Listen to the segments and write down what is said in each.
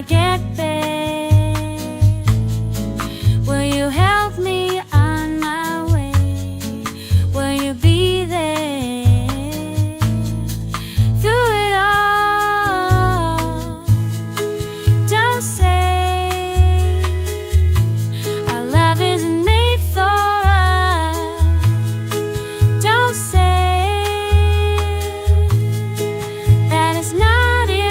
I get there, will you help me on my way? Will you be there through it all? Don't say our love isn't made for us. Don't say that it's not enough.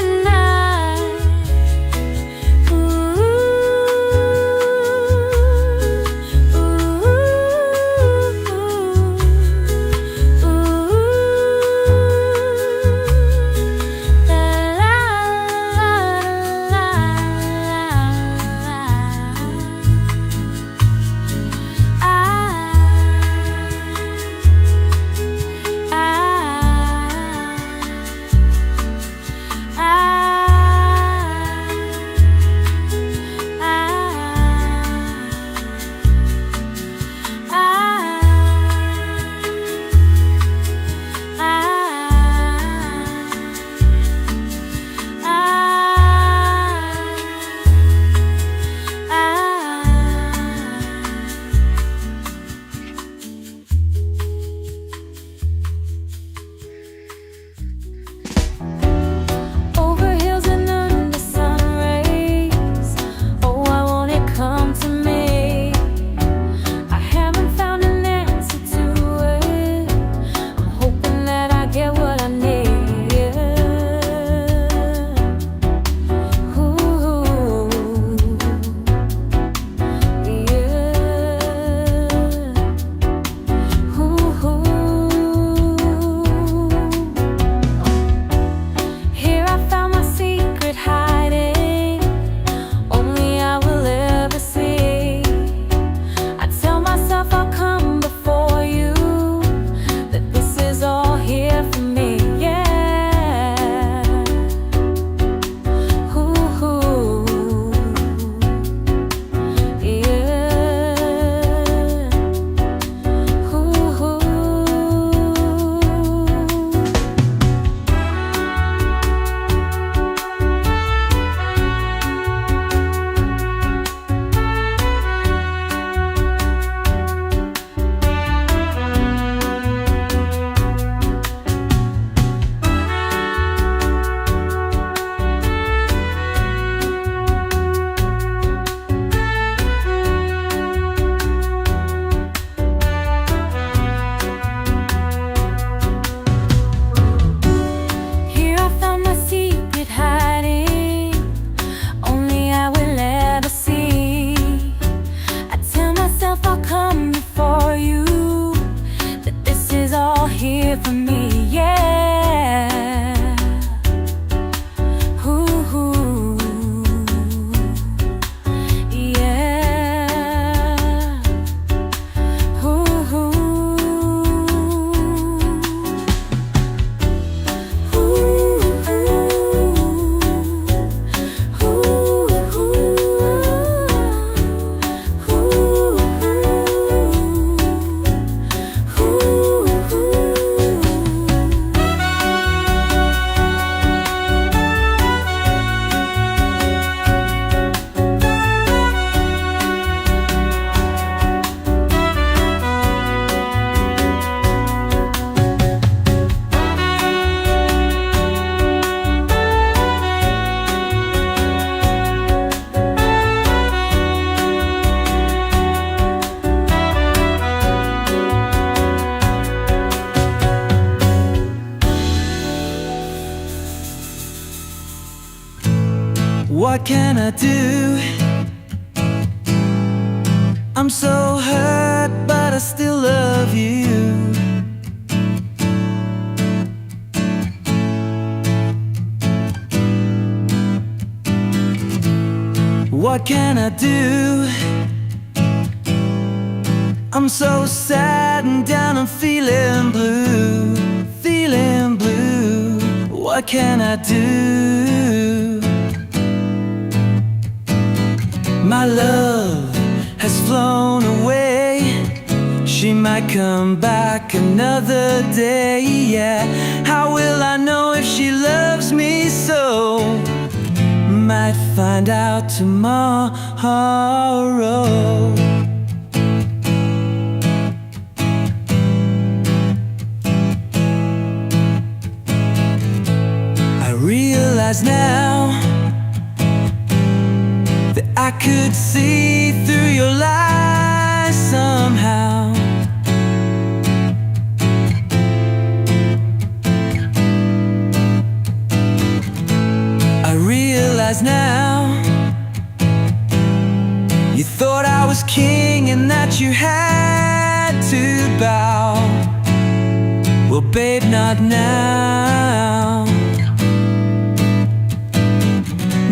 Over hills and under sun rays, oh, I want it come to me. I haven't found an answer to it. I'm hoping that I get what I need. Ooh, yeah. Ooh. Here I found my secret hiding, only I will ever see. I tell myself I'll come before you, that this is all here for me, yeah. Ooh, yeah. Ooh. Here I found my secret hiding, only I will ever see. I tell myself I'll come before you, that this is all here for me, yeah. Ooh, yeah. Ooh. What can I do? I'm so hurt, but I still love you. What can I do? I'm so sad and down, I'm feeling blue, feeling blue. What can I do? My love has flown away. She might come back another day, yeah. How will I know if she loves me so? might find out tomorrow. I realize now that I could see through your lies somehow. I realize now you thought I was king and that you had to bow. Well, babe, not now.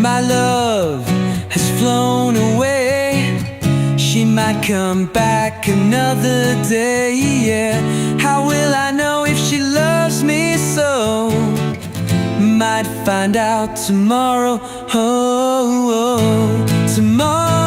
My love has flown away. She might come back another day, yeah. How will I know if she loves me so? Might find out tomorrow, tomorrow.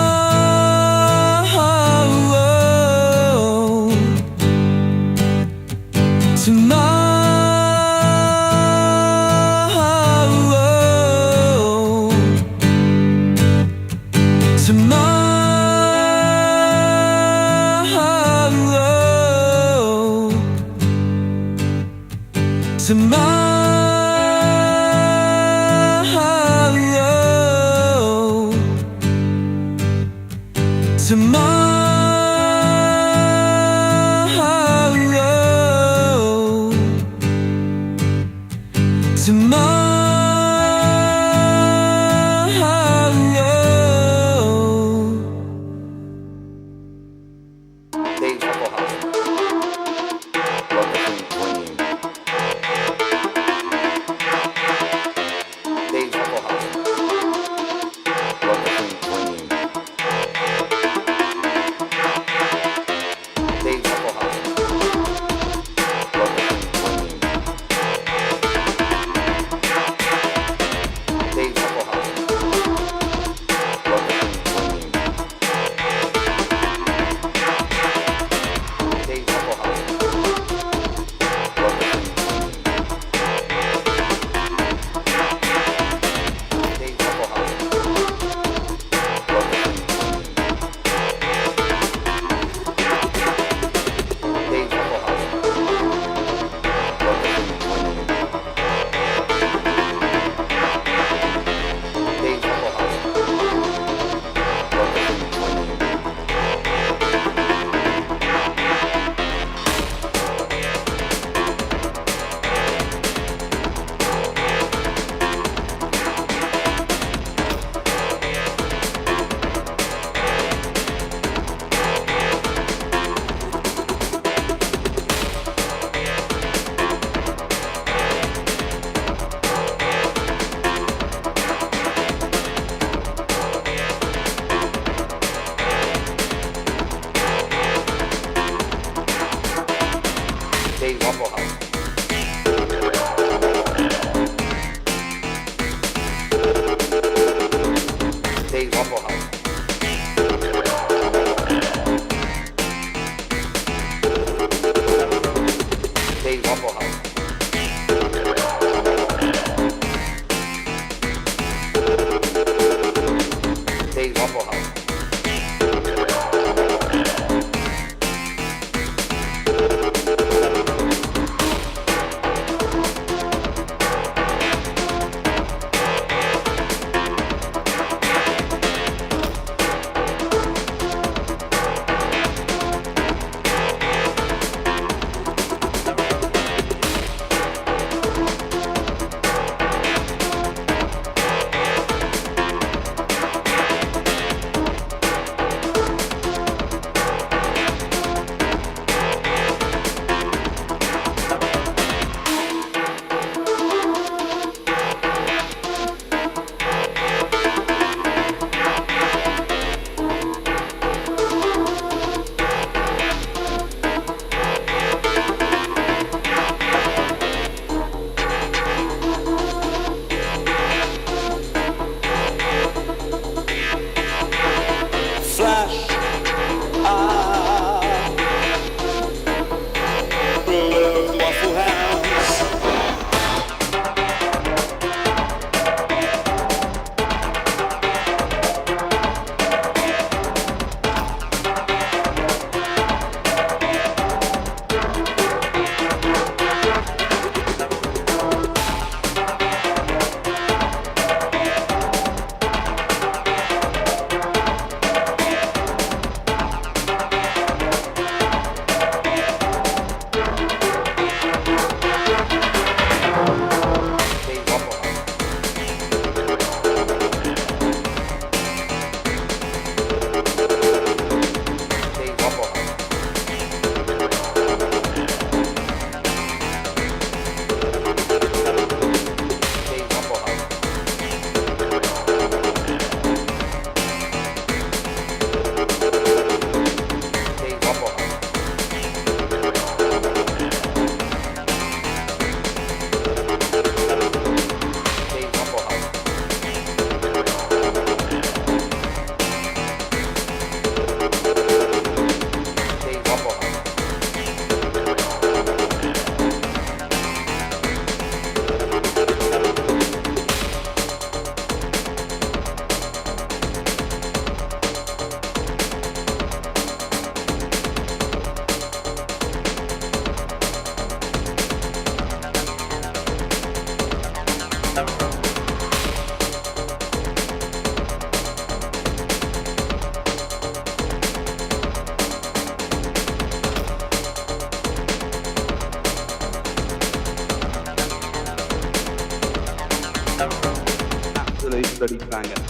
bloody banger.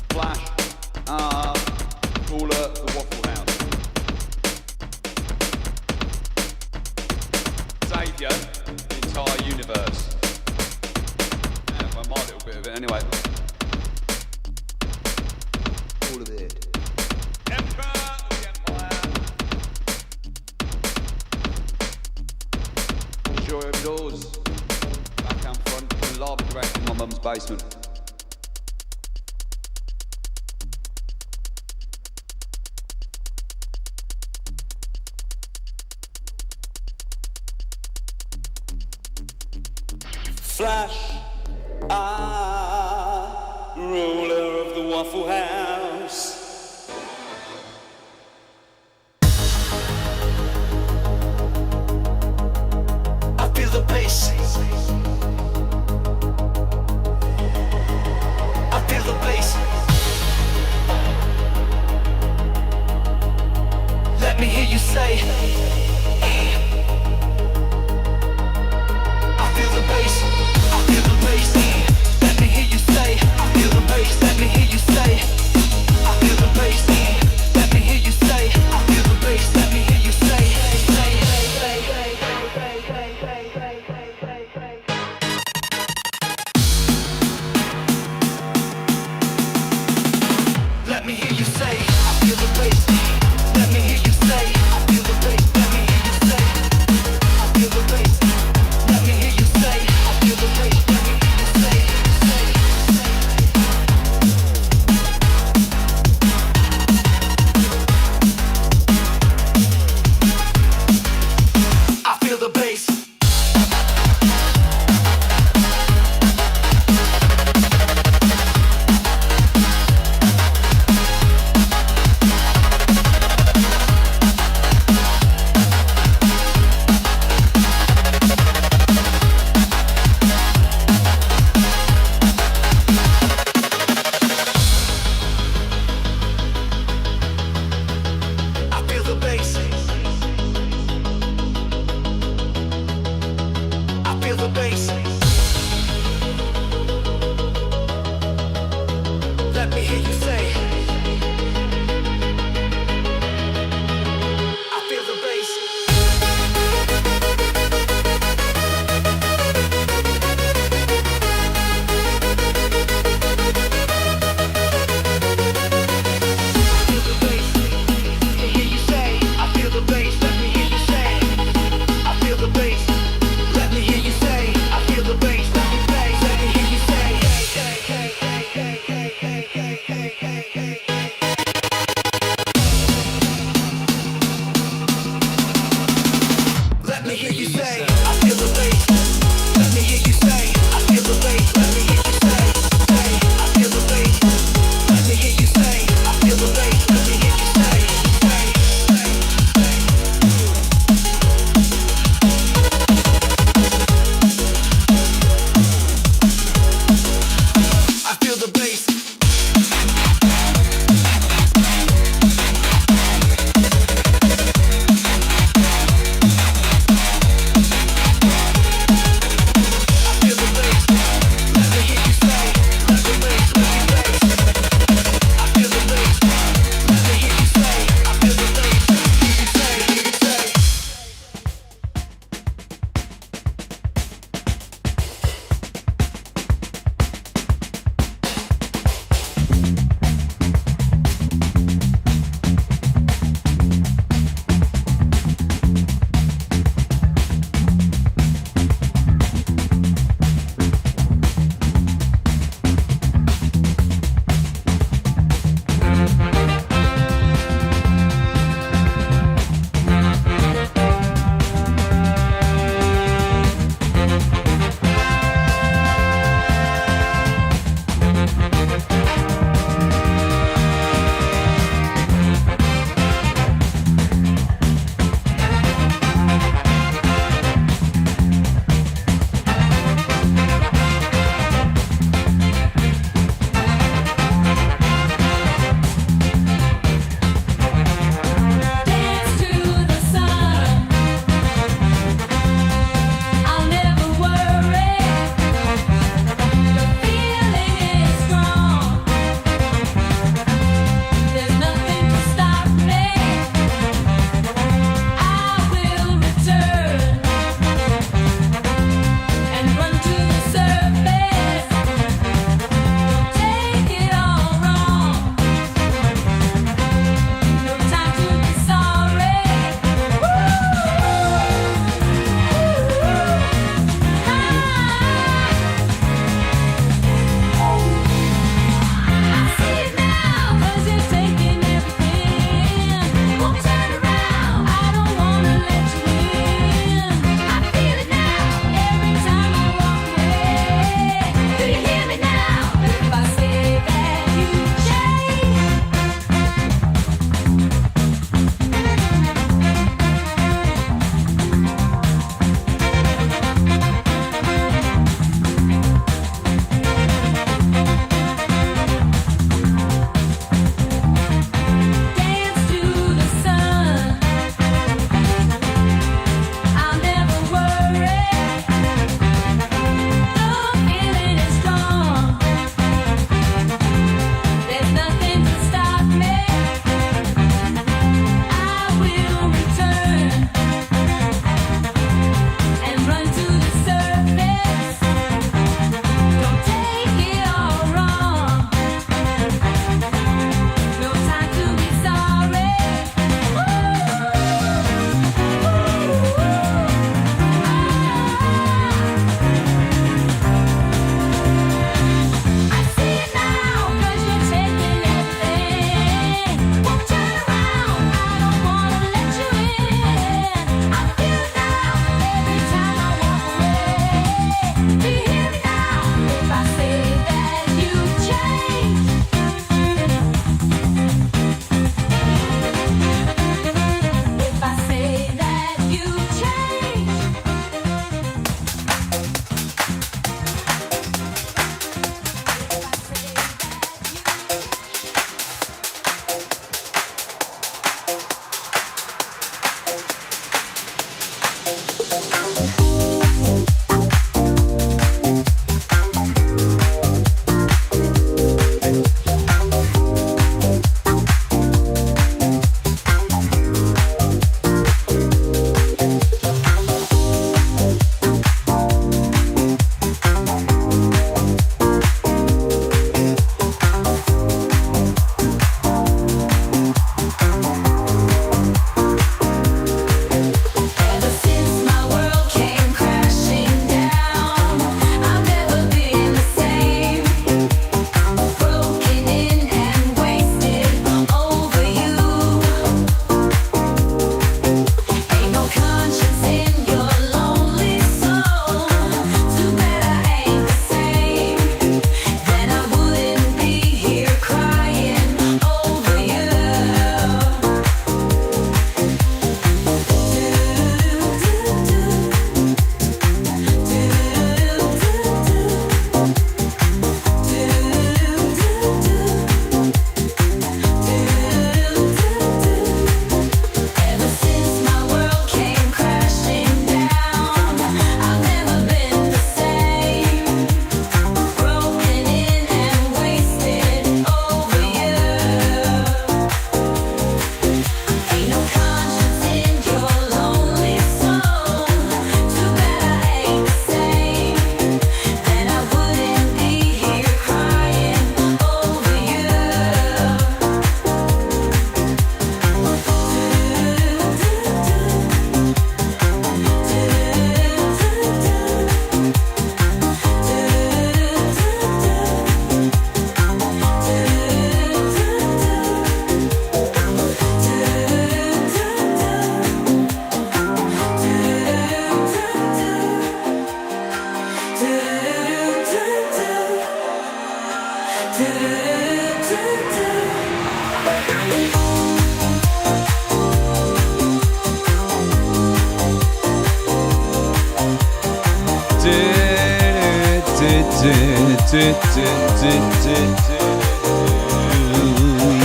Flash, ruler of the Waffle House. Xavier, the entire universe. Yeah, well, my little bit of it anyway. All of it. Emperor of the Empire. Joy of doors. Back and front, lava direct in my mum's basement. Flash, ruler of the Waffle House. I feel the bass. I feel the bass. Let me hear you say. I feel the bass. I feel the bass. Let me hear you say. I feel the bass. Let me hear you say.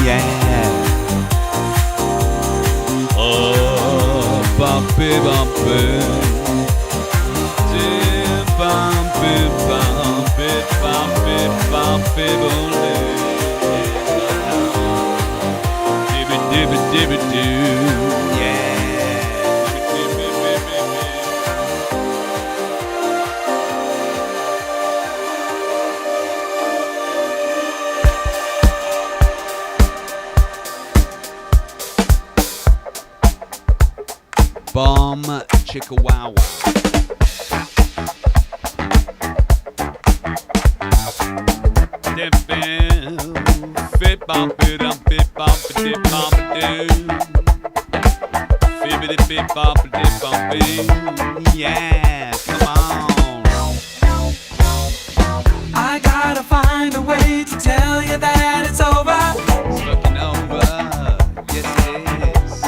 Yeah. Oh, bumpy, bumpy. Bumpy, bumpy, bumpy, bumpy, bumpy. Dibby, dibby, dibby, doo. Yeah. Bomb chicka wow wow. Fit bump it up, fit bump it, dip bump it, fibbity fit bump it, dip bump it. Yeah, come on. I gotta find a way to tell you that it's over. It's looking over. Yes, it is.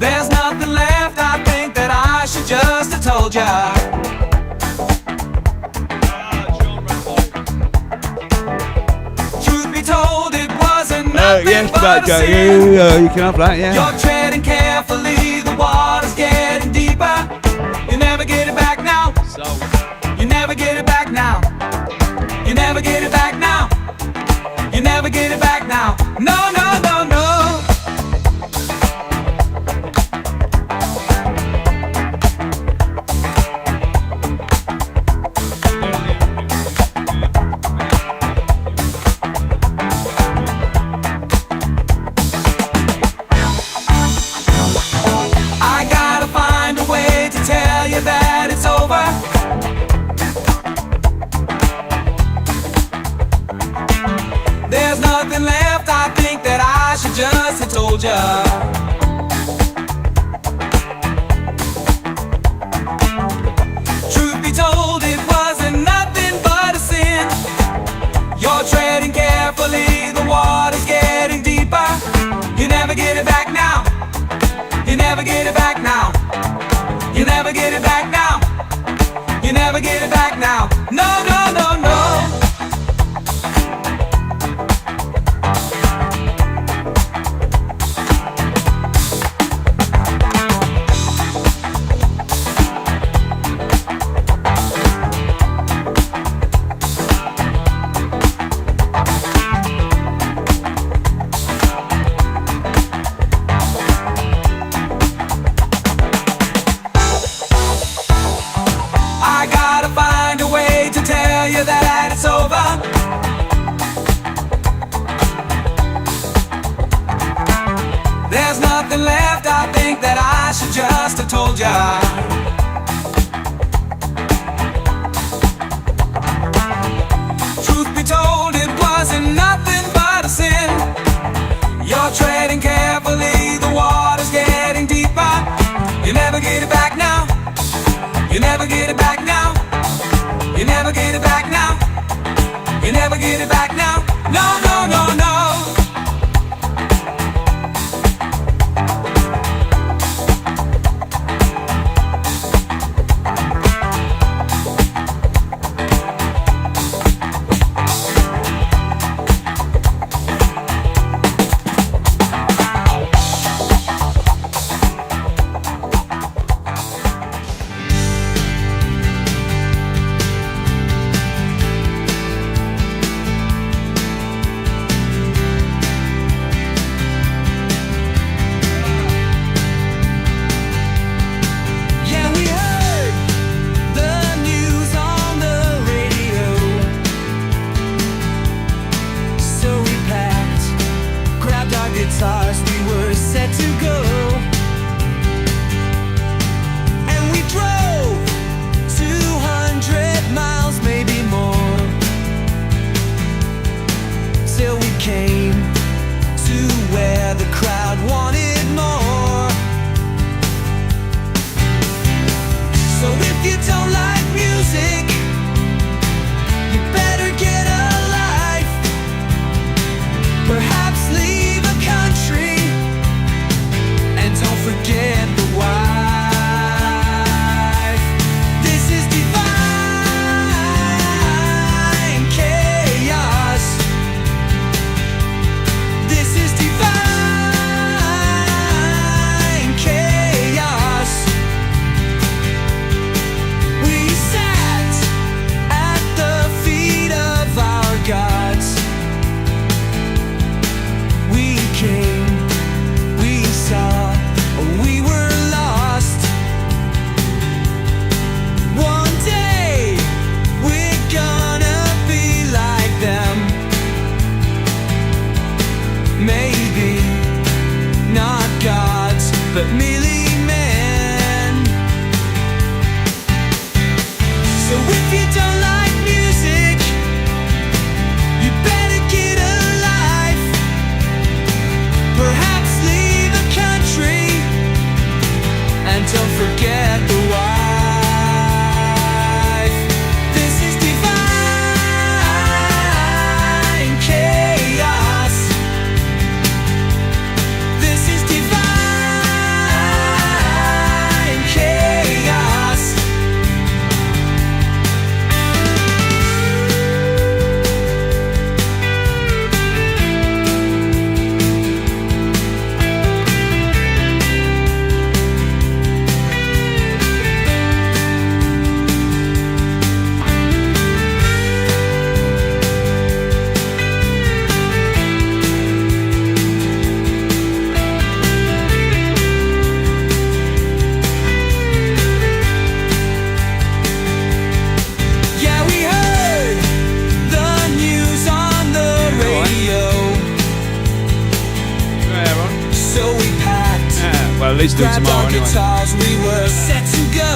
There's nothing left, I think that I should just have told ya. Truth be told, it wasn't nothing Yes, but that a guy. sin. You can have that, yeah. You're treading carefully, the water's getting deeper. You never get it back now. So, You never get it back now. You never get it back now. You never get it back now. No, no, no, no. I gotta find a way to tell you that it's over. There's nothing left, I think that I should just have told ya. Truth be told, it wasn't nothing but a sin. You're treading carefully, the water's getting deeper. You never get it back now. You never get it back now. You never get it back now. You never get it back now. No, no, no, no. I gotta find a way to tell you that it's over. There's nothing left, I think that I should just have told ya. Truth be told, it wasn't nothing but a sin. You're treading carefully, the water's getting deeper. You never get it back now. You never get it back now. You never get it back now. You never get it back now. No, no, no, no. Yeah, we heard the news on the radio. So we packed, grabbed our guitars, we were set to go. And we drove 200 miles, maybe more, till we came to where the crowd wanted more. So if you don't like music, you better get Spades do Grabbed tomorrow our anyway. guitars, we were set to go.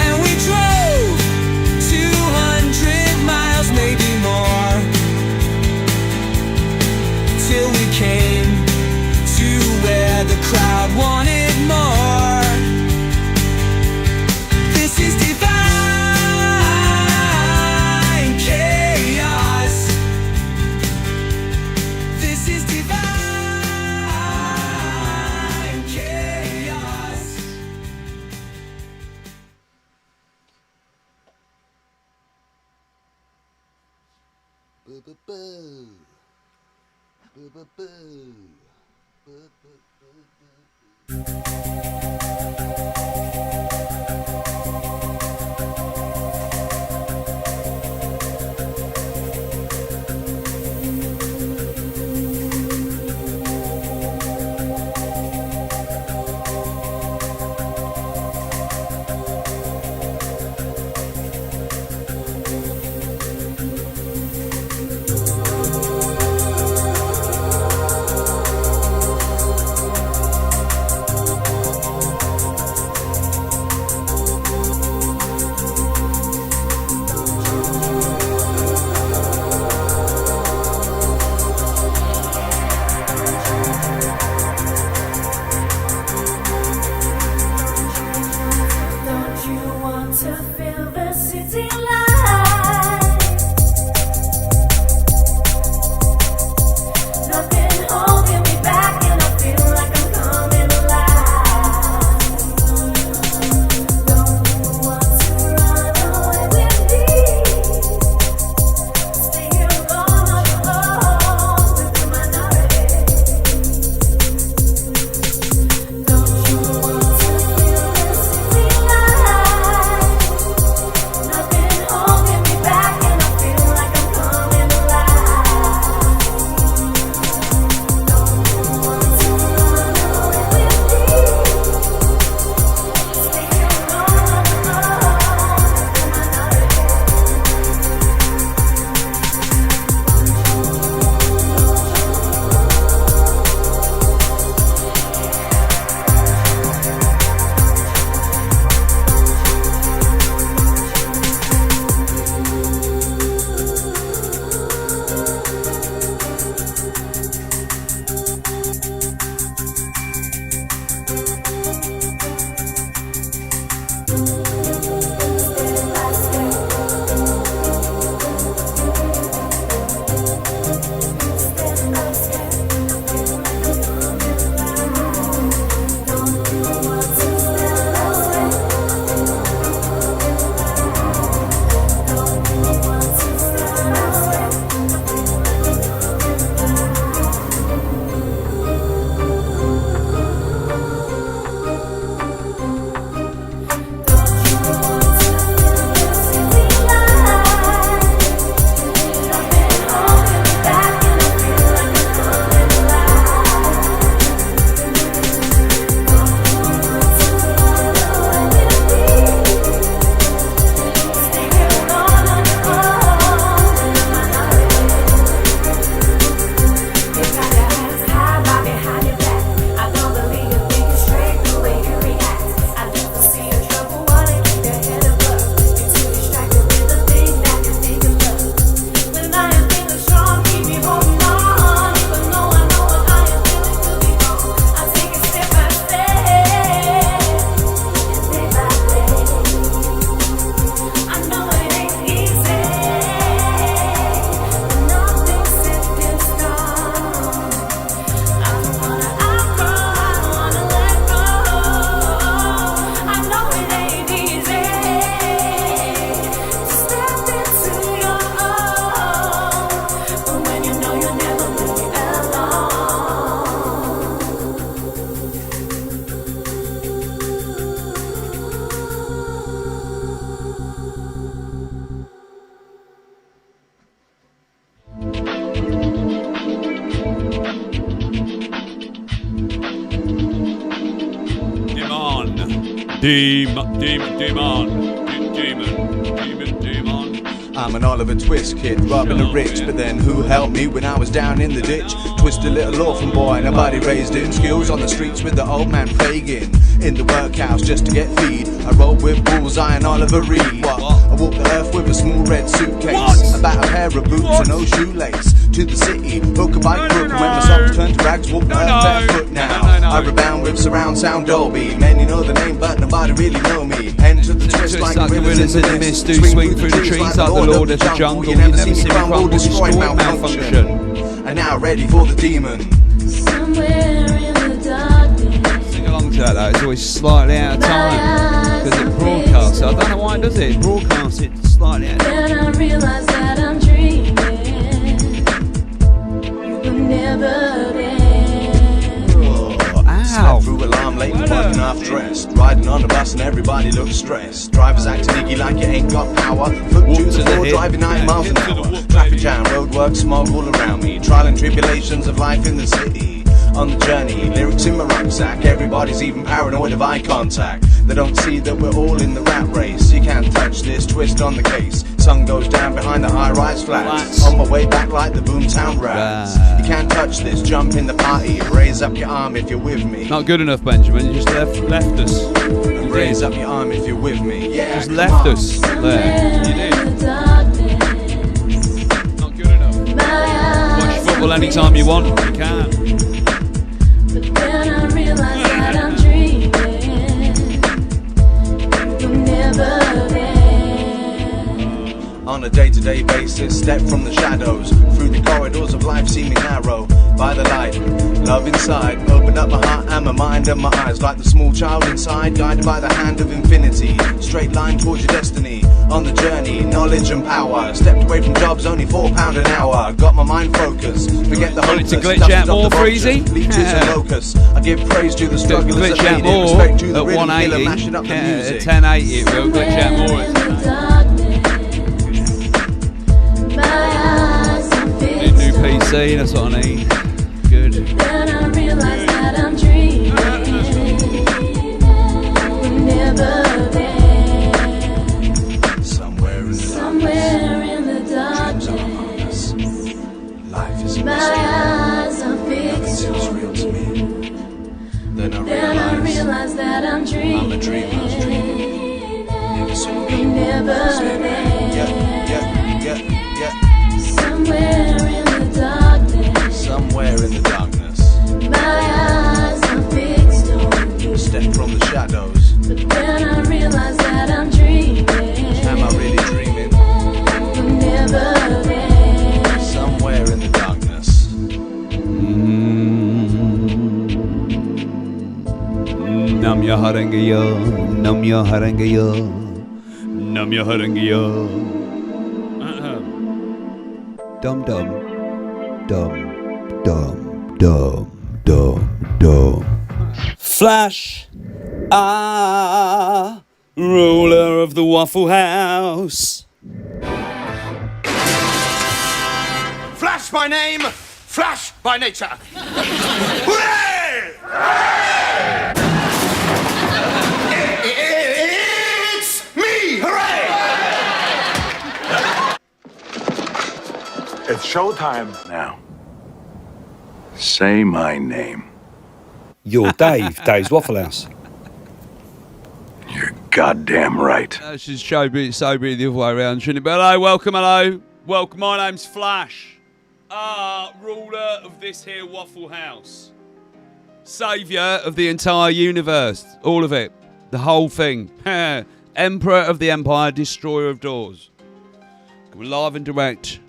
And we drove 200 miles, maybe more, till we came to where the crowd wanted more. This is divine chaos. This is divine chaos. Boo boo boo. Boo boo boo. Boo boo boo boo. Don't you want to feel the city light? Nothing holding me back, and I feel like I'm coming alive. Don't you want to run away with me? Stay here alone on your own with the minority. Don't you want to feel the city light? Nothing holding me back, and I feel like I'm coming alive. Don't you want to run away with me? Stay here alone on your own with the minority. Demon. I'm an Oliver Twist kid, robbing the rich. But then who helped me when I was down in the ditch? Twist a little orphan boy, nobody raised him. Skills on the streets with the old man Fagin. In the workhouse just to get feed. I roll with Bullseye and Oliver Reed. What? I walk the earth with a small red suitcase. What? About a pair of boots and no shoelace. To the city, hook a bike crook. And when my socks turn to rags, walk the earth barefoot now. I rebound with surround sound Dolby. Many know the name, but nobody really know me. Enter the twist like gorillas in the mist. Do swing through the trees like the Lord of the Jungle. You never see me crumble, destroy, malfunction. And now ready for the demon. Somewhere in the darkness. Sing along to that though, it's always slightly out of time. Because it broadcasts, I don't know why it does it. It broadcasts it slightly out of time. Then I realize that I'm dreaming. You were never there. Slept through alarm late, fucking half dressed. Riding on the bus and everybody looks stressed. Drivers acting iggy like you ain't got power. Foot to the floor, driving 9 miles an hour. Traffic jam, roadwork, smog all around me. Trial and tribulations of life in the city. On the journey, lyrics in my rucksack. Everybody's even paranoid of eye contact. They don't see that we're all in the rat race. You can't touch this, twist on the case. Sun goes down behind the high-rise flats. On my way back like the Boomtown Rats. You can't touch this, jump in the party. Raise up your arm if you're with me. Not good enough, Benjamin. You just left us. And raise up your arm if you're with me. Yeah, just left us there. You did. Not good enough. Watch football anytime you want. You can. But then I realize that I'm dreaming. You're never there. On a day-to-day basis, step from the shadows. Through the corridors of life seeming narrow. By the light, love inside. Open up my heart and my mind and my eyes. Like the small child inside, guided by the hand of infinity. Straight line towards your destiny. On the journey, knowledge and power. Stepped away from jobs, only £4 an hour. Got my mind focused, forget the hopeless. To glitch out more, Freezy? Leeches and locusts. I give praise to the strugglers that glitch out made it. more Respect to the at rhythm, 180. mashing up the music. At 1080 it will glitch out more. Need a new PC, that's what I need. Good. Then I realize that I'm dreaming. You're never there. Somewhere in the darkness. Life is a My mystery. eyes are Nothing fixed seems on real to me. Then I Then I realize that I'm dreaming. I'm a dreamer. Never saw me. You're never there. Yeah. Somewhere in the darkness. Somewhere in the darkness. My eyes are fixed on you. Step from the shadows. But then I realize that I'm dreaming. Am I really dreaming? You're never there. Somewhere in the darkness. Nam your harangiyo, nam your harangiyo, nam your harangiyo. Dum dum, dum dum dum dum dum. Flash, ruler of the Waffle House. Flash by name, Flash by nature. Hooray! It's me! Hooray! It's showtime now. Say my name. You're Dave, DavesWaffleHouse. You're goddamn right. That should so be the other way around, shouldn't it? But hello. Welcome, my name's Flash. Ruler of this here Waffle House. Saviour of the entire universe. All of it. The whole thing. Emperor of the Empire, Destroyer of Doors. We're live and direct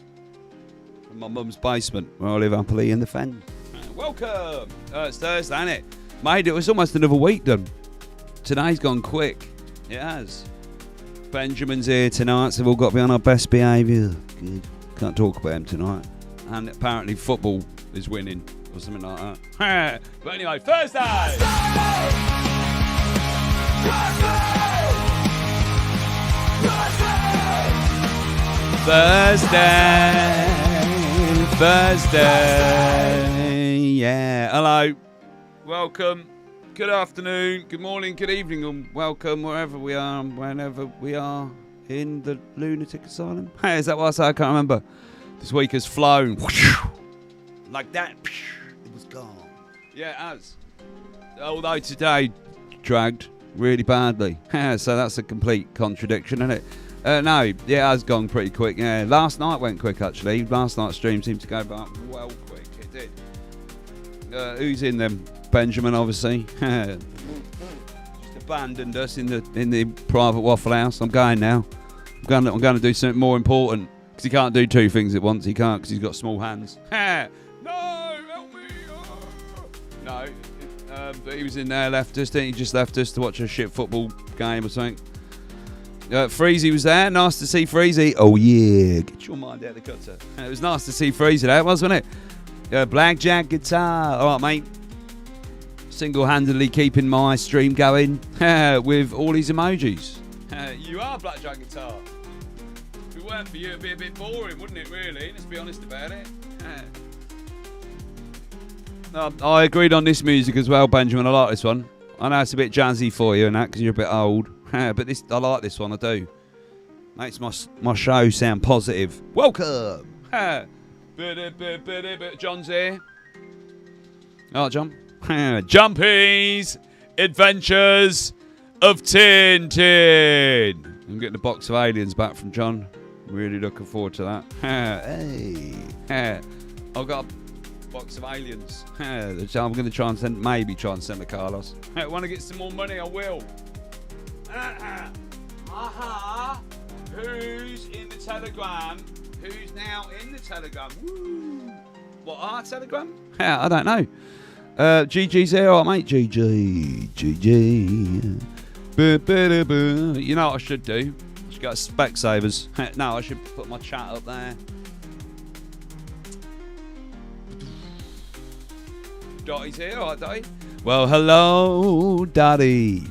from my mum's basement, where I live happily in the fen. Welcome. It's Thursday, isn't it? Mate, it was almost another week done. Today's gone quick. It has. Benjamin's here tonight, so we've all got to be on our best behaviour. Good. Can't talk about him tonight. And apparently football is winning, or something like that. But anyway, Thursday! Thursday, yeah. Hello, welcome, good afternoon, good morning, good evening, and welcome wherever we are, whenever we are. in the lunatic asylum. Hey, is that what I said? I can't remember. This week has flown. Like that. It was gone. Yeah, it has. Although today dragged really badly. So that's a complete contradiction, isn't it? No, yeah, it has gone pretty quick. Yeah, last night went quick, actually. Last night's stream seemed to go back well quick. It did. Who's in them? Benjamin, obviously. Just abandoned us in the private Waffle House. I'm going now. I'm going to do something more important because he can't do two things at once. He can't because he's got small hands. No, help me! No, but he was in there, left us. He just left us to watch a shit football game or something. Freezy was there. Nice to see Freezy. Oh yeah, get your mind out of the gutter. It was nice to see Freezy there, wasn't it? Blackjack guitar. All right, mate. Single-handedly keeping my stream going with all these emojis. You are Blackjack guitar. If it weren't for you, it'd be a bit boring, wouldn't it? Really? Let's be honest about it. I agreed on this music as well, Benjamin. I like this one. I know it's a bit jazzy for you and that because you're a bit old. But this, I like this one, I do. Makes my show sound positive. Welcome! John's here. Oh, John. Jumpy's Adventures of Tintin. I'm getting a box of aliens back from John. Really looking forward to that. Hey. I've got a box of aliens. I'm going to try and send to Carlos. Want to get some more money? I will. Who's in the Telegram? Who's now in the Telegram? Woo. What, our Telegram? I don't know. GG's here, alright, mate. GG. You know what I should do? I should go to Specsavers. No, I should put my chat up there. Dotty's here, alright, Dotty. Well, hello, Daddy.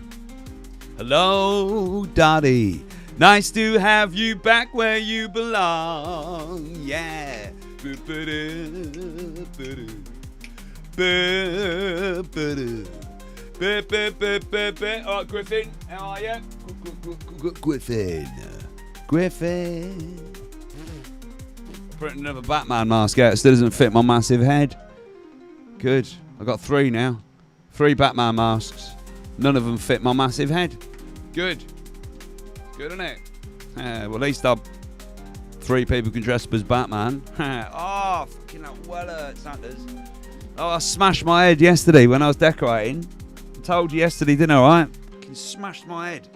Hello, Daddy. Nice to have you back where you belong. Yeah. Alright, Griffin. How are you? Griffin. Putting another Batman mask out. It still doesn't fit my massive head. Good. I've got 3 now. 3 Batman masks. None of them fit my massive head. Good. Good, isn't it? Well, at least 3 people can dress up as Batman. Oh, fucking that well hurts, that does. Oh, I smashed my head yesterday when I was decorating. I told you yesterday, didn't I, right? Fucking smashed my head.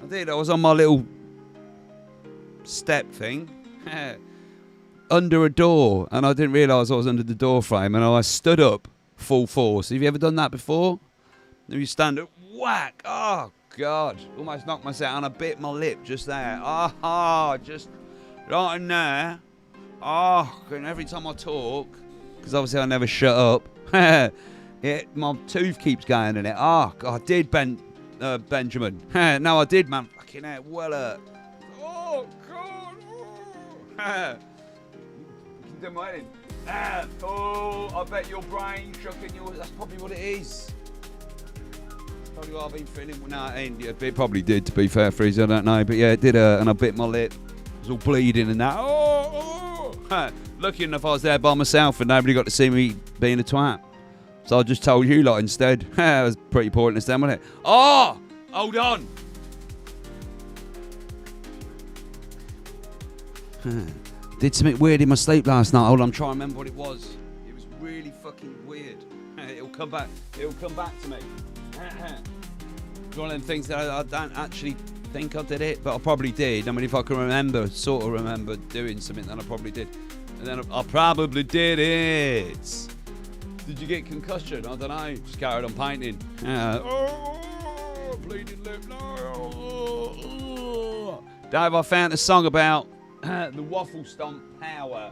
I did. I was on my little step thing. Under a door. And I didn't realise I was under the door frame. And I stood up full force. Have you ever done that before? If you stand up, whack. Oh, God. Almost knocked myself and I bit my lip just there. Oh, just right in there. Oh, and every time I talk, because obviously I never shut up, my tooth keeps going in it. Oh, God, I did, Benjamin. No, I did, man. Fucking hell, well hurt. Oh, God. You can do oh, I bet your brain shook in yours. That's probably what it is. Probably what I've been feeling. No, it probably did, to be fair, Freezy. I don't know. But yeah, it did hurt, and I bit my lip. It was all bleeding and that. Lucky enough I was there by myself and nobody got to see me being a twat. So I just told you lot instead. It was pretty pointless then, wasn't it? Oh! Hold on! Did something weird in my sleep last night. Hold on, I'm trying to remember what it was. It was really fucking weird. It'll come back to me. It's one of them things that I don't actually think I did it, but I probably did. I mean, if I can sort of remember doing something, then I probably did. And then I probably did it. Did you get concussion? I don't know. Just carried on painting. Bleeding lip. No. Dave, I found a song about the waffle stomp power.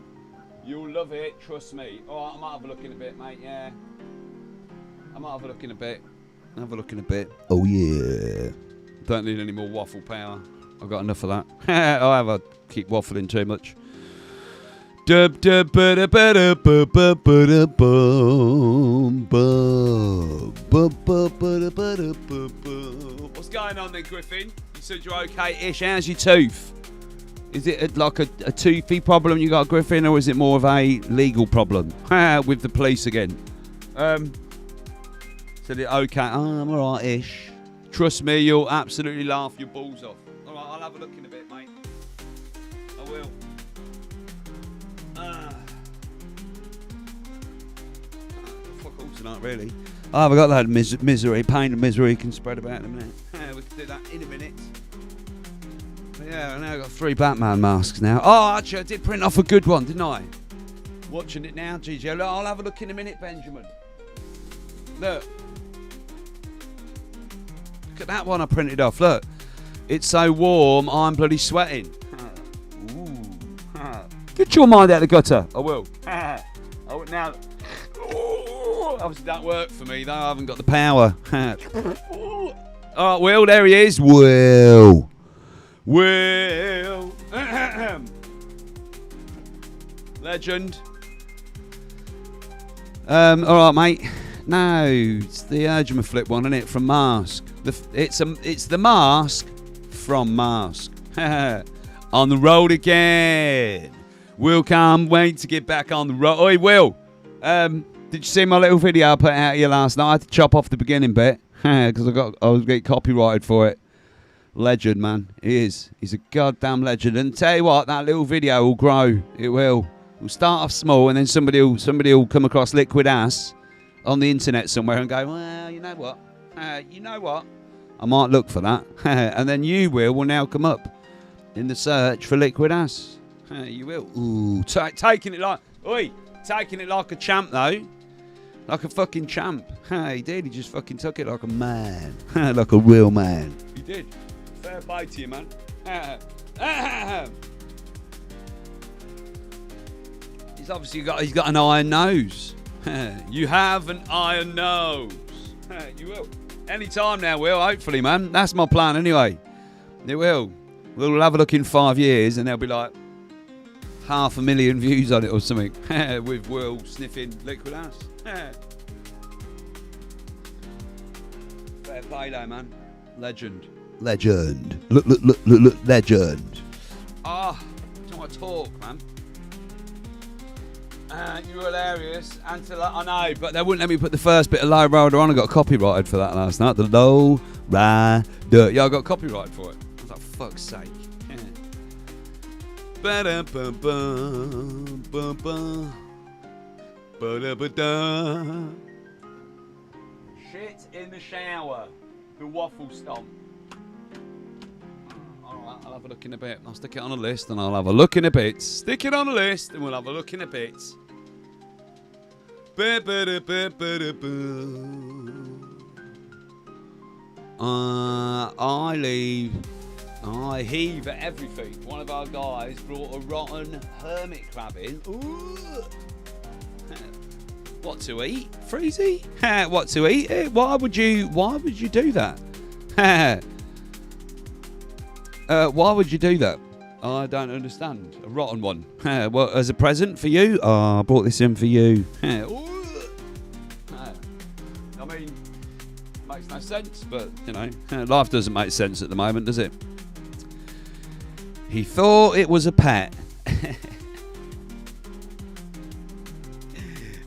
You'll love it, trust me. Alright, I might have a look in a bit, mate, yeah. I might have a look in a bit. Oh, yeah. Don't need any more waffle power. I've got enough of that. I keep waffling too much. What's going on then, Griffin? You said you're okay-ish. How's your tooth? Is it like a toothy problem you got, Griffin, or is it more of a legal problem? With the police again. Said it okay. Oh, I'm alright-ish. Trust me, you'll absolutely laugh your balls off. Alright, I'll have a look in a bit, mate. I will. Fuck all tonight, really. Oh, I've got that misery, pain and misery can spread about in a minute. We can do that in a minute. But yeah, now I've got 3 Batman masks now. Oh, actually, I did print off a good one, didn't I? Watching it now, Gigi. I'll have a look in a minute, Benjamin. Look. Look at that one I printed off. Look. It's so warm, I'm bloody sweating. Ooh. Get your mind out of the gutter. I will. Oh, now. Obviously, that worked for me, though. I haven't got the power. Oh, Will, there he is. Will. Legend. All right, mate. No, it's the Urgent Flip one, isn't it? From Mask. It's the Mask from Mask. On the road again. Will can't wait to get back on the road. Oi, Will. Did you see my little video I put out here last night? I had to chop off the beginning bit because I was getting copyrighted for it. Legend, man. He is. He's a goddamn legend. And tell you what, that little video will grow. It will. We'll start off small, and then somebody will come across Liquid Ass on the internet somewhere and go, well, you know what? I might look for that. And then you will now come up in the search for Liquid Ass. You will. Ooh, taking it like a champ, though. Like a fucking champ. He did. He just fucking took it like a man. Like a real man. He did. Fair play to you, man. He's obviously got an iron nose. You have an iron nose. You will. Any time now, Will, hopefully, man. That's my plan anyway. It will. We'll have a look in 5 years and there'll be like 500,000 views on it or something. With Will sniffing Liquid Ass. Fair play though, man. Legend. Look, legend. Ah, do I talk, man? You're hilarious until I know, but they wouldn't let me put the first bit of Low Rider on. I got copyrighted for that last night. The Low Rider. Yeah, I got copyrighted for it. I was like, fuck's sake. Shit in the shower. The waffle stomp. Alright, I'll have a look in a bit. I'll stick it on a list and I'll have a look in a bit. Stick it on a list and we'll have a look in a bit. I heave at everything. One of our guys brought a rotten hermit crab in. Ooh. What to eat? Freezy? What to eat? Why would you do that? Why would you do that? I don't understand. A rotten one. Well, as a present for you? Oh, I brought this in for you. I mean, makes no sense, but, you know, life doesn't make sense at the moment, does it? He thought it was a pet.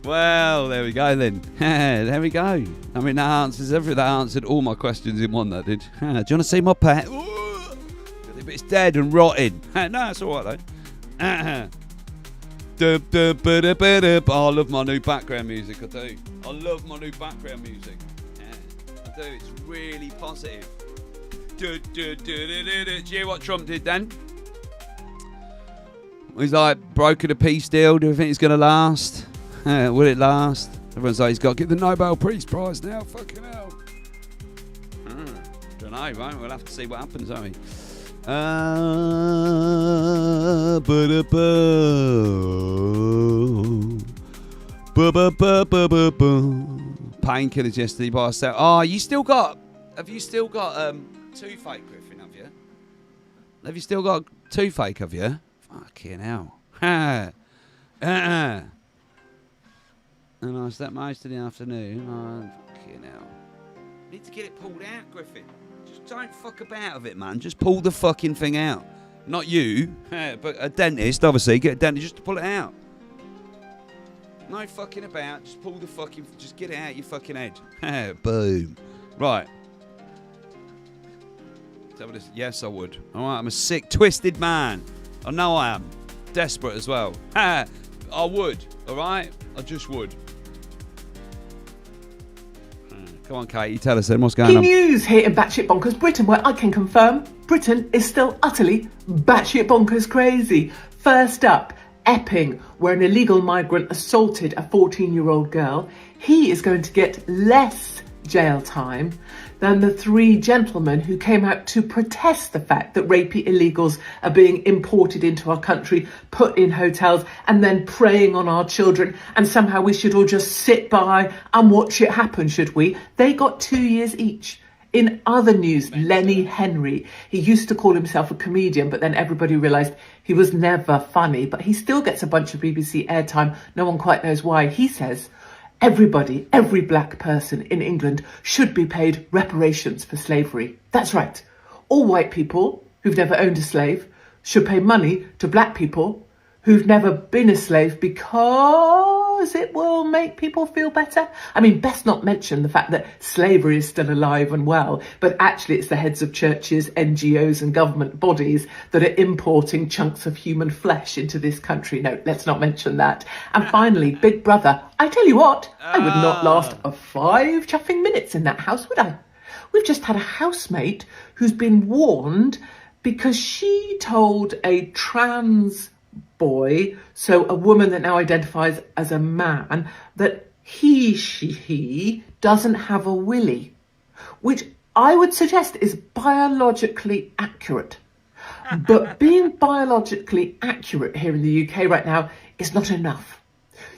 Well, there we go then. There we go. I mean, that answers everything. That answered all my questions in one, that did. Do you want to see my pet? But it's dead and rotted. No, it's all right, though. Oh, I love my new background music, I do. I love my new background music. I do. It's really positive. Do you hear what Trump did then? He's like, broken a peace deal. Do you think it's going to last? Will it last? Everyone's like, he's got to get the Nobel Peace Prize now. Fucking hell. Don't know, right? We'll have to see what happens, won't we? Painkillers yesterday by myself. Oh, have you still got toothache, Griffin, have you? Have you still got toothache, have you? Fucking hell. And I slept most of the afternoon. Oh, fucking hell. Need to get it pulled out, Griffin. Just don't fuck about with it, man. Just pull the fucking thing out. Not you, but a dentist, obviously. Get a dentist just to pull it out. No fucking about. Just pull the fucking... Just get it out your fucking head. Boom. Right. Yes, I would. All right, I'm a sick, twisted man. I know I am. Desperate as well. I would. All right? I just would. Come on, Katie, tell us then what's going on. News here in Batshit Bonkers Britain, where I can confirm Britain is still utterly batshit bonkers crazy. First up, Epping, where an illegal migrant assaulted a 14-year-old girl. He is going to get less jail time than the 3 gentlemen who came out to protest the fact that rapey illegals are being imported into our country, put in hotels, and then preying on our children, and somehow we should all just sit by and watch it happen, should we? They got 2 years each. In other news, Lenny Henry, he used to call himself a comedian, but then everybody realised he was never funny, but he still gets a bunch of BBC airtime. No one quite knows why. He says, everybody, every black person in England should be paid reparations for slavery. That's right. All white people who've never owned a slave should pay money to black people who've never been a slave because it will make people feel better. I mean, best not mention the fact that slavery is still alive and well, but actually it's the heads of churches, NGOs and government bodies that are importing chunks of human flesh into this country. No, let's not mention that. And finally, Big Brother. I tell you what, I would not last 5 chuffing minutes in that house, would I? We've just had a housemate who's been warned because she told a trans boy, so a woman that now identifies as a man, that he doesn't have a willy, which I would suggest is biologically accurate. But being biologically accurate here in the UK right now is not enough.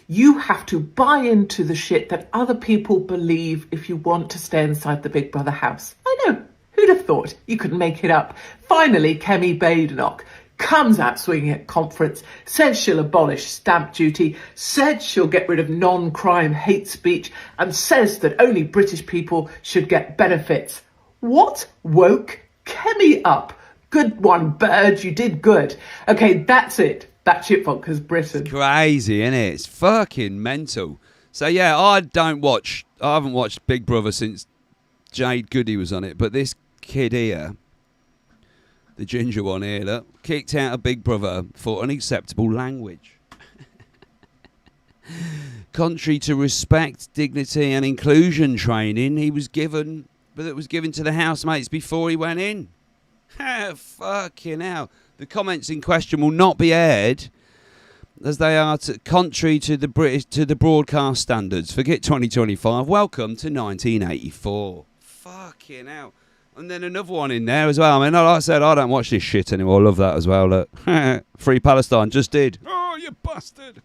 You have to buy into the shit that other people believe if you want to stay inside the Big Brother house. I know, who'd have thought? You couldn't make it up. Finally, Kemi Badenoch comes out swinging at conference, says she'll abolish stamp duty, said she'll get rid of non-crime hate speech, and says that only British people should get benefits. What woke Kemi up? Good one, Bird, you did good. Okay, that's it. Batshit Bonkers Britain. It's crazy, isn't it? It's fucking mental. So yeah, I haven't watched Big Brother since Jade Goody was on it, but this kid here, the ginger one here, look, kicked out of Big Brother for unacceptable language. Contrary to respect, dignity and inclusion training that was given to the housemates before he went in. Fucking hell. The comments in question will not be aired as they are contrary to the broadcast standards. Forget 2025. Welcome to 1984. Fucking hell. And then another one in there as well. I mean, like I said, I don't watch this shit anymore. I love that as well. Look. Free Palestine just did. Oh, you bastard.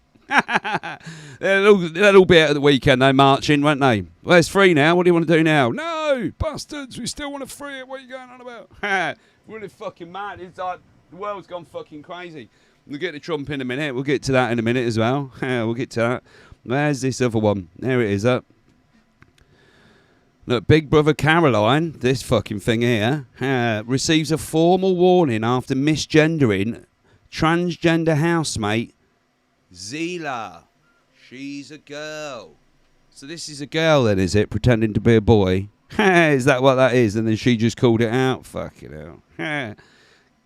They'll all be out at the weekend, they marching, won't they? Well, it's free now. What do you want to do now? No, bastards. We still want to free it. What are you going on about? Really fucking mad. It's like the world's gone fucking crazy. We'll get to Trump in a minute. We'll get to that in a minute as well. We'll get to that. Where's this other one? There it is. Up. Look, Big Brother Caroline, this fucking thing here, receives a formal warning after misgendering transgender housemate Zila. She's a girl. So this is a girl then, is it? Pretending to be a boy? Is that what that is? And then she just called it out? Fucking hell.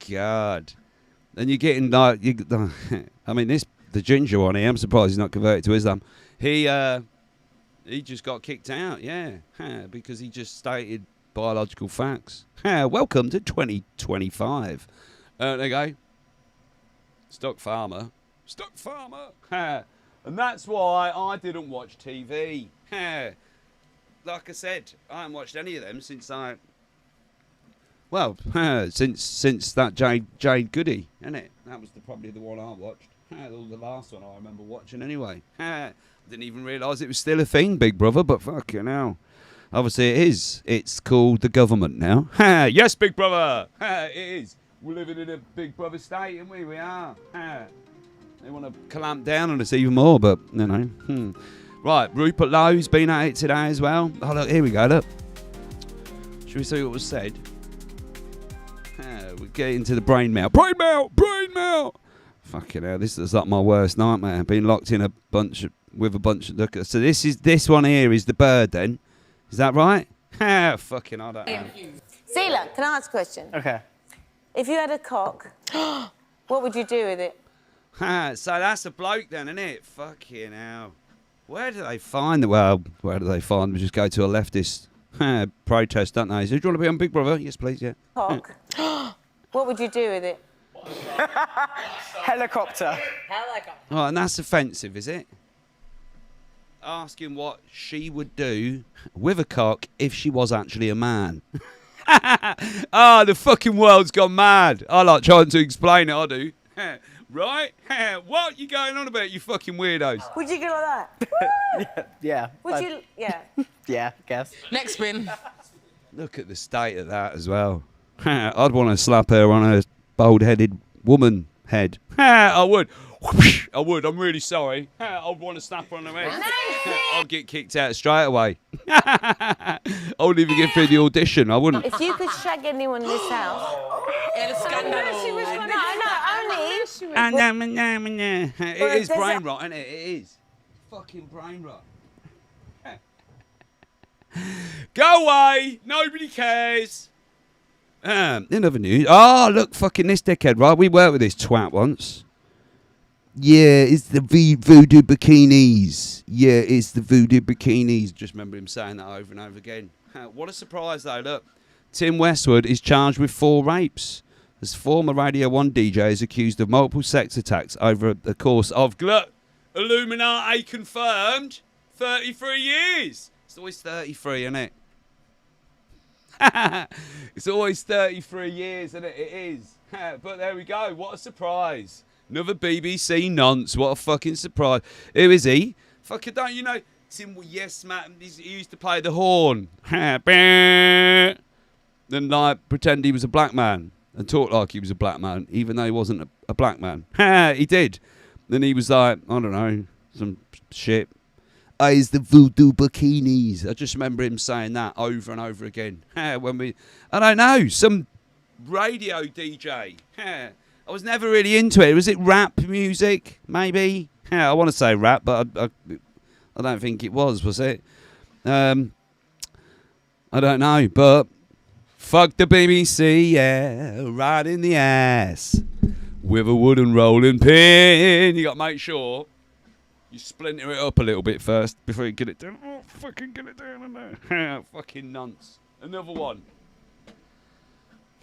God. And you're getting like... I mean, the ginger one here, I'm surprised he's not converted to Islam. He just got kicked out, yeah, because he just stated biological facts. Welcome to 2025. There you go. Stock farmer. And that's why I didn't watch TV. Like I said, I haven't watched any of them since since that Jade Goody, isn't it? That was probably the one I watched. The last one I remember watching anyway. Didn't even realise it was still a thing, Big Brother, but fucking hell. Obviously it is. It's called the government now. Yes, Big Brother! It is. We're living in a Big Brother state, aren't we? We are. They want to clamp down on us even more, but, you know. Right, Rupert Lowe's been at it today as well. Oh, look, here we go, look. Should we see what was said? we get into the brain melt. Brain melt! Brain melt! Fucking hell, this is like my worst nightmare. Being locked in with a bunch of lookers. So this one here is the bird then. Is that right? Fucking I don't know. Zila, can I ask a question? Okay. If you had a cock, what would you do with it? So that's a bloke then, isn't it? Fucking hell. Where do they find the... Well, where do they find... We just go to a leftist protest, don't they? So, do you want to be on Big Brother? Yes, please, yeah. Cock. What would you do with it? Helicopter. Oh, and that's offensive, is it? Asking what she would do with a cock if she was actually a man. The fucking world's gone mad. I like trying to explain it, I do. Right? What you going on about, you fucking weirdos? Would you go like that? Yeah. Would you? Yeah. Yeah, guess. Next spin. Look at the state of that as well. I'd want to slap her on a bald-headed woman head. I would. I would. I'm really sorry. I'd want to snap her on her head. I'll get kicked out straight away. I wouldn't even get through the audition. I wouldn't. If you could shag anyone in this house. El scandalo. It is brain rot, isn't it? It is. Fucking brain rot. Go away. Nobody cares. In other news. Oh, look, fucking this dickhead, right? We worked with this twat once. Yeah, it's the voodoo bikinis. Yeah, it's the voodoo bikinis. Just remember him saying that over and over again. What a surprise, though. Look, Tim Westwood is charged with 4 rapes. As former Radio 1 DJ is accused of multiple sex attacks over the course of Illuminati confirmed 33 years. It's always 33, isn't it? It's always 33 years, isn't it? It is. But there we go. What a surprise. Another BBC nonce. What a fucking surprise. Who is he? Fucking don't you know? Tim, yes, man. He used to play the horn. Then like pretend he was a black man and talk like he was a black man, even though he wasn't a black man. He did. Then he was like, I don't know, some shit. It's the voodoo bikinis. I just remember him saying that over and over again. I don't know, some radio DJ. I was never really into it. Was it rap music, maybe? I want to say rap, but I don't think it was it? I don't know, but fuck the BBC, yeah, right in the ass with a wooden rolling pin. You got to make sure you splinter it up a little bit first before you get it down. Oh, fucking get it down in there. Fucking nonce. Another one.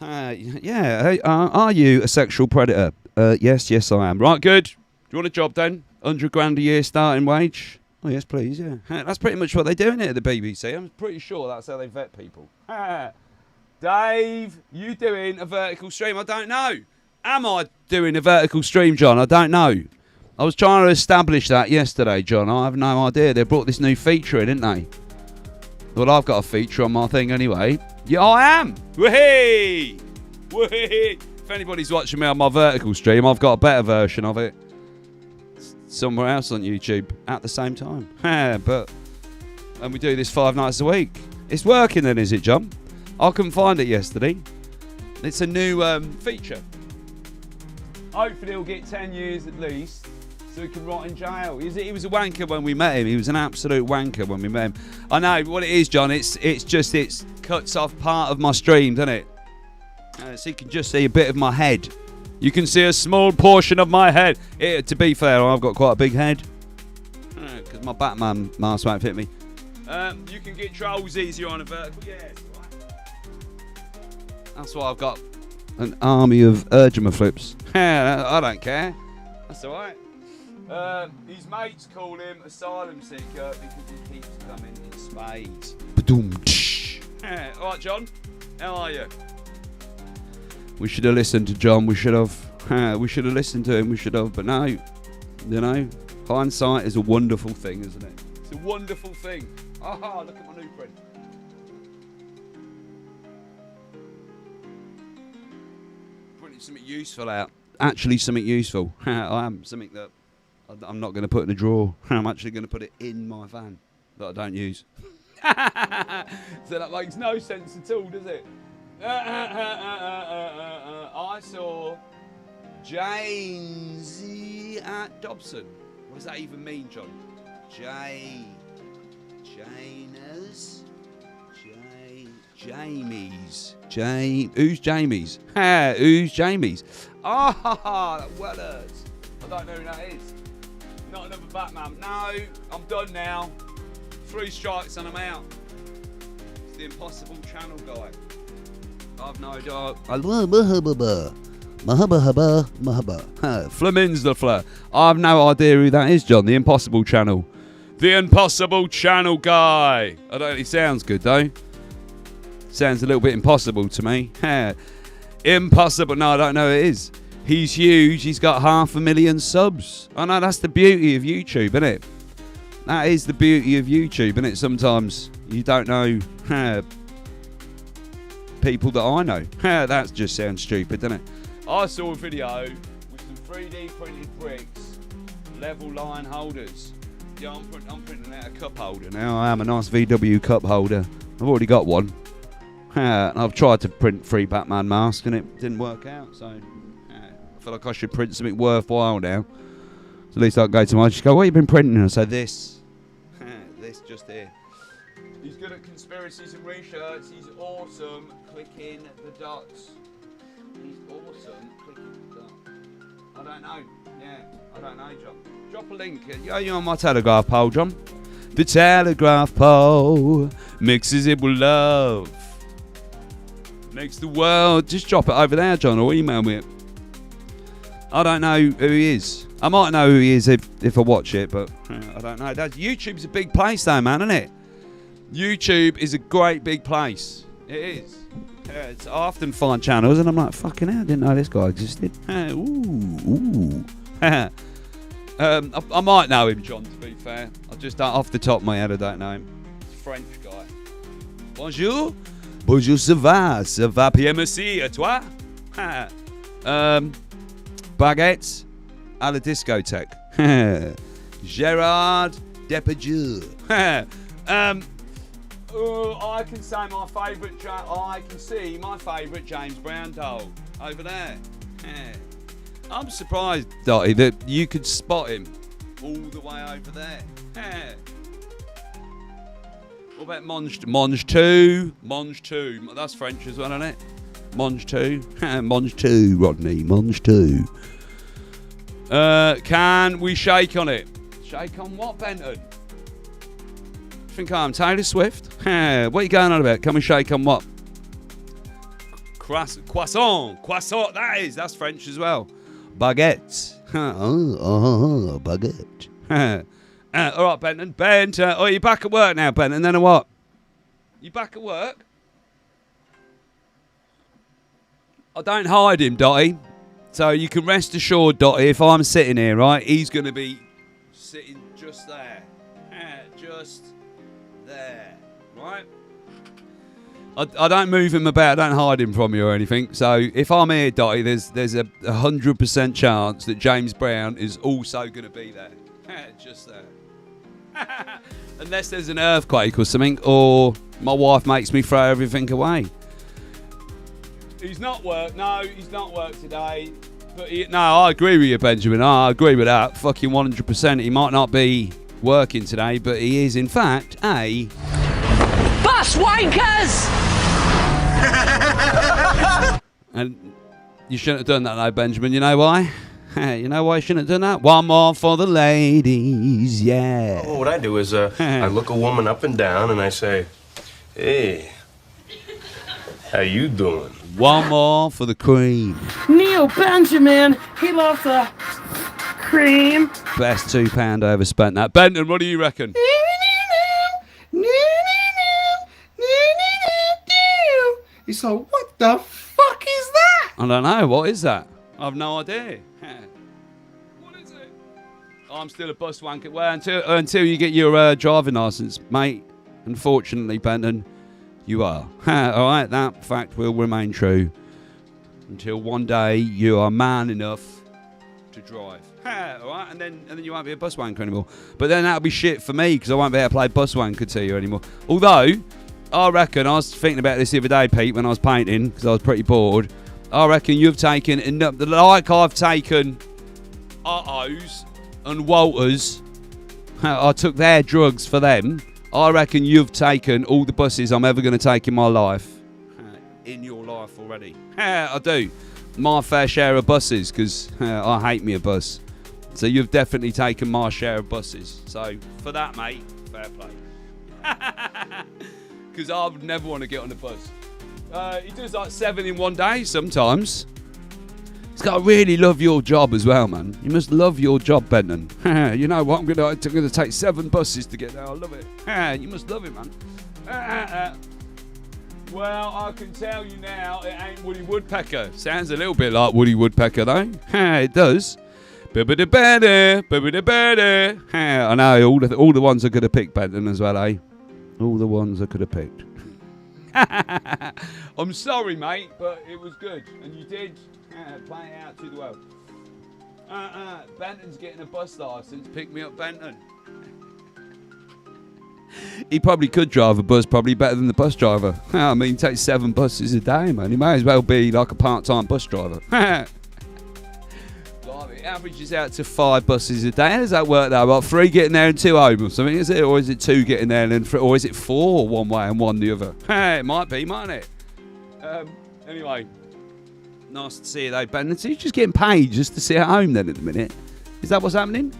Yeah, are you a sexual predator? Yes, I am. Right, good. Do you want a job then? 100 grand a year starting wage? Oh, yes, please, yeah. That's pretty much what they're doing here at the BBC. I'm pretty sure that's how they vet people. Dave, you doing a vertical stream? I don't know. Am I doing a vertical stream, John? I don't know. I was trying to establish that yesterday, John. I have no idea. They brought this new feature in, didn't they? Well, I've got a feature on my thing anyway. Yeah, I am. Whee! Whee! If anybody's watching me on my vertical stream, I've got a better version of it somewhere else on YouTube at the same time. And we do this 5 nights a week. It's working then, is it, John? I couldn't find it yesterday. It's a new feature. Hopefully he'll get 10 years at least so he can rot in jail. He was a wanker when we met him. He was an absolute wanker when we met him. I know what it is, John. It cuts off part of my stream, doesn't it? So you can just see a bit of my head. You can see a small portion of my head. To be fair, I've got quite a big head. Because my Batman mask won't fit me. You can get trolls easier on a vertical. Yeah, that's why I've got an army of Urgima flips. I don't care. That's alright. His mates call him asylum seeker because he keeps coming in spades. Alright, John. How are you? We should have listened to John. We should have listened to him. We should have. But no, you know, hindsight is a wonderful thing, isn't it? It's a wonderful thing. Aha! Look at my new print. Putting something useful out. Actually, something useful. I am something that I'm not going to put in a drawer. I'm actually going to put it in my van that I don't use. So that makes no sense at all, does it? I saw Jamesy at Dobson. What does that even mean, John? Jamie's. Who's Jamie's? Who's Jamie's? That well hurts. I don't know who that is. Not another Batman. No, I'm done now. 3 strikes and I'm out. It's the Impossible Channel guy. I've no idea. Fleming's the Fleur. I have no idea who that is, John. The Impossible Channel. The Impossible Channel guy. I don't. He sounds good though. Sounds a little bit impossible to me. Impossible. No, I don't know who it is. He's huge. He's got 500,000 subs. I know that's the beauty of YouTube, isn't it? That is the beauty of YouTube, isn't it? Sometimes you don't know people that I know. That just sounds stupid, doesn't it? I saw a video with some 3D printed bricks, level line holders. Yeah, I'm printing out a cup holder now. I am a nice VW cup holder. I've already got one. I've tried to print 3 Batman masks and it didn't work out, so I feel like I should print something worthwhile now. So at least I can go to my, just go, what have you been printing? And I say, this just here. He's good at conspiracies and research. He's awesome clicking the dots. He's awesome clicking the dots. I don't know. Yeah, I don't know, John. Drop a link. Are you on my Telegraph poll, John? The Telegraph poll mixes it with love. Makes the world. Just drop it over there, John, or email me it. I don't know who he is. I might know who he is if I watch it, but I don't know. YouTube's a big place though, man, isn't it? YouTube is a great big place. It is. Yeah, I often find channels and I'm like, fucking hell, I didn't know this guy existed. Ooh. I might know him, John, to be fair. I just don't, off the top of my head, I don't know him. He's a French guy. Bonjour. Bonjour, ça va? Ça va bien, merci, et toi? Baguettes à la discothèque. Gérard Depardieu. I can say my favourite. I can see my favourite James Brown doll over there. I'm surprised, Dottie, that you could spot him all the way over there. What about Monge 2? Monge 2. That's French as well, isn't it? Monge 2. Monge 2, Rodney. Monge 2. Can we shake on it? Shake on what, Benton? Think I'm Taylor Swift? What are you going on about? Can we shake on what? Croissant. Croissant, that's French as well. Baguette. Baguette. All right, Benton. You're back at work now, Benton. Then what? You back at work? I don't hide him, Dottie. So you can rest assured, Dottie, if I'm sitting here, right, he's going to be sitting just there. Just there, right? I don't move him about, I don't hide him from you or anything. So if I'm here, Dottie, there's a 100% chance that James Brown is also going to be there. Just there. Unless there's an earthquake or something, or my wife makes me throw everything away. He's not work. No, he's not work today. But I agree with you, Benjamin. I agree with that. Fucking 100%. He might not be working today, but he is, in fact, a... Bus wankers! And you shouldn't have done that, though, Benjamin. You know why? You know why you shouldn't have done that? One more for the ladies, yeah. Oh, what I do is I look a woman up and down and I say, hey, how you doing? One more for the cream. Neil Benjamin, he loves the cream. Best £2 I ever spent that. Benton, what do you reckon? He's like, what the fuck is that? I don't know. What is that? I've no idea. What is it? I'm still a bus wanker. Well, until you get your driving licence, mate. Unfortunately, Benton, you are. All right, that fact will remain true until one day you are man enough to drive. All right, and then you won't be a bus wanker anymore. But then that'll be shit for me because I won't be able to play bus wanker to you anymore. Although I reckon, I was thinking about this the other day, Pete, when I was painting, because I was pretty bored. I reckon you've taken, like I've taken Otto's and Walter's, I took their drugs for them. I reckon you've taken all the buses I'm ever going to take in my life. In your life already. I do. My fair share of buses, because I hate me a bus. So you've definitely taken my share of buses. So for that, mate, fair play. Because I would never want to get on the bus. He does like 7 in one day sometimes. He's got to really love your job as well, man. You must love your job, Benton. You know what? I'm going to take 7 buses to get there. I love it. You must love it, man. Well, I can tell you now, it ain't Woody Woodpecker. Sounds a little bit like Woody Woodpecker, though. It does. I know, all the ones I could have picked, Benton, as well, eh? All the ones I could have picked. I'm sorry, mate, but it was good. And you did play it out to the world. Benton's getting a bus licence. Pick me up, Benton. He probably could drive a bus probably better than the bus driver. I mean, he takes 7 buses a day, man. He may as well be like a part-time bus driver. It averages out to 5 buses a day. How does that work, though? About 3 getting there and 2 home or something, is it? Or is it 2 getting there and then 3? Or is it 4 one way and 1 the other? It might be, mightn't it? Anyway, nice to see you, though, Ben. So you're just getting paid just to sit at home then at the minute? Is that what's happening?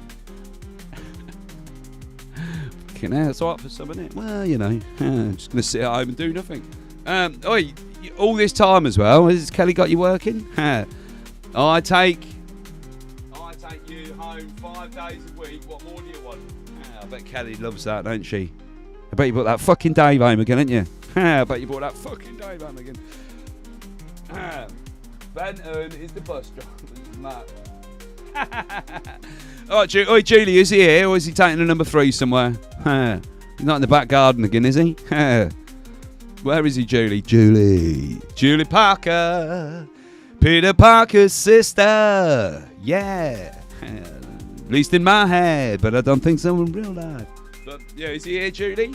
That's all right for some, isn't it? Well, you know, I'm just going to sit at home and do nothing. All this time as well, has Kelly got you working? I take you home 5 days a week. What more do you want? I bet Kelly loves that, don't she? I bet you brought that fucking Dave home again, didn't you? I bet you brought that fucking Dave home again. Benton is the bus driver, Alright, Julie, is he here or is he taking a number 3 somewhere? He's not in the back garden again, is he? Where is he, Julie? Julie Parker. Peter Parker's sister. Yeah. At least in my head, but I don't think so in real life. But yeah, is he here, Julie?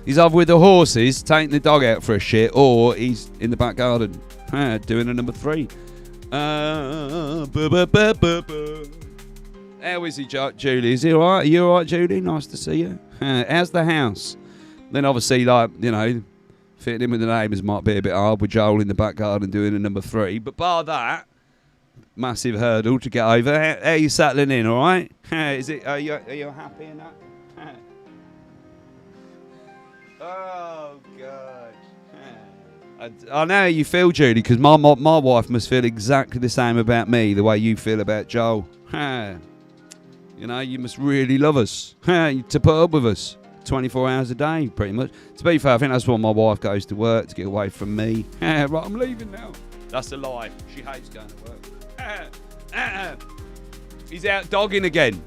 He's either with the horses, taking the dog out for a shit, or he's in the back garden doing a number 3. How is he, Julie? Is he alright? Are you alright, Julie? Nice to see you. How's the house? Then obviously, like, you know, fitting in with the neighbours might be a bit hard with Joel in the back garden doing a number 3. But bar that, massive hurdle to get over. How are you settling in, alright? Is it? Are you happy in that? Oh, God. I know how you feel, Judy, because my wife must feel exactly the same about me, the way you feel about Joel. You know, you must really love us to put up with us 24 hours a day, pretty much. To be fair, I think that's why my wife goes to work, to get away from me. Right, I'm leaving now. That's a lie. She hates going to work. He's out dogging again.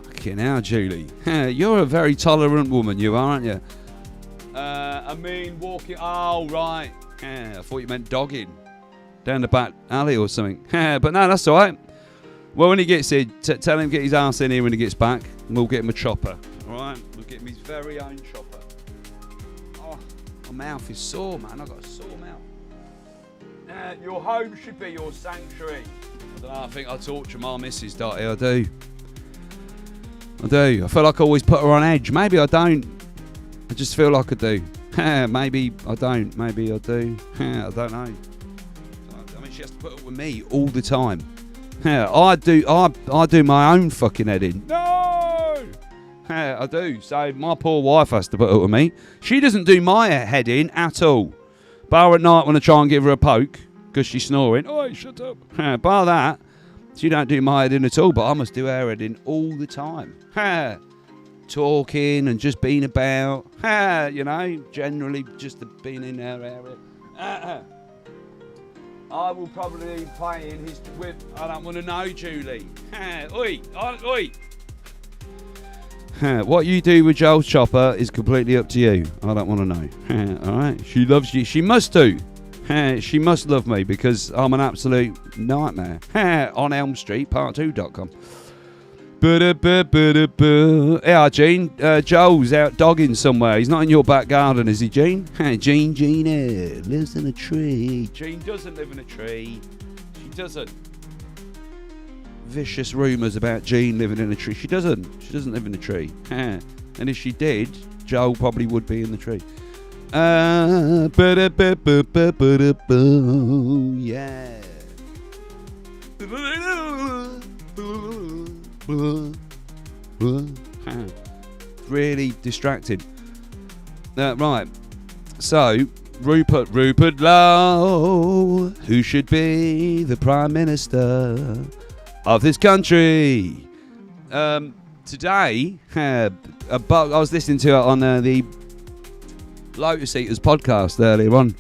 Fucking hell, Julie. You're a very tolerant woman, you are, aren't you? I mean, walking. Oh, right. I thought you meant dogging down the back alley or something. But no, that's all right. Well, when he gets here, tell him to get his ass in here when he gets back, and we'll get him a chopper. All right? We'll get him his very own chopper. Oh, my mouth is sore, man. I've got a sore mouth. Your home should be your sanctuary. I don't know. I think I torture my missus, Dottie. I do. I feel like I always put her on edge. Maybe I don't. I just feel like I do. Maybe I don't. Maybe I do. I don't know. I mean, she has to put up with me all the time. I do my own fucking head in. No! I do. So my poor wife has to put up with me. She doesn't do my head in at all. Bar at night when I try and give her a poke because she's snoring. Oh, shut up. Bar that, she don't do my head in at all, but I must do her head in all the time. Talking and just being about. You know, generally just being in her area. I will probably be playing his with. I don't want to know, Julie. Oi. What you do with Joel's chopper is completely up to you. I don't want to know. All right. She loves you. She must do. She must love me because I'm an absolute nightmare. On Elm Street, part2.com. Yeah, Gene. Joel's out dogging somewhere. He's not in your back garden, is he, Gene? Gene lives in a tree. Gene doesn't live in a tree. She doesn't. Vicious rumours about Gene living in a tree. She doesn't. She doesn't live in a tree. And if she did, Joel probably would be in the tree. Yeah. Really distracted. Right. So, Rupert Lowe, who should be the Prime Minister of this country. Today, I was listening to it on the Lotus Eaters podcast earlier on.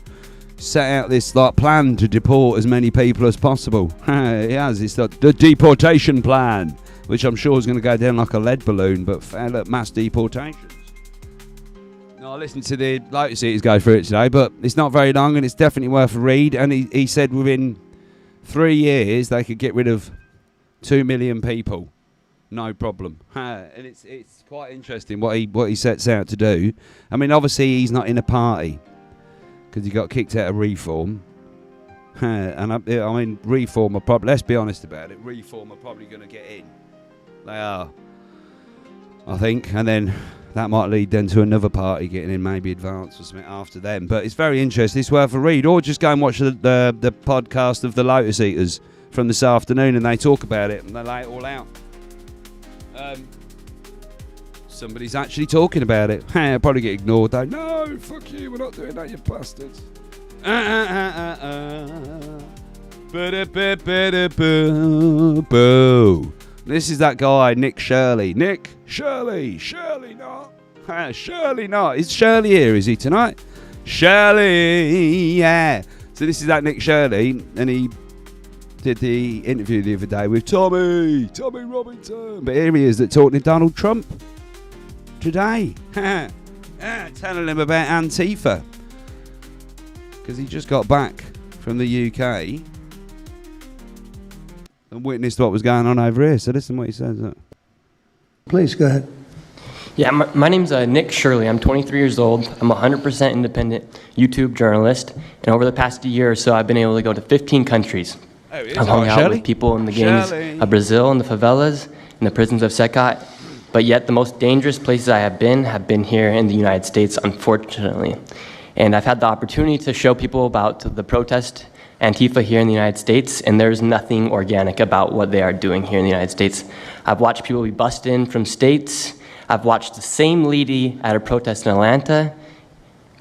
Set out this plan to deport as many people as possible. It has. It's the deportation plan, which I'm sure is going to go down like a lead balloon, but mass deportations. No, I listened to the Lotus Eaters go through it today, but it's not very long and it's definitely worth a read. And he said within 3 years they could get rid of 2 million people. No problem. And it's quite interesting what he sets out to do. I mean, obviously he's not in a party because he got kicked out of Reform. And I mean, Reform are probably, let's be honest about it, Reform are probably going to get in. They are, I think. And then that might lead then to another party getting in, maybe Advance or something after them. But it's very interesting. It's worth a read. Or just go and watch the podcast of the Lotus Eaters from this afternoon, and they talk about it and they lay it all out. Somebody's actually talking about it. I'll probably get ignored though. No, fuck you, we're not doing that, you bastards. Boo. This is that guy, Nick Shirley. Nick Shirley. Shirley not. Shirley not. Is Shirley here, is he, tonight? Shirley, yeah. So this is that Nick Shirley, and he did the interview the other day with Tommy Robinson. But here he is talking to Donald Trump today. Telling him about Antifa. Because he just got back from the UK and witnessed what was going on over here. So listen what he says. Please, go ahead. Yeah, my name's Nick Shirley. I'm 23 years old. I'm a 100% independent YouTube journalist. And over the past year or so, I've been able to go to 15 countries. I've hung out with people in the gangs of Brazil, in the favelas, in the prisons of Secot. But yet the most dangerous places I have been here in the United States, unfortunately. And I've had the opportunity to show people about the protest Antifa here in the United States, and there's nothing organic about what they are doing here in the United States. I've watched people be bussed in from states. I've watched the same lady at a protest in Atlanta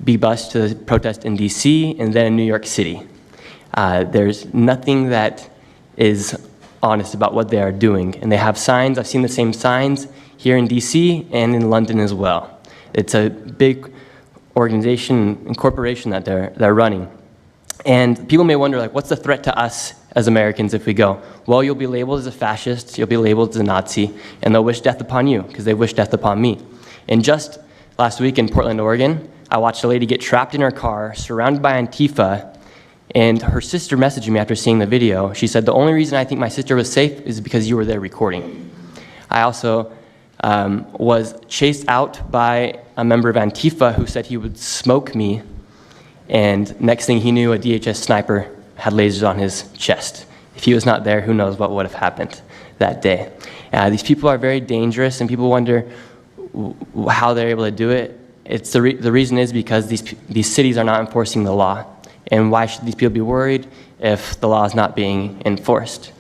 be bussed to the protest in DC and then in New York City. There's nothing that is honest about what they are doing. And they have signs. I've seen the same signs here in DC and in London as well. It's a big organization and corporation that they're running. And people may wonder, like, what's the threat to us as Americans if we go? Well, you'll be labeled as a fascist, you'll be labeled as a Nazi, and they'll wish death upon you because they wish death upon me. And just last week in Portland, Oregon, I watched a lady get trapped in her car, surrounded by Antifa, and her sister messaged me after seeing the video. She said, the only reason I think my sister was safe is because you were there recording. I also was chased out by a member of Antifa who said he would smoke me, and next thing he knew, a DHS sniper had lasers on his chest. If he was not there, who knows what would have happened that day. These people are very dangerous, and people wonder how they're able to do it. It's the reason is because these cities are not enforcing the law. And why should these people be worried if the law is not being enforced?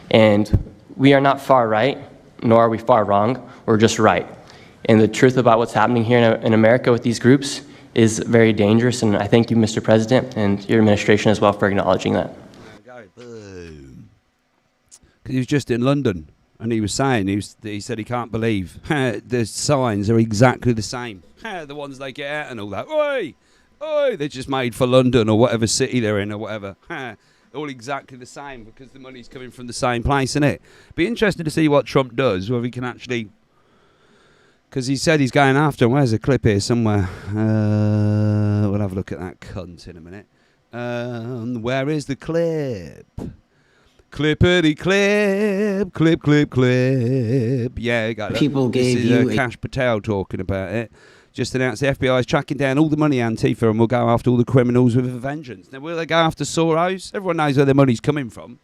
And we are not far right, nor are we far wrong. We're just right. And the truth about what's happening here in America with these groups is very dangerous. And I thank you, Mr. President, and your administration as well for acknowledging that. He was just in London, and he was saying, he said he can't believe the signs are exactly the same. The ones they get out and all that. Oi! Oi! They're just made for London or whatever city they're in or whatever. All exactly the same because the money's coming from the same place, isn't it? Be interesting to see what Trump does, whether he can actually... Because he said he's going after him. Where's the clip here? Somewhere. We'll have a look at that cunt in a minute. Where is the clip? Clippity clip, clip, clip, clip. Yeah, got it. People gave this is, you Cash Patel talking about it. Just announced the FBI is tracking down all the money Antifa and will go after all the criminals with a vengeance. Now, will they go after Soros? Everyone knows where their money's coming from.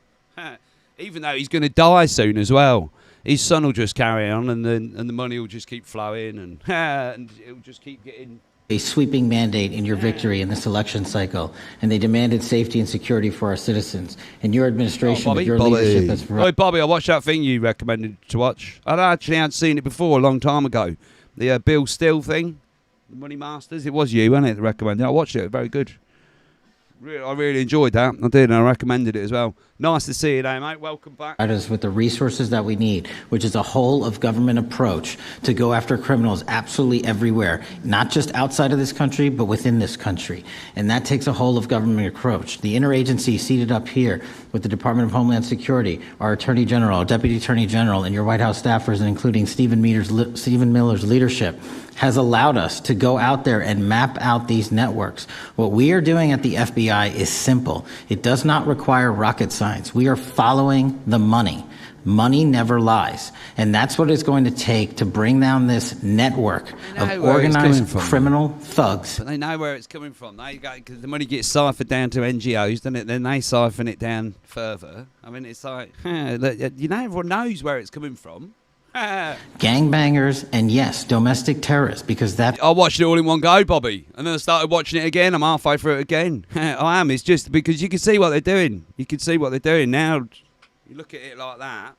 Even though he's going to die soon as well. His son will just carry on, and the money will just keep flowing, and it'll just keep getting... A sweeping mandate in your victory in this election cycle, and they demanded safety and security for our citizens. And your administration, with your leadership, has... Oh, Bobby, I watched that thing you recommended to watch. I actually had seen it before a long time ago. The Bill Still thing, the Money Masters. It was you, wasn't it, that recommended it? I watched it. Very good. I really enjoyed that. I did, and I recommended it as well. Nice to see you there, mate. Welcome back. Us with the resources that we need, which is a whole of government approach to go after criminals absolutely everywhere, not just outside of this country, but within this country. And that takes a whole of government approach. The interagency seated up here with the Department of Homeland Security, our Attorney General, our Deputy Attorney General, and your White House staffers, and including Stephen Miller's leadership, has allowed us to go out there and map out these networks. What we are doing at the FBI is simple. It does not require rocket science. We are following the money. Money never lies. And that's what it's going to take to bring down this network of organized criminal thugs. But they know where it's coming from. Because the money gets siphoned down to NGOs, doesn't it? Then they siphon it down further. I mean, it's like, everyone knows where it's coming from. Gangbangers and, yes, domestic terrorists, because that... I watched it all in one go, Bobby, and then I started watching it again. I'm halfway through it again. I am. It's just because you can see what they're doing. You can see what they're doing. Now, you look at it like that,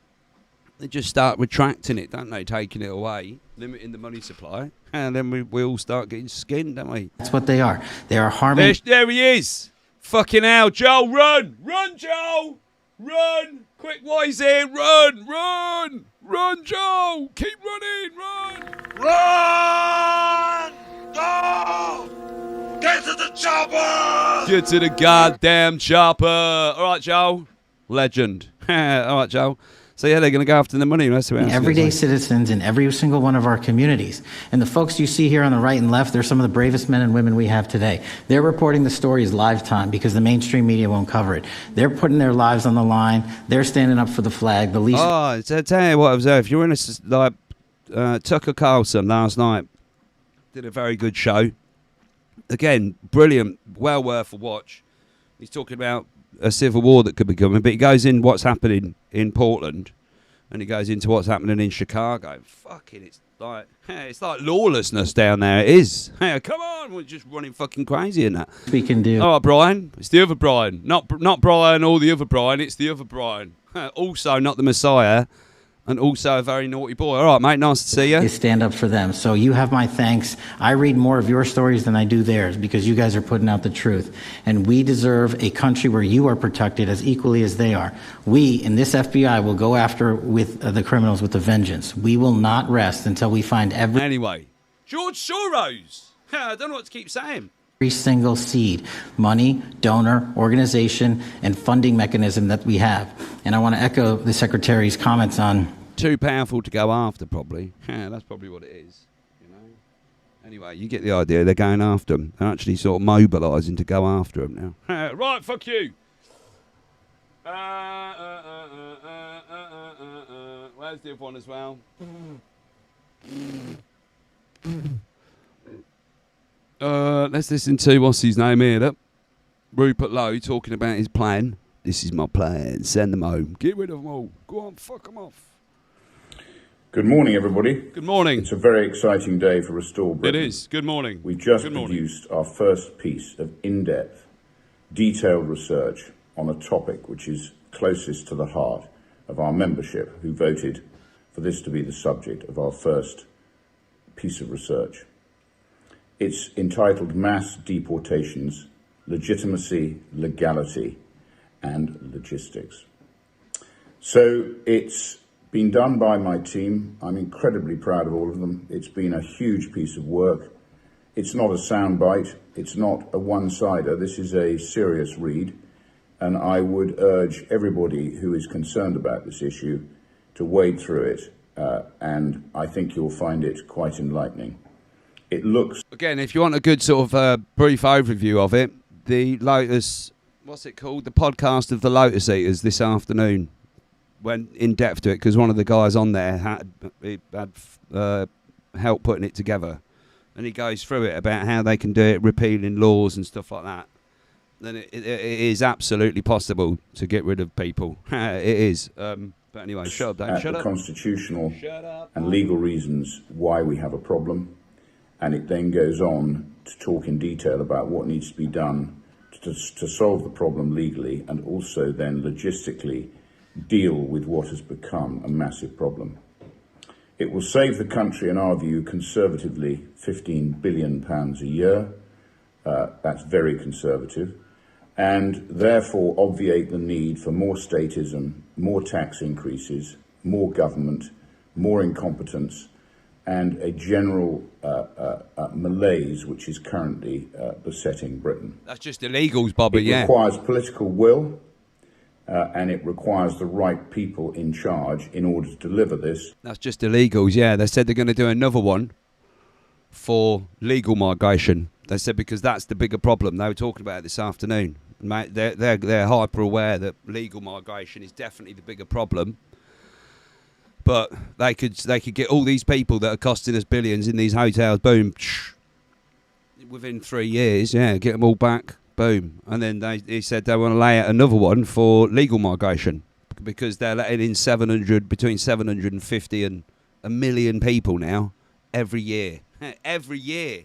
they just start retracting it, don't they? Taking it away, limiting the money supply, and then we all start getting skinned, don't we? That's what they are. They are harming... There he is. Fucking hell. Joel, run. Run, Joel. Run. Quick, why is here? Run. Run. Run, Joel! Keep running! Run! Run! Go! Get to the chopper! Get to the goddamn chopper! All right, Joel. Legend. All right, Joel. So, yeah, they're going to go after the money. Everyday citizens in every single one of our communities. And the folks you see here on the right and left, they're some of the bravest men and women we have today. They're reporting the stories live time because the mainstream media won't cover it. They're putting their lives on the line. They're standing up for the flag. So tell you what, I was there. If you're in Tucker Carlson last night did a very good show. Again, brilliant, well worth a watch. He's talking about a civil war that could be coming, but he goes in what's happening in Portland, and he goes into what's happening in Chicago. Fucking, it's like lawlessness down there. It is. Hey, come on, we're just running fucking crazy in that. We can do. All right, Brian. It's the other Brian, not Brian or the other Brian. It's the other Brian. Also, not the Messiah. And also a very naughty boy. All right, mate, nice to see you. You stand up for them. So you have my thanks. I read more of your stories than I do theirs because you guys are putting out the truth. And we deserve a country where you are protected as equally as they are. We, in this FBI, will go after with the criminals with a vengeance. We will not rest until we find Anyway, George Soros. I don't know what to keep saying. Every single seed, money, donor, organization, and funding mechanism that we have. And I want to echo the Secretary's comments on... Too powerful to go after, probably. That's probably what it is. Anyway, you get the idea. They're going after them. They're actually sort of mobilising to go after them now. Right, fuck you. Where's the other one as well? Let's listen to, what's his name here? Rupert Lowe talking about his plan. This is my plan. Send them home. Get rid of them all. Go on, fuck them off. Good morning, everybody. Good morning. It's a very exciting day for Restore Britain. It is. Good morning. We just produced our first piece of in-depth, detailed research on a topic which is closest to the heart of our membership, who voted for this to be the subject of our first piece of research. It's entitled Mass Deportations, Legitimacy, Legality, and Logistics. So it's been done by my team. I'm incredibly proud of all of them. It's been a huge piece of work. It's not a soundbite. It's not a one-sider. This is a serious read, and I would urge everybody who is concerned about this issue to wade through it, and I think you'll find it quite enlightening. It looks... Again, if you want a good sort of brief overview of it, the Lotus what's it called? The podcast of the Lotus Eaters this afternoon. Went in depth to it because one of the guys on there had help putting it together. And he goes through it about how they can do it, repealing laws and stuff like that. Then it is absolutely possible to get rid of people. It is. But anyway, shut up, Dave. Shut the up. Constitutional and legal reasons why we have a problem. And it then goes on to talk in detail about what needs to be done to solve the problem legally and also then logistically deal with what has become a massive problem. It will save the country, in our view, conservatively £15 billion a year. That's very conservative. And therefore obviate the need for more statism, more tax increases, more government, more incompetence, and a general malaise which is currently besetting Britain. That's just illegals, Bobby, It requires political will. And it requires the right people in charge in order to deliver this. That's just illegals, yeah. They said they're going to do another one for legal migration. They said because that's the bigger problem. They were talking about it this afternoon. Mate, they're hyper aware that legal migration is definitely the bigger problem. But they could get all these people that are costing us billions in these hotels, boom, within 3 years, yeah, get them all back. Boom. And then they said they want to lay out another one for legal migration because they're letting in between 750 and 1 million people now every year. Every year.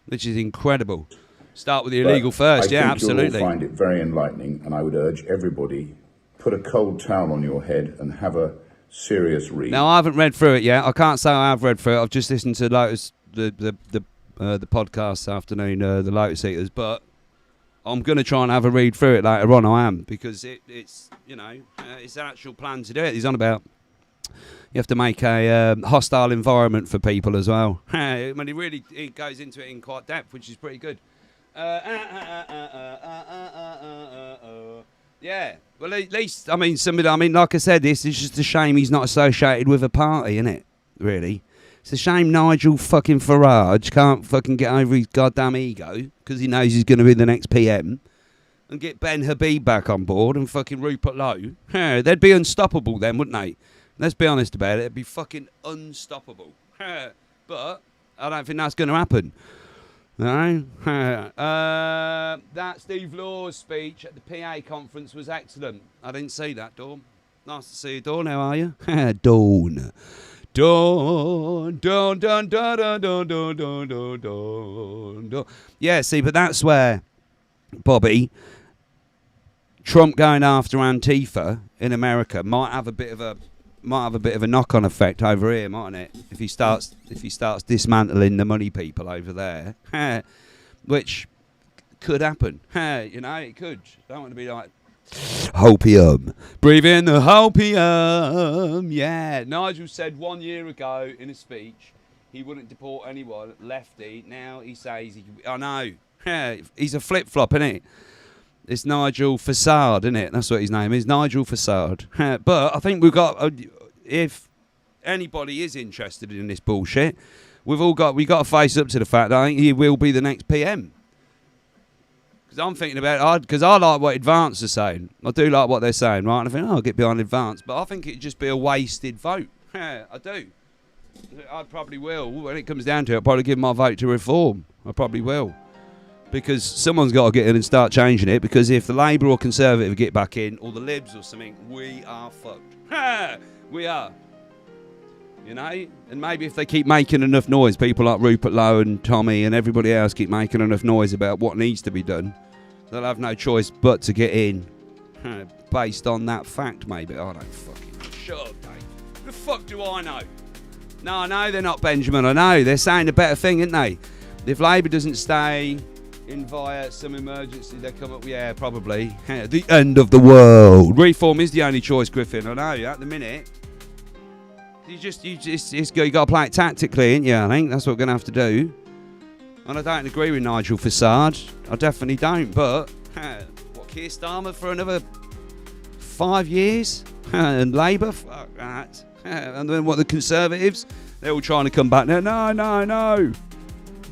Which is incredible. Start with the illegal first. Yeah, absolutely. I think you'll find it very enlightening, and I would urge everybody, put a cold towel on your head and have a serious read. Now, I haven't read through it yet. I can't say I have read through it. I've just listened to Lotus, the podcast this afternoon, the Lotus Eaters, but I'm going to try and have a read through it later on. I am, because it's it's an actual plan to do it. He's on about you have to make a hostile environment for people as well. I mean, it goes into it in quite depth, which is pretty good. Yeah, well, at least, like I said, this is just a shame he's not associated with a party, isn't it? Really. It's a shame Nigel fucking Farage can't fucking get over his goddamn ego because he knows he's going to be the next PM and get Ben Habib back on board and fucking Rupert Lowe. They'd be unstoppable then, wouldn't they? Let's be honest about it. It'd be fucking unstoppable. But I don't think that's going to happen. No? That Steve Law's speech at the PA conference was excellent. I didn't see that, Dawn. Nice to see you, Dawn. How are you? Dawn. Dawn, dawn, dawn, dawn, dawn, dawn, dawn, dawn, dawn, dawn. Yeah, see, but that's where, Bobby, Trump going after Antifa in America might have a bit of a knock-on effect over here, mightn't it? If he starts dismantling the money people over there, which could happen. It could. Don't want to be like hopium. Breathe in the hopium. Yeah. Nigel said 1 year ago in a speech he wouldn't deport anyone lefty. Now he says I know. He's a flip-flop, isn't it? It's Nigel Facade, isn't it? That's what his name is, Nigel Facade. But I think we've got, if anybody is interested in this bullshit, we got to face up to the fact that I think he will be the next PM. Because I'm thinking about it, because I like what Advance are saying. I do like what they're saying, right? And I think, I'll get behind Advance. But I think it'd just be a wasted vote. I do. I probably will. When it comes down to it, I'll probably give my vote to Reform. I probably will. Because someone's got to get in and start changing it. Because if the Labour or Conservative get back in, or the Libs or something, we are fucked. We are. And maybe if they keep making enough noise, people like Rupert Lowe and Tommy and everybody else keep making enough noise about what needs to be done, they'll have no choice but to get in. Based on that fact, maybe. I don't fucking know. Shut up, Dave. The fuck do I know? No, I know they're not, Benjamin. I know. They're saying a better thing, aren't they? If Labour doesn't stay in via some emergency, they come up, yeah, probably. The end of the world. Reform is the only choice, Griffin. I know, at the minute. You got to play it tactically, ain't you? I think that's what we're going to have to do. And I don't agree with Nigel Facade. I definitely don't. But what, Keir Starmer for another 5 years? And Labour? Fuck that. And then what, the Conservatives? They're all trying to come back now. No.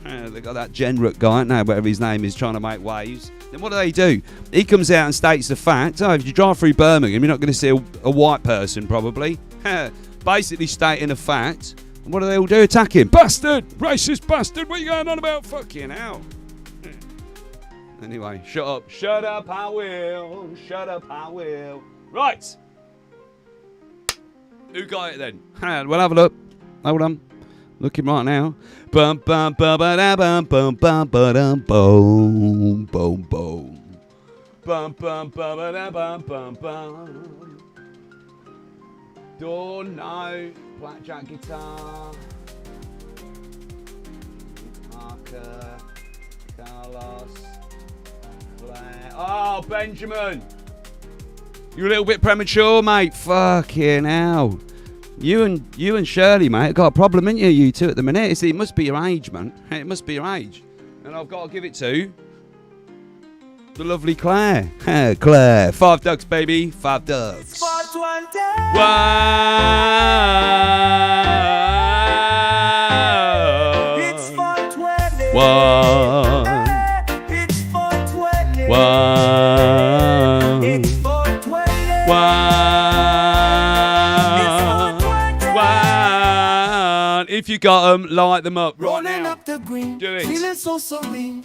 They got that Generic guy, now whatever his name is, trying to make waves. Then what do? He comes out and states the fact. Oh, if you drive through Birmingham, you're not going to see a white person, probably. Basically stating a fact. And what do they all do? Attack him. Bastard! Racist bastard! What are you going on about? Fucking hell. Anyway, shut up. Shut up, I will. Shut up, I will. Right. Who got it then? We'll have a look. Hold on. Looking right now. Bum bum bum ba da bum bum bum ba dum boom boom boom. Bum bum bum ba da bum bum bum. Don't know. Blackjack guitar. Parker. Carlos. Claire. Oh, Benjamin. You're a little bit premature, mate. Fucking hell. You and Shirley, mate, got a problem, ain't you two at the minute? It must be your age, man. It must be your age. And I've got to give it to the lovely Claire. Claire. 5 ducks, baby. 5 ducks. It's 420. Wow. It's 420. Wow. It's 420. Wow. It's 420. Wow. If you got them, light them up right now. Up the green, do it. Feeling so serene.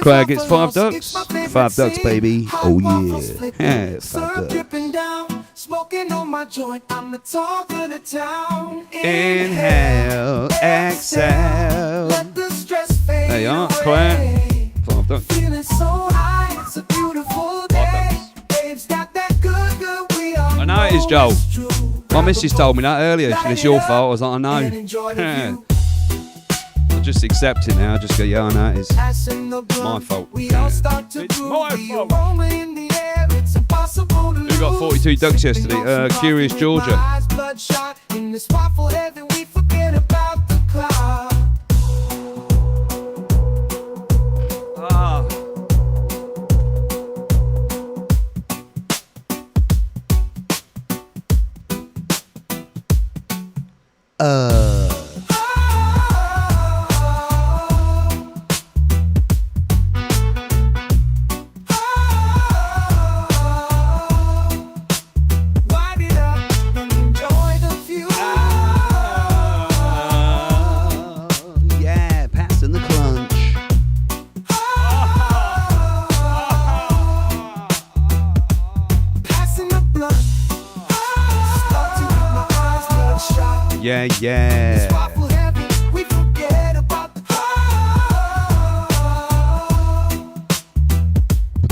Craig, it's 5 ducks. 5 ducks, baby. Oh yeah. 5 Syrup ducks. dripping down, smoking on my joint. I'm the talk of the town. Inhale, exhale. Let the stress fade. There you are, away. Claire. 5 ducks. Feeling so high, it's a beautiful day. Babe's got that good, good, we all I know it is, Joel. My missus told me that earlier. She said, it's your fault. I was like, I know. I'll just accept it now. I'll just go, yeah, I know it is. My fault. It's my fault. Who got 42 ducks yesterday? Curious Georgia. Yeah, passing the crunch. Passing the blunt. Start to with my eyes bloodshot. Yeah, yeah. Waffle heavy, we forget about the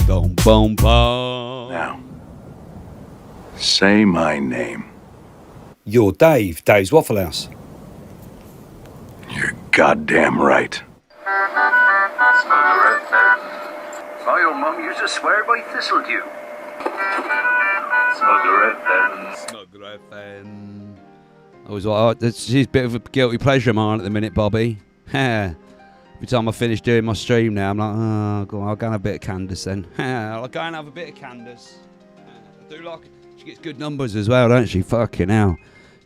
Boom, boom, boom. Now, say my name. You're Dave, Dave's Waffle House. You're goddamn right. Oh, Mum used to swear by Thistledew. Snugger FM. I was like, oh, she's a bit of a guilty pleasure of mine at the minute, Bobby. Every time I finish doing my stream now, I'm like, oh, go on, I'll go and have a bit of Candace then. I'll go and have a bit of Candace. I do like, she gets good numbers as well, don't she? Fucking hell.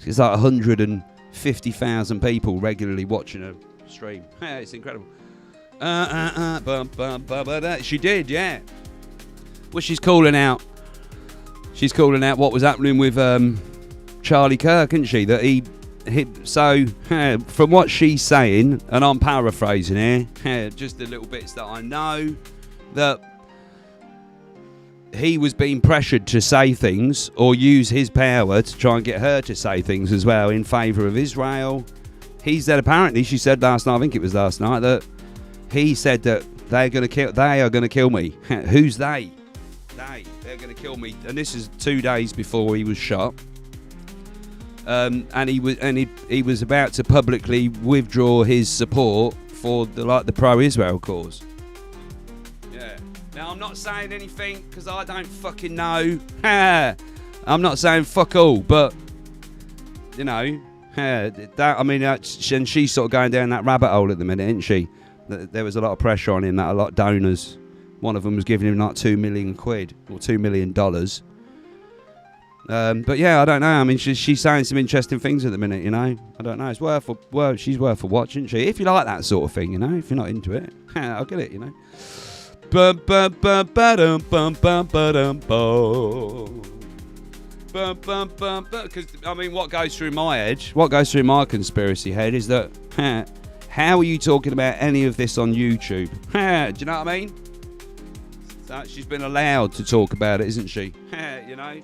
It's like 150,000 people regularly watching her stream. It's incredible. She did, yeah. Well, she's calling out. She's calling out what was happening with Charlie Kirk, isn't she? That he so from what she's saying, and I'm paraphrasing here, just the little bits that I know, that he was being pressured to say things or use his power to try and get her to say things as well in favour of Israel. He said, apparently, she said last night, I think it was last night, that he said that they are going to kill me. Who's they? They're going to kill me. And this is 2 days before he was shot. And he was about to publicly withdraw his support for the pro-Israel cause. Yeah. Now I'm not saying anything because I don't fucking know. I'm not saying fuck all, but you know, and she's sort of going down that rabbit hole at the minute, isn't she? There was a lot of pressure on him, that a lot of donors. One of them was giving him like £2 million or $2 million. But yeah, I don't know. I mean, she's saying some interesting things at the minute, you know. I don't know. It's she's worth a watch, isn't she? If you like that sort of thing, you know. If you're not into it, I'll get it, you know. Because, I mean, what goes through my head, what goes through my conspiracy head is that, how are you talking about any of this on YouTube? Do you know what I mean? So she's been allowed to talk about it, isn't she? You know?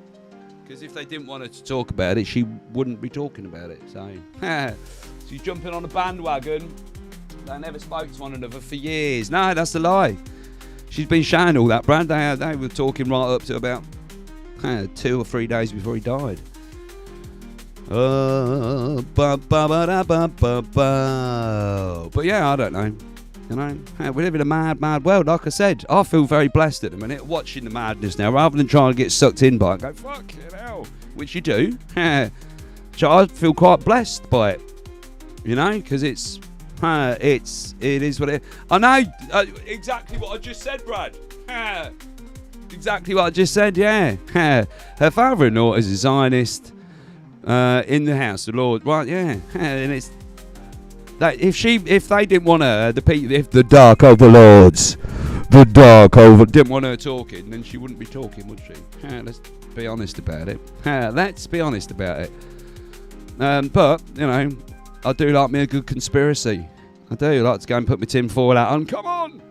Because if they didn't want her to talk about it, she wouldn't be talking about it. So she's jumping on a bandwagon. They never spoke to one another for years. No, that's a lie. She's been showing all that, Brad. They were talking right up to about 2 or 3 days before he died. But yeah, I don't know. You know, we live in a mad world. Like I said, I feel very blessed at the minute watching the madness now, rather than trying to get sucked in by it. Go, fucking hell, which you do. So I feel quite blessed by it. You know, because it is what it. I know exactly what I just said, Brad. Exactly what I just said. Yeah. Her father-in-law is a Zionist in the house of the Lord. Right? Yeah. And it's. That if they didn't want her, if the dark overlords, didn't want her talking, then she wouldn't be talking, would she? Let's be honest about it. Let's be honest about it. But you know, I do like me a good conspiracy. I do like to go and put my tinfoil out on. Come on,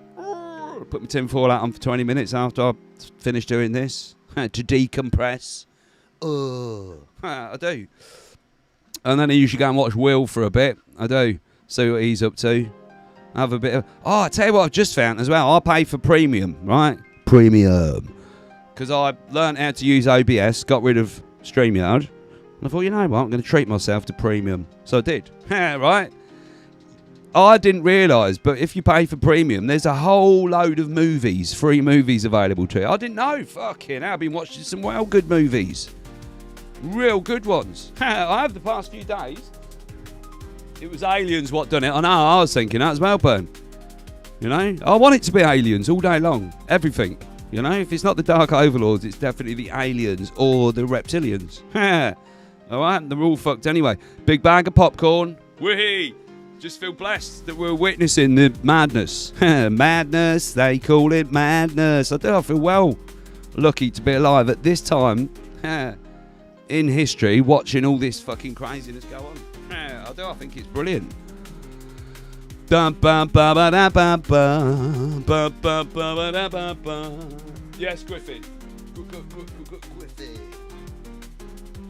put my tinfoil out on for 20 minutes after I finish doing this to decompress. I do. And then I usually go and watch Will for a bit. I do. See what he's up to. Have a bit of... Oh, I tell you what I've just found as well. I pay for premium, right? Premium. Because I learned how to use OBS, got rid of StreamYard. And I thought, you know what? I'm going to treat myself to premium. So I did. Right? I didn't realise, but if you pay for premium, there's a whole load of movies, free movies available to you. I didn't know. Fucking hell. I've been watching some well good movies. Real good ones. I have the past few days. It was Aliens what done it. I know, I was thinking that as well, Burn. You know? I want it to be Aliens all day long. Everything. You know? If it's not the Dark Overlords, it's definitely the Aliens or the Reptilians. Alright? They're all fucked anyway. Big bag of popcorn. Wee! Just feel blessed that we're witnessing the madness. Madness. They call it madness. I do. I feel well lucky to be alive at this time in history watching all this fucking craziness go on. I do. I think it's brilliant. Yes, Griffin. Griffin.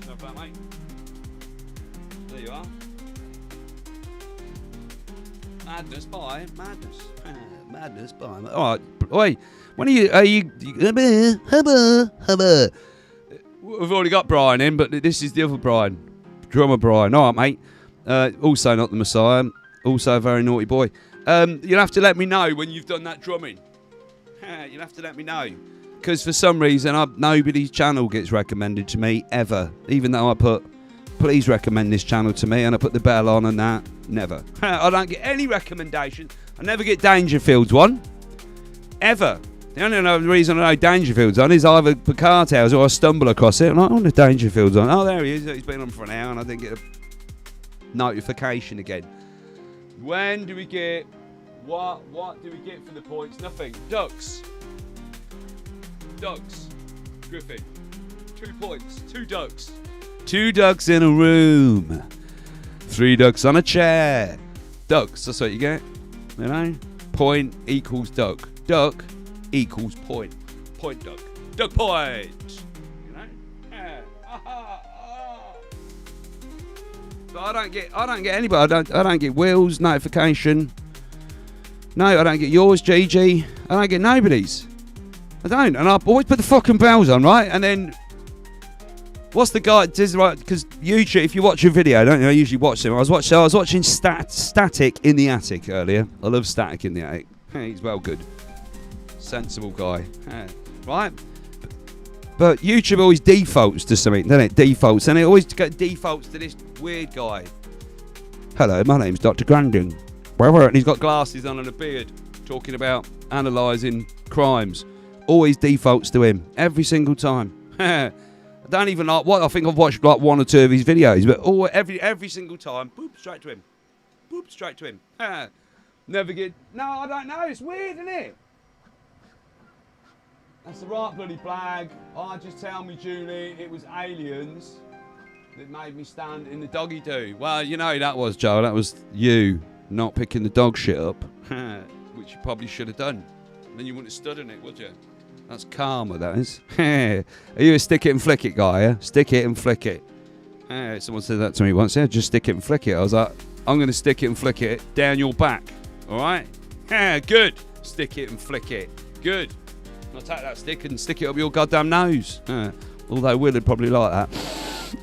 Not bad, mate. There you are. Madness by madness. Madness by. All right. Wait. When are you? We've already got Brian in, but this is the other Brian. Drummer Brian. All right, mate. Also not the Messiah. Also a very naughty boy. You'll have to let me know when you've done that drumming. You'll have to let me know. Because for some reason, nobody's channel gets recommended to me ever. Even though I put, please recommend this channel to me, and I put the bell on and that. Never. I don't get any recommendation. I never get Dangerfield's one. Ever. The only reason I know Dangerfield's on is either Picard Tales or I stumble across it and I'm like, oh, the Dangerfield's on. Oh, there he is. He's been on for an hour and I didn't get a notification again. When do we get... What do we get for the points? Nothing. Ducks. Griffin. 2 points. 2 ducks. 2 ducks in a room. 3 ducks on a chair. Ducks. That's what you get. You know? Point equals duck. Duck equals point. Point duck. Duck point. You know? Yeah. But I don't get anybody. I don't get Will's notification. No, I don't get yours, Gigi. I don't get nobody's. I don't. And I always put the fucking bells on, right? And then what's the guy? Right, because YouTube, if you watch a video, don't you? I usually watch them. I was watching Static in the Attic earlier. I love Static in the Attic. He's well good. Sensible guy. Right? But YouTube always defaults to something, doesn't it? Defaults. And it always defaults to this weird guy. Hello, my name's Dr. Grandin. And he's got glasses on and a beard, talking about analysing crimes. Always defaults to him. Every single time. don't even like what I think I've watched like 1 or 2 of his videos, but every single time, boop, straight to him. Boop, straight to him. Never get. No, I don't know. It's weird, isn't it? That's the right bloody flag. I just tell me, Julie, it was aliens that made me stand in the doggy do. Well, you know who that was, Joe. That was you not picking the dog shit up, which you probably should have done. Then you wouldn't have stood in it, would you? That's karma, that is. Are you a stick it and flick it guy, yeah? Stick it and flick it. Someone said that to me once, yeah? Just stick it and flick it. I was like, I'm going to stick it and flick it down your back. All right? Good. Stick it and flick it. Good. I'll take that stick and stick it up your goddamn nose. Although Will would probably like that.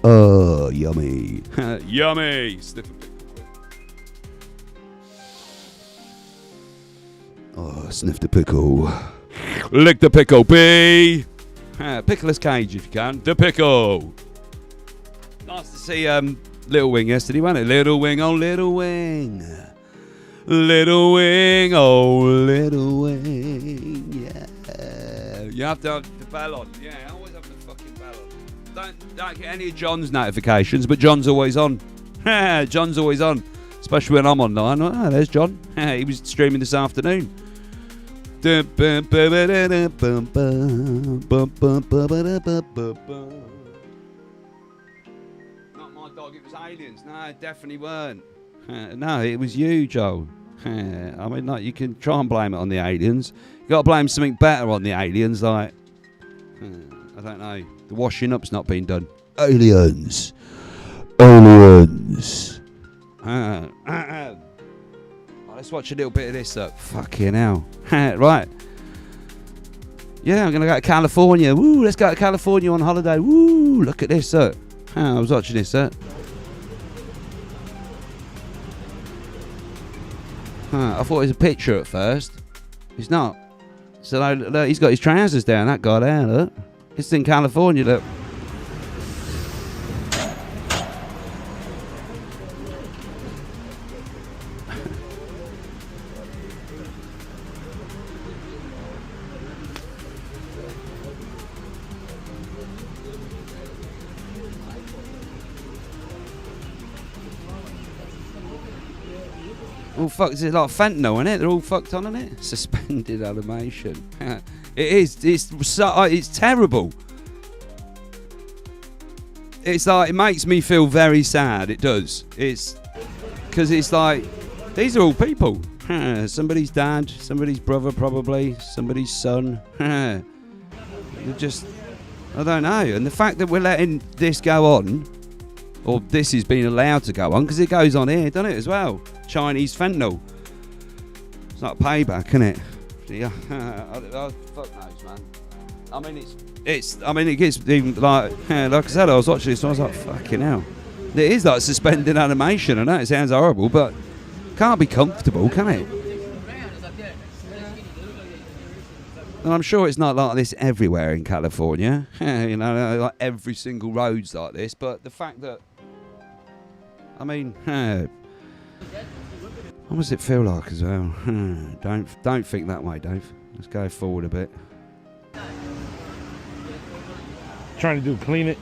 Oh, yummy. Yummy. Sniff a pickle. Oh, sniff the pickle. Lick the pickle, B. Pickler's cage if you can. The pickle. Nice to see Little Wing yesterday, wasn't it? Little Wing, oh Little Wing. Little Wing, oh Little Wing. Yeah. You have to have the bell on. Yeah, I always have the fucking bell on. Don't get any of John's notifications, but John's always on. John's always on. Especially when I'm online. Oh, there's John. He was streaming this afternoon. Not my dog, it was aliens. No, it definitely weren't. No, it was you, Joe. I mean, like, you can try and blame it on the aliens. You got to blame something better on the aliens, like, I don't know. The washing up's not been done. Aliens. Aliens. Let's watch a little bit of this up. Fucking hell. Right. Yeah, I'm going to go to California. Woo, let's go to California on holiday. Woo, look at this up. I was watching this up. I thought it was a picture at first. It's not. So look, he's got his trousers down, that guy there, look. It's in California, look. All fucked, it's like fentanyl, isn't it? They're all fucked on, isn't it? Suspended animation. It is. It's terrible. It's like, it makes me feel very sad. It does. It's because it's like, these are all people. Somebody's dad, somebody's brother, probably somebody's son. They're just, I don't know. And the fact that we're letting this go on, or this is being allowed to go on, because it goes on here, doesn't it, as well? Chinese fentanyl. It's like payback, isn't it? Yeah. Fuck knows, man. I mean, it gets even like I said, I was watching this and I was like, fucking hell. It is like suspended animation. I know it sounds horrible, but can't be comfortable, can it? And I'm sure it's not like this everywhere in California. You know, like every single road's like this. But the fact that, I mean, what does it feel like as well? Don't think that way, Dave. Let's go forward a bit. Trying to do clean it.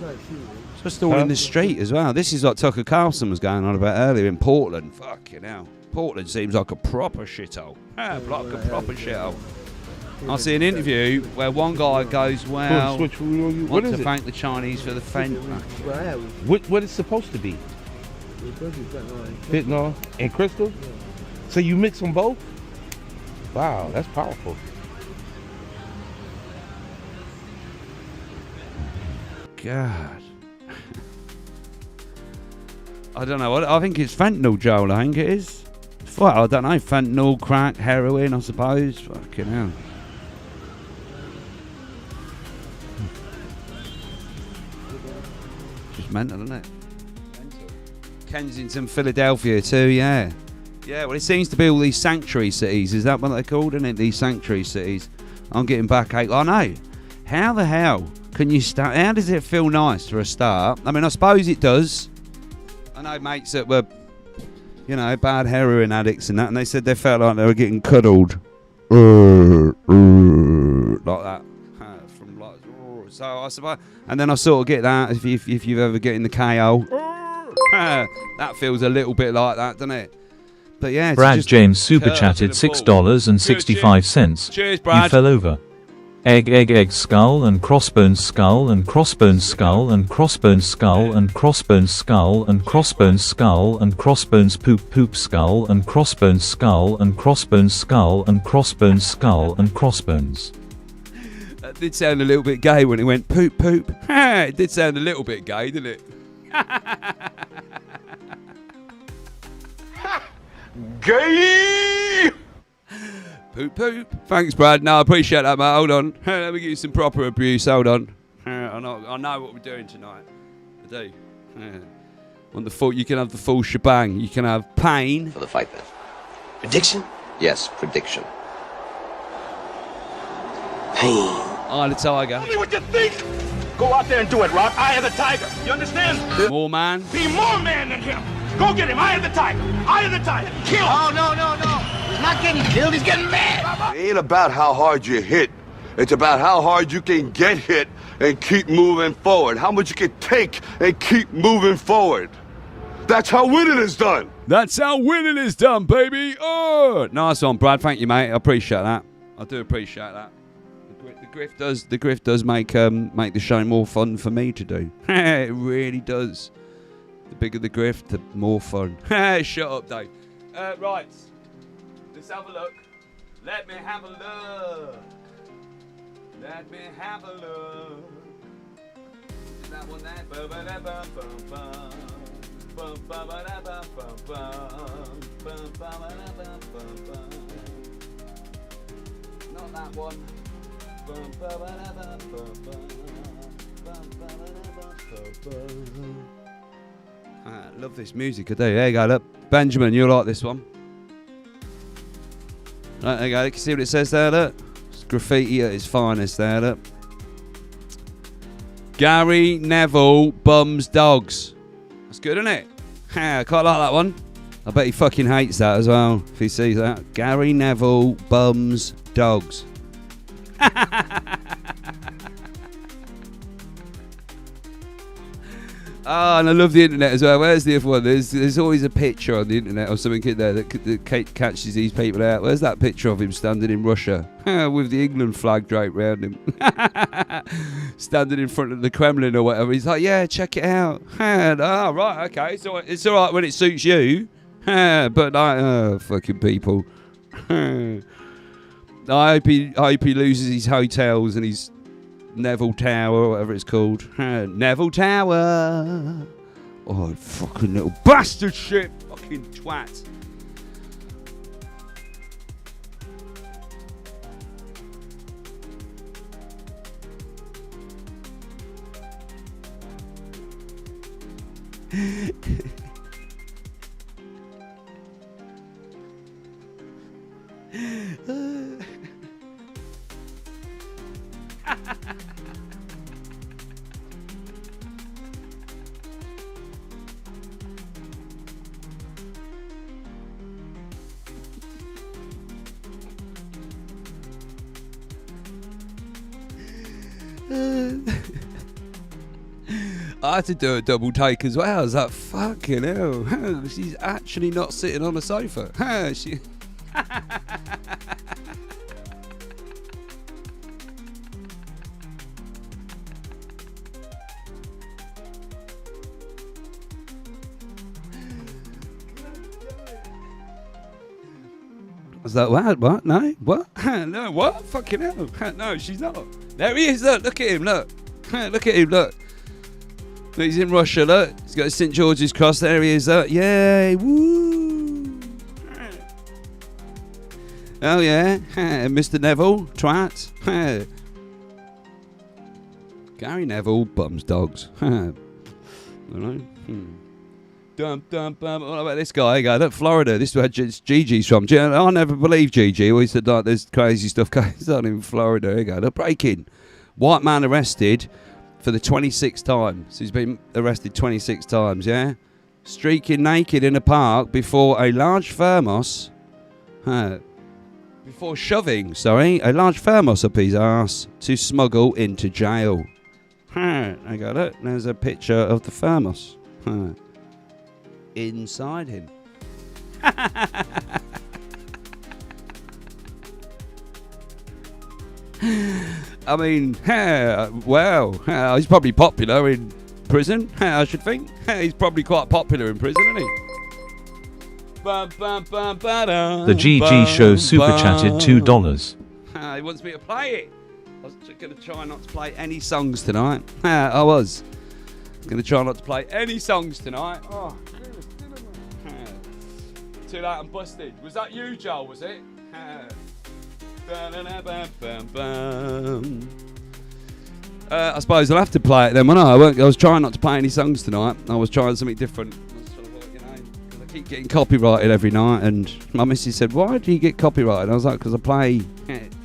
It's just all in the street as well. This is what Tucker Carlson was going on about earlier in Portland. Fucking hell. Portland seems like a proper shithole. Like a proper shithole. I see an interview where one guy goes, well, want to thank the Chinese for the fentanyl. What it's supposed to be? Fentanyl and crystal? Yeah. So you mix them both? Wow, that's powerful. God. I don't know. I think it's fentanyl, Joel. I think it is. Well, I don't know. Fentanyl, crack, heroin, I suppose. Fucking hell. Just mental, isn't it? Kensington, Philadelphia too, yeah. Yeah, well, it seems to be all these sanctuary cities. Is that what they're called, isn't it? These sanctuary cities. I'm getting backache. I know. How the hell can you start? How does it feel nice for a start? I mean, I suppose it does. I know mates that were, you know, bad heroin addicts and that, and they said they felt like they were getting cuddled. Like that. From like, So I suppose, and then I sort of get that if you've ever get in the KO. That feels a little bit like that, doesn't it? But yeah, it's Brad just James super chatted $6.65. Cheers, Brad. You fell over. Egg, skull and crossbones, skull and crossbones, skull and crossbones, skull and crossbones, skull and crossbones, skull and crossbones, poop, skull and crossbones, skull and crossbones, skull and crossbones, skull and crossbones. That did sound a little bit gay when it went poop. It did sound a little bit gay, didn't it? Gay! Poop. Thanks, Brad. No, I appreciate that, mate. Hold on. Let me give you some proper abuse. Hold on. I know what we're doing tonight. I do. You can have the full shebang. You can have pain. For the fight, then. Prediction? Yes, prediction. Pain. Eye of the tiger. Tell me what you think! Go out there and do it, Rock. Eye of the tiger. You understand? More man. Be more man than him. Go get him. Eye of the tiger. Eye of the tiger. Kill him. Oh, no. He's not getting killed. He's getting mad. It ain't about how hard you hit. It's about how hard you can get hit and keep moving forward. How much you can take and keep moving forward. That's how winning is done. That's how winning is done, baby. Oh, nice one, Brad. Thank you, mate. I appreciate that. I do appreciate that. The grift does make the show more fun for me to do. It really does. The bigger the grift, the more fun. Shut up, Dave. Right. Let's have a look. Let me have a look. Let me have a look. Is that one there? Not that one. I love this music, I do. There you go, look. Benjamin, you'll like this one. Right, there you go. You can see what it says there, look. It's graffiti at its finest there, look. Gary Neville bums dogs. That's good, isn't it? I quite like that one. I bet he fucking hates that as well, if he sees that. Gary Neville bums dogs. Oh, and I love the internet as well. Where's the other one? There's always a picture on the internet or something in there that catches these people out. Where's that picture of him standing in Russia with the England flag draped round him? Standing in front of the Kremlin or whatever. He's like, yeah, check it out. Right, okay. So it's all right when it suits you. But like, fucking people. I hope he loses his hotels and his Neville Tower or whatever it's called. Neville Tower. Oh, fucking little bastard shit. Fucking twat. I had to do a double take as well. I was like, fucking hell. She's actually not sitting on a sofa. She... I was like, what? No? What? No, what? Fucking hell. No, she's not. There he is, look at him, look. Look at him, look. He's in Russia, look. He's got his St. George's Cross. There he is, look. Yay, woo. Oh, yeah. Mr. Neville, twat. Gary Neville bums dogs. I don't know. What about this guy? Go, look, Florida. This is where Gigi's from. I never believed Gigi. Always said, like, there's crazy stuff going on in Florida. There you go. Look, breaking. White man arrested for the 26th time. So he's been arrested 26 times, yeah? Streaking naked in a park before a large thermos. Before shoving, a large thermos up his ass to smuggle into jail. There you go, look. There's a picture of the thermos. Inside him. I mean, well, he's probably popular in prison, I should think. He's probably quite popular in prison, isn't he? The GG show super chatted $2. He wants me to play it. I was going to try not to play any songs tonight. I was going to try not to play any songs tonight. Oh, too late, I'm busted. Was that you, Joel, was it? I suppose I'll have to play it then, won't I? I was trying not to play any songs tonight. I was trying something different. Because I keep getting copyrighted every night, and my missus said, "Why do you get copyrighted?" I was like, "Because I play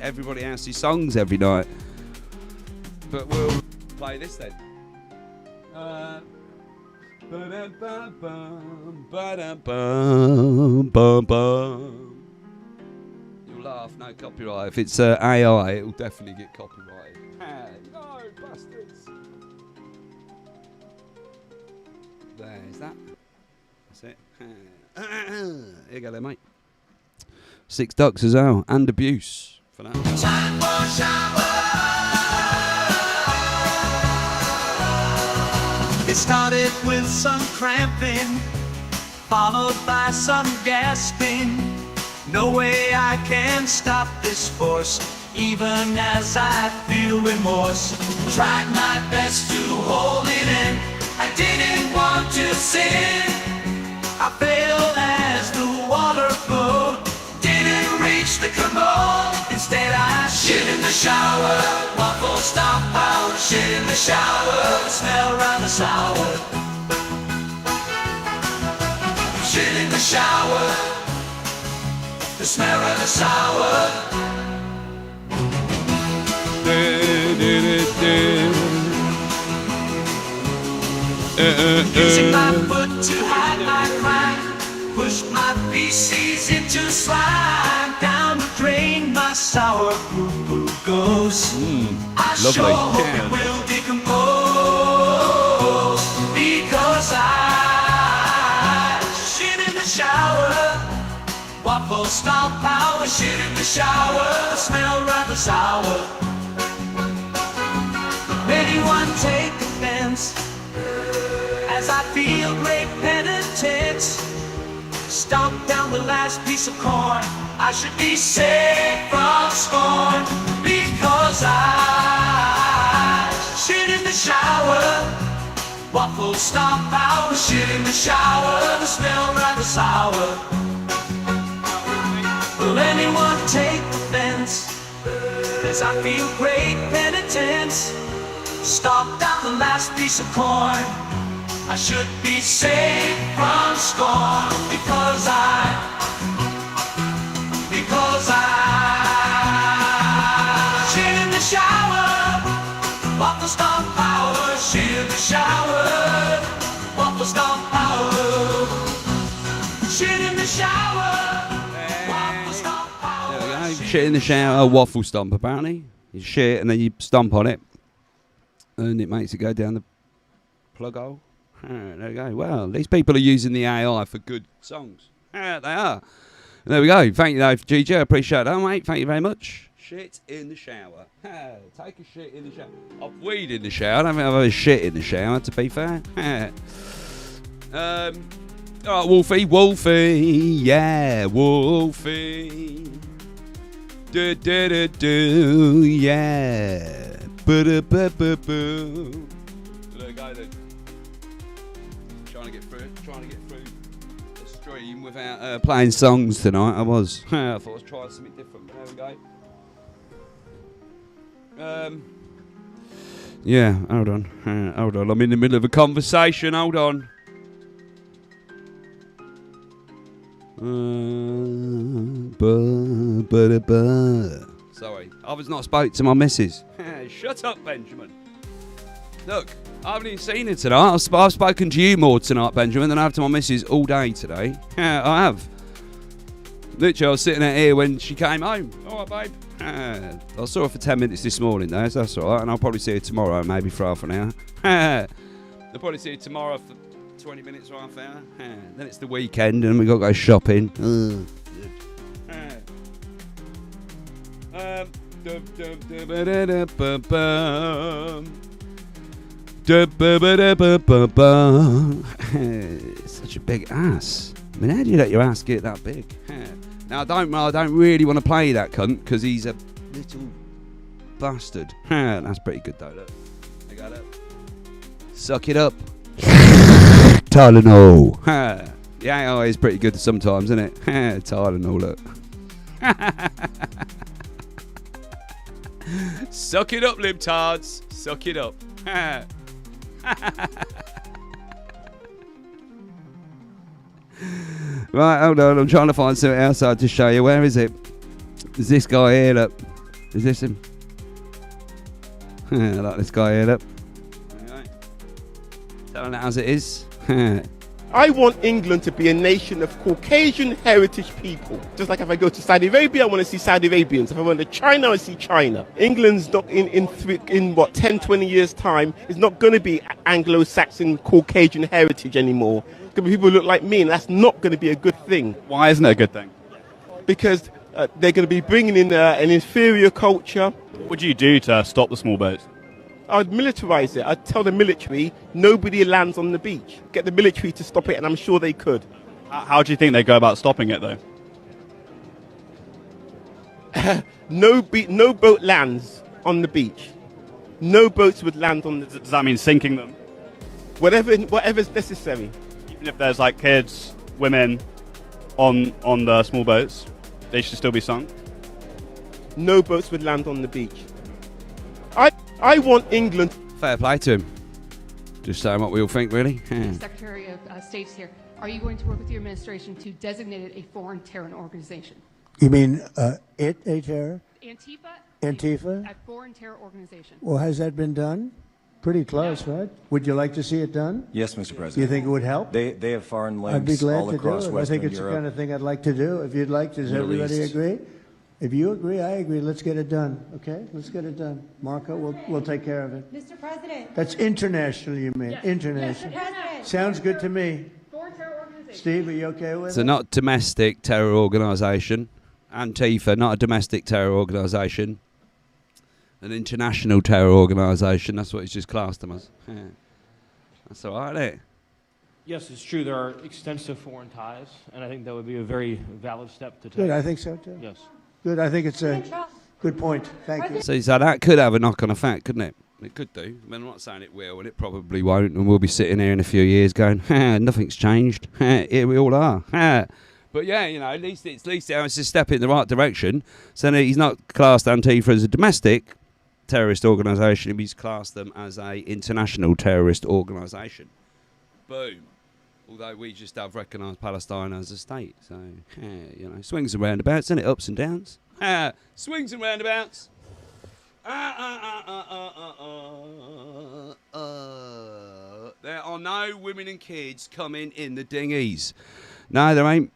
everybody else's songs every night." But we'll play this then. You'll laugh, no copyright. If it's AI, it'll definitely get copyrighted. No, bastards. There's that. That's it. Here you go there, mate. 6 ducks as well, and abuse for that. Time for shower. It started with some cramping, followed by some gasping. No way I can stop this force, even as I feel remorse. Tried my best to hold it in, I didn't want to sin. I failed as the water flowed, didn't reach the commode. Instead I shit in the shower, waffle stomp out. Shit in the shower, smell rather sour. Shit in the shower, the smell rather sour. Using my foot to hide my crime, pushed my feces into slime. Down the drain my sour poo-poo goes. I sure hope it will decompose, because I shit in the shower, waffle stomp power. Shit in the shower, smell rather sour. Anyone take offense as I feel great penitence? Stomp down the last piece of corn. I should be saved from scorn, because I shit in the shower, waffle stomp out. Shit in the shower, the smell rather sour. Will anyone take offense as I feel great penitence? Stomp down the last piece of corn. I should be saved from scorn, because I shit in the shower, waffle stomp power. Shit in the shower, waffle stomp power. Shit in the shower, waffle stomp power. There we go. Shit in the shower, waffle stomp apparently. You shit and then you stomp on it, and it makes it go down the plug hole. There we go. Well, these people are using the AI for good songs. They are. There we go. Thank you, though, GG. I appreciate that, mate. Thank you very much. Shit in the shower. Take a shit in the shower. I've weed in the shower. I don't think I've ever shit in the shower, to be fair. All right, Wolfie. Yeah, Wolfie. Do, yeah. Ba-da-ba-ba-boo. There we go, then. Trying to get through the stream without playing songs tonight. I was. I thought I was trying something different. But there we go. Yeah, hold on. I'm in the middle of a conversation. Hold on. Sorry, I was not spoke to my missus. Shut up, Benjamin. Look, I haven't even seen her tonight. I've spoken to you more tonight, Benjamin, than I have to my missus all day today. I have. Literally, I was sitting out here when she came home. All right, babe. I saw her for 10 minutes this morning, though, so that's all right. And I'll probably see her tomorrow, maybe for half an hour. I'll probably see her tomorrow for 20 minutes or half an hour. Then it's the weekend, and we've got to go shopping. Such a big ass. I mean, how do you let your ass get that big? Now, I don't really want to play that cunt because he's a little bastard. That's pretty good, though. Look, I got it. Suck it up. Tylenol. Yeah, oh, it's pretty good sometimes, isn't it? Tylenol, look. Suck it up, libtards. Suck it up. Right, hold on. I'm trying to find something outside to show you. Where is it? Is this guy here? Look. Is this him? I like this guy here. Look. Right. Telling it as it is. I want England to be a nation of Caucasian heritage people. Just like if I go to Saudi Arabia, I want to see Saudi Arabians. If I went to China, I see China. England's not in 10, 20 years' time, is not going to be Anglo-Saxon Caucasian heritage anymore. It's going to be people who look like me, and that's not going to be a good thing. Why isn't it a good thing? Because they're going to be bringing in an inferior culture. What would you do to stop the small boats? I'd militarize it. I'd tell the military nobody lands on the beach. Get the military to stop it, and I'm sure they could. How do you think they go about stopping it, though? No boat lands on the beach. No boats would land on the... Does that mean sinking them? Whatever's necessary. Even if there's like kids, women on the small boats, they should still be sunk? No boats would land on the beach. I want England... Fair play to him. Just saying what we all think, really. Secretary of State's here. Are you going to work with your administration to designate it a foreign terror organization? You mean a terror? Antifa? A foreign terror organization. Well, has that been done? Pretty close, right? Would you like to see it done? Yes, Mr. President. Do you think it would help? They have foreign links I'd be glad all to across do it. Western I think it's Europe. the kind of thing I'd like to do. If you'd like to, does Middle everybody East. agree? If you agree, I agree. Let's get it done. Okay? Let's get it done. Marco, we'll take care of it. Mr. President. That's international, you mean? Yes. International. Yes, President. Sounds good to me. Foreign terror organization. Steve, are you okay with it? So not domestic terror organisation. Antifa, not a domestic terror organisation. An international terror organisation. That's what he's just classed them as. Yeah. That's all right, isn't it? Yes, it's true. There are extensive foreign ties, and I think that would be a very valid step to take. Good, I think so too. Yes. Good, I think it's a good point. Thank you. So that could have a knock-on effect, couldn't it? It could do. I mean, I'm not saying it will, and it probably won't, and we'll be sitting here in a few years going, nothing's changed. Here we all are. But yeah, you know, at least it's a step in the right direction. So he's not classed Antifa as a domestic terrorist organisation. He's classed them as a international terrorist organisation. Boom. Although we just have recognised Palestine as a state. So, you know, swings and roundabouts, isn't it? Ups and downs. Swings and roundabouts. There are no women and kids coming in the dinghies. No, there ain't.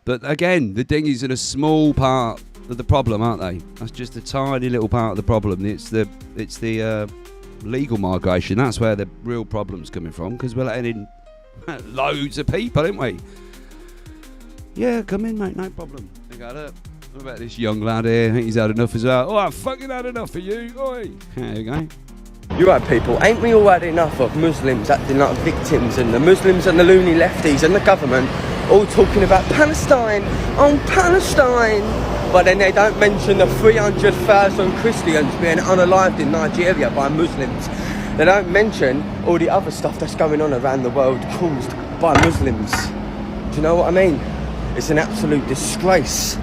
But again, the dinghies are a small part of the problem, aren't they? That's just a tiny little part of the problem. It's the legal migration. That's where the real problem's coming from, because we're letting in loads of people, aren't we? Yeah, come in, mate, no problem. I got it. What about this young lad here? I think he's had enough as well. Oh, I've fucking had enough of you. Oi. There you go. You're right, people. Ain't we all had enough of Muslims acting like victims, and the Muslims and the loony lefties and the government all talking about Palestine, Palestine, but then they don't mention the 300,000 Christians being unalived in Nigeria by Muslims. They don't mention all the other stuff that's going on around the world caused by Muslims. Do you know what I mean? It's an absolute disgrace.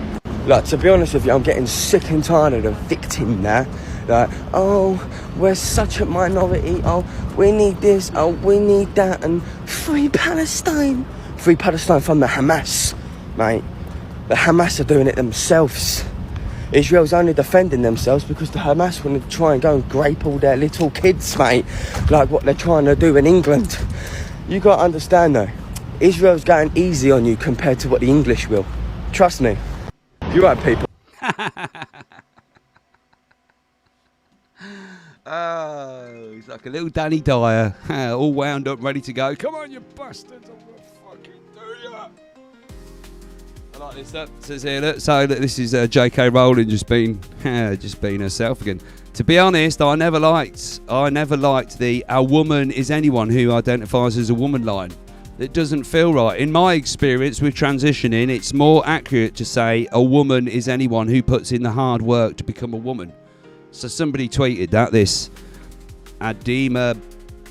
Like, to be honest with you, I'm getting sick and tired of the victim now. Like, oh, we're such a minority, oh, we need this, oh, we need that, and free Palestine. Free Palestine from the Hamas, mate. The Hamas are doing it themselves. Israel's only defending themselves because the Hamas want to try and go and grape all their little kids, mate, like what they're trying to do in England. You got to understand, though, Israel's going easy on you compared to what the English will. Trust me. You're right, people. Oh, he's like a little Danny Dyer, all wound up, ready to go. Come on, you bastards! I'm gonna fucking do ya. I like this. That says here. Look, so look, this is J.K. Rowling just being herself again. To be honest, I never liked the "a woman is anyone who identifies as a woman" line. It doesn't feel right. In my experience with transitioning, it's more accurate to say a woman is anyone who puts in the hard work to become a woman. So somebody tweeted that, this Adema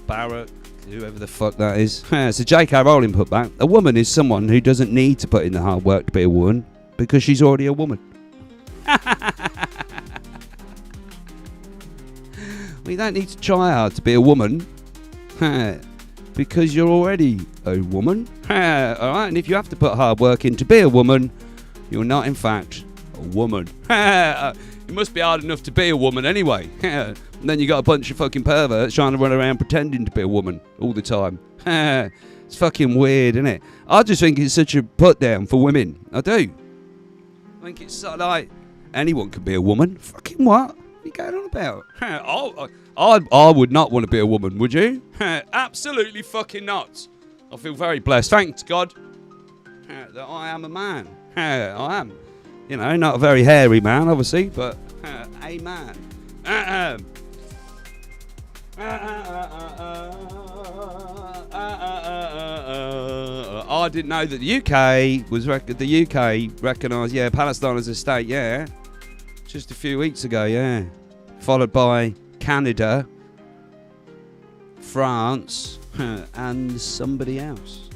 Barrett, whoever the fuck that is. So J.K. Rowling put back, a woman is someone who doesn't need to put in the hard work to be a woman because she's already a woman. Well, you don't need to try hard to be a woman because you're already a woman. Alright, and if you have to put hard work in to be a woman, you're not in fact a woman. It must be hard enough to be a woman anyway. And then you got a bunch of fucking perverts trying to run around pretending to be a woman all the time. It's fucking weird, isn't it? I just think it's such a put down for women. I do. I think it's so like anyone can be a woman. Fucking what? What are you going on about? I would not want to be a woman, would you? Absolutely fucking not. I feel very blessed. Thanks God that I am a man. I am. You know, not a very hairy man, obviously, but a man. I didn't know that the UK was recognised, Palestine as a state, just a few weeks ago, followed by Canada, France, and somebody else.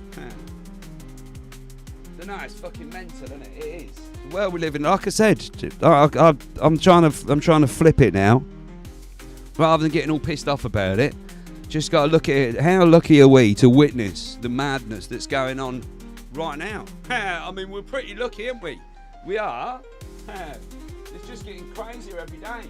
Don't know, it's fucking mental, isn't it? It is. Well, we live in, like I said, I'm trying to flip it now, rather than getting all pissed off about it. Just got to look at it. How lucky are we to witness the madness that's going on right now? I mean, we're pretty lucky, aren't we? We are. It's just getting crazier every day.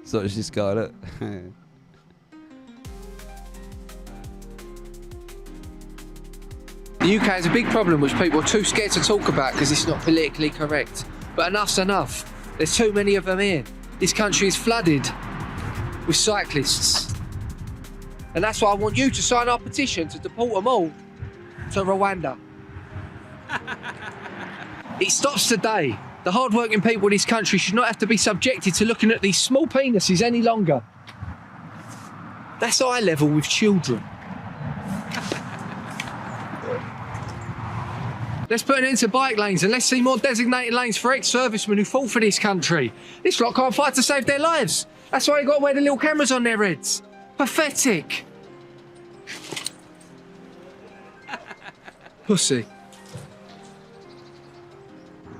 So it's just got it. The UK has a big problem which people are too scared to talk about because it's not politically correct. But enough's enough. There's too many of them here. This country is flooded with cyclists. And that's why I want you to sign our petition to deport them all to Rwanda. It stops today. The hard-working people in this country should not have to be subjected to looking at these small penises any longer. That's eye level with children. Let's put an end to bike lanes and let's see more designated lanes for ex-servicemen who fought for this country. This lot can't fight to save their lives. That's why they got to wear the little cameras on their heads. Pathetic. Pussy.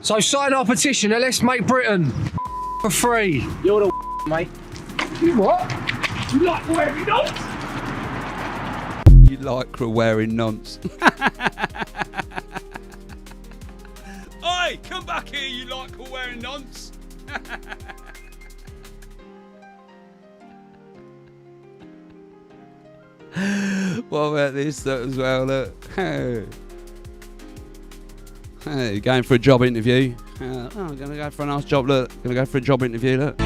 So sign our petition and let's make Britain for free. You're the mate. You what? You like wearing nonce? You like wearing nonce. Oi, come back here, you like wearing nonce. What about this as well? Look. Hey, going for a job interview. I'm going to go for a nice job, look. Going to go for a job interview, look.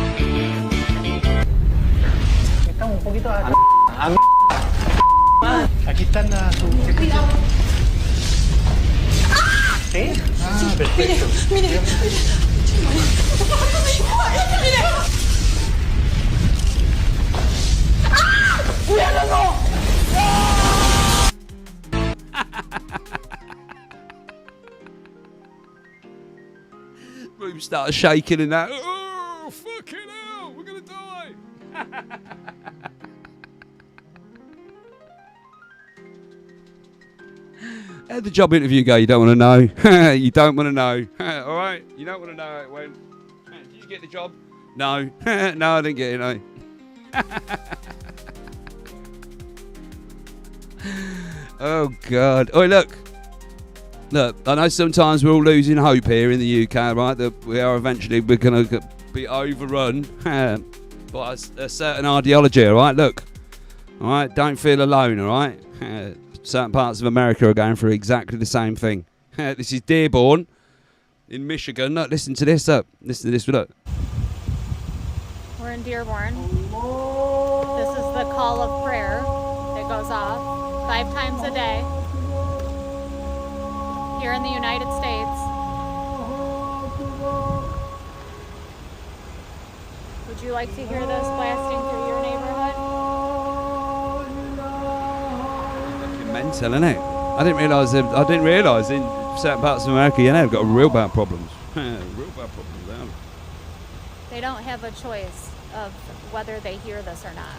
Estamos un poquito Aquí están su... ¿Sí? Ah, perfecto. Mire. ¡Cuidado! Room started shaking and that. Oh, fucking hell, we're going to die. How'd the job interview go? You don't want to know. You don't want to know. All right? You don't want to know how it went. Did you get the job? No. No, I didn't get it, no. Oh, God. Oh, look. Look, I know sometimes we're all losing hope here in the UK, right? That we're going to be overrun by a certain ideology, all right? Look, all right? Don't feel alone, all right? Certain parts of America are going through exactly the same thing. This is Dearborn in Michigan. Look, listen to this, look. Listen to this, look. We're in Dearborn. This is the call of prayer that goes off 5 times a day here in the United States. Would you like to hear this blasting through your neighborhood? Fucking mental, isn't it? I didn't realise in certain parts of America, they've got real bad problems. Real bad problems there. They don't have a choice of whether they hear this or not.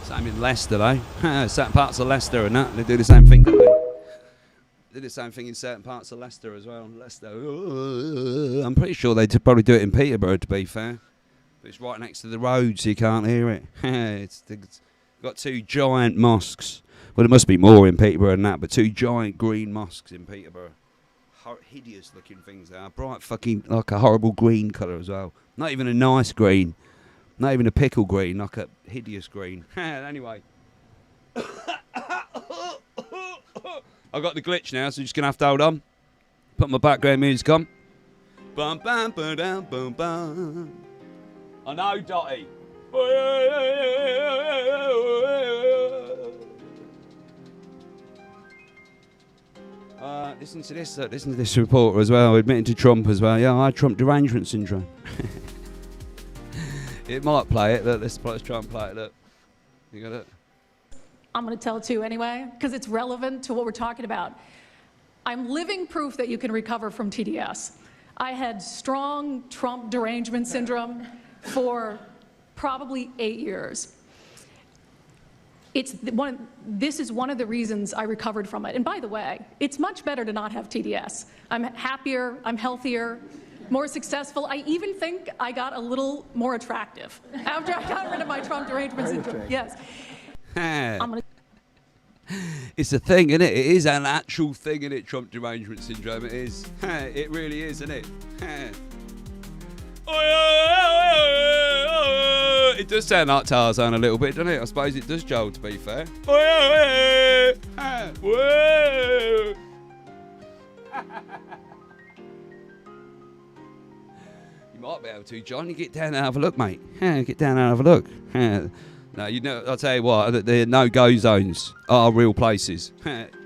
Same in Leicester, though. Certain parts of Leicester and that, they do the same thing, don't they? They do the same thing in certain parts of Leicester as well. Leicester, I'm pretty sure they'd probably do it in Peterborough, to be fair. But it's right next to the road, so you can't hear it. It's got 2 giant mosques. Well, there must be more in Peterborough than that, but 2 giant green mosques in Peterborough. Hideous looking things they are. Bright fucking, like a horrible green colour as well. Not even a nice green. Not even a pickle green, like a hideous green. Anyway. I've got the glitch now, so I'm just going to have to hold on. Put my background music on. Bum, bum, bum, bum, bum, bum. I know, Dotty. Listen to this. Listen to this reporter as well, admitting to Trump as well. Yeah, I had Trump derangement syndrome. It might play it. Look, let's try and play it. Look, you got it. I'm going to tell it to you anyway, because it's relevant to what we're talking about. I'm living proof that you can recover from TDS. I had strong Trump derangement syndrome for probably 8 years. This is one of the reasons I recovered from it. And by the way, it's much better to not have TDS. I'm happier, I'm healthier, more successful. I even think I got a little more attractive after I got rid of my Trump derangement syndrome. Yes. It's a thing, isn't it? It is an actual thing, isn't it? Trump derangement syndrome. It is. It really is, isn't it? It does sound like Tarzan a little bit, doesn't it? I suppose it does, Joel, to be fair. You might be able to, John. You get down and have a look, mate. Get down and have a look. No, you know, I'll tell you what, the no-go zones are real places,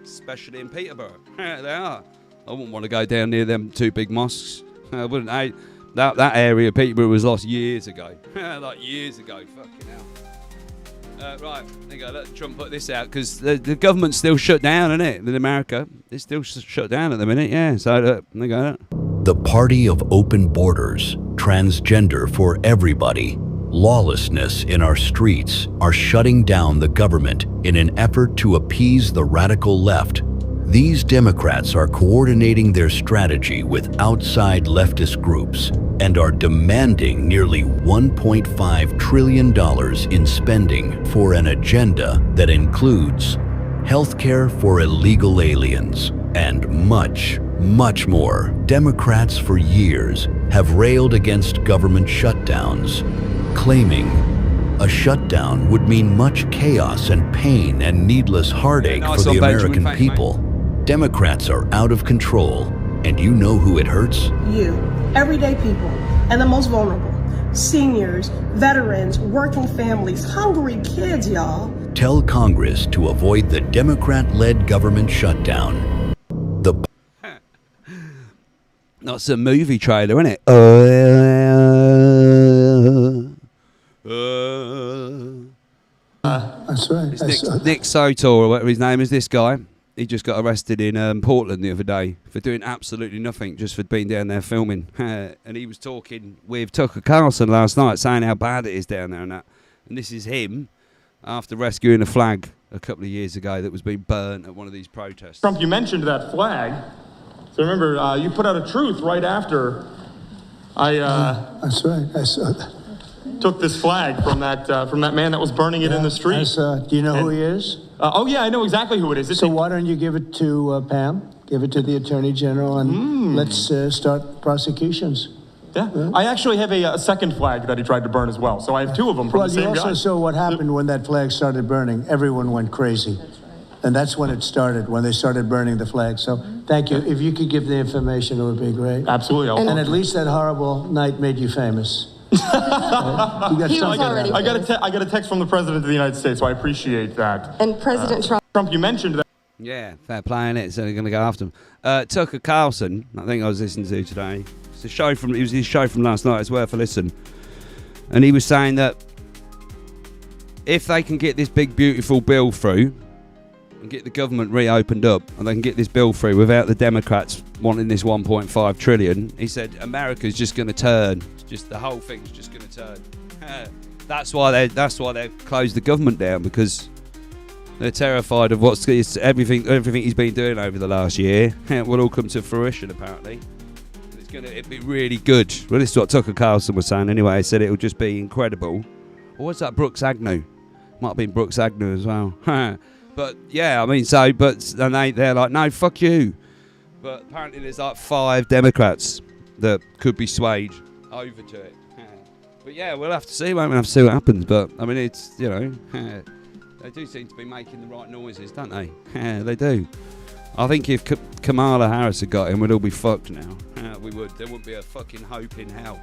especially in Peterborough. They are. I wouldn't want to go down near them 2 big mosques. I wouldn't. That area of Peterborough was lost years ago. Like years ago. Fucking hell. Right, there you go. Let Trump put this out, because the government's still shut down, isn't it? In America, it's still shut down at the minute. Yeah. So there you go. The party of open borders, transgender for everybody, lawlessness in our streets are shutting down the government in an effort to appease the radical left. These Democrats are coordinating their strategy with outside leftist groups and are demanding nearly $1.5 trillion in spending for an agenda that includes healthcare for illegal aliens and much, much more. Democrats for years have railed against government shutdowns, claiming a shutdown would mean much chaos and pain and needless heartache for the American people. Democrats are out of control, and you know who it hurts? You, everyday people, and the most vulnerable. Seniors, veterans, working families, hungry kids, y'all. Tell Congress to avoid the Democrat-led government shutdown. That's a movie trailer, isn't it? That's right. It's Nick Soto, or whatever his name is, this guy. He just got arrested in Portland the other day for doing absolutely nothing, just for being down there filming. And he was talking with Tucker Carlson last night, saying how bad it is down there and that. And this is him after rescuing a flag a couple of years ago that was being burnt at one of these protests. Trump, you mentioned that flag. So remember, you put out a truth right after I... That's right. took this flag from that man that was burning it in the street. Do you know who he is? Oh yeah, I know exactly who it is. So why don't you give it to Pam? Give it to the Attorney General, and let's start prosecutions. Yeah. I actually have a second flag that he tried to burn as well. So I have two of them from the same guy. You also saw what happened when that flag started burning. Everyone went crazy. And that's when it started, when they started burning the flag. So thank you. If you could give the information, it would be great. Absolutely. And at least that horrible night made you famous. I got a text from the President of the United States, so I appreciate that. And President Trump, you mentioned that. Yeah, fair play, innit? So they're going to go after him. Tucker Carlson, I think I was listening to today. It was his show from last night. It's worth a listen. And he was saying that if they can get this big, beautiful bill through and get the government reopened up, and they can get this bill through without the Democrats wanting this 1.5 trillion, he said America's just going to turn. Just the whole thing's just going to turn. That's why they've closed the government down, because they're terrified of everything he's been doing over the last year. It will all come to fruition, apparently. It'd be really good. Well, this is what Tucker Carlson was saying anyway. He said it'll just be incredible. Or was that Brooks Agnew? Might have been Brooks Agnew as well. But yeah, I mean, they're like, no, fuck you. But apparently there's like 5 Democrats that could be swayed over to it. But yeah, we'll have to see. Won't we? Have to see what happens. But I mean, it's, you know, they do seem to be making the right noises, don't they? They do. I think if Kamala Harris had got him, we'd all be fucked now. We would. There wouldn't be a fucking hope in hell.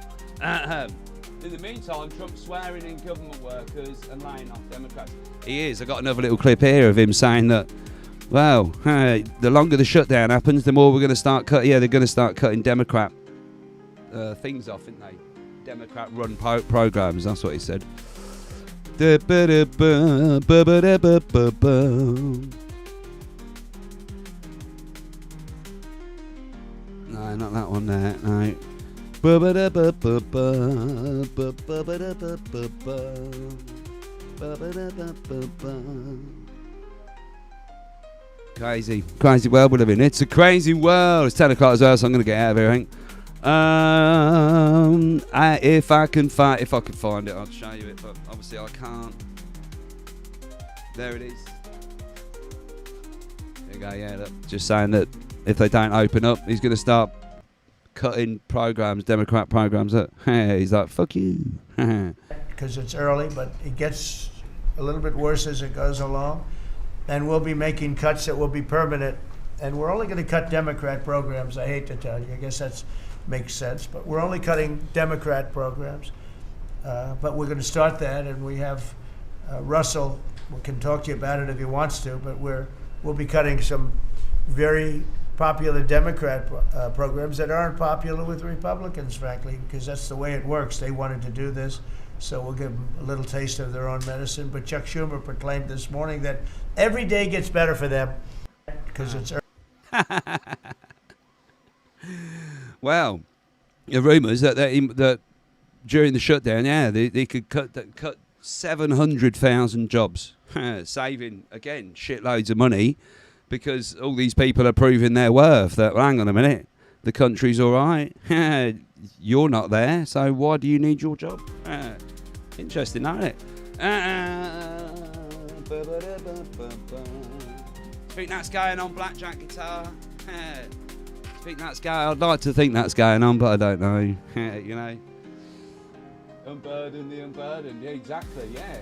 In the meantime, Trump's swearing in government workers and laying off Democrats. He is. I got another little clip here of him saying that, well, the longer the shutdown happens, the more we're going to start cutting. Yeah, they're going to start cutting Democrat things off, aren't they? Democrat-run programs. That's what he said. No, not that one there. No. Crazy world we live in. It's a crazy world. It's 10 o'clock as well, so I'm going to get out of here, I think. If I can find it, I'll show you it, but obviously I can't. There it is. There you go. Yeah, look, just saying that if they don't open up, he's going to start cutting programs, Democrat programs. He's like, fuck you. Because it's early, but it gets a little bit worse as it goes along. And we'll be making cuts that will be permanent. And we're only going to cut Democrat programs. I hate to tell you. I guess that makes sense. But we're only cutting Democrat programs. But we're going to start that. And we have Russell can talk to you about it if he wants to. But we'll be cutting some very popular Democrat programs that aren't popular with Republicans, frankly, because that's the way it works. They wanted to do this, so we'll give them a little taste of their own medicine. But Chuck Schumer proclaimed this morning that every day gets better for them because it's early. Well, the rumours that during the shutdown, they could cut 700,000 jobs, saving, again, shitloads of money. Because all these people are proving their worth. That, well, hang on a minute, the country's all right. You're not there, so why do you need your job? Interesting, isn't it? Think that's going on, blackjack guitar? Think that's going? I'd like to think that's going on, but I don't know. You know, unburden the unburdened. Yeah, exactly. Yeah.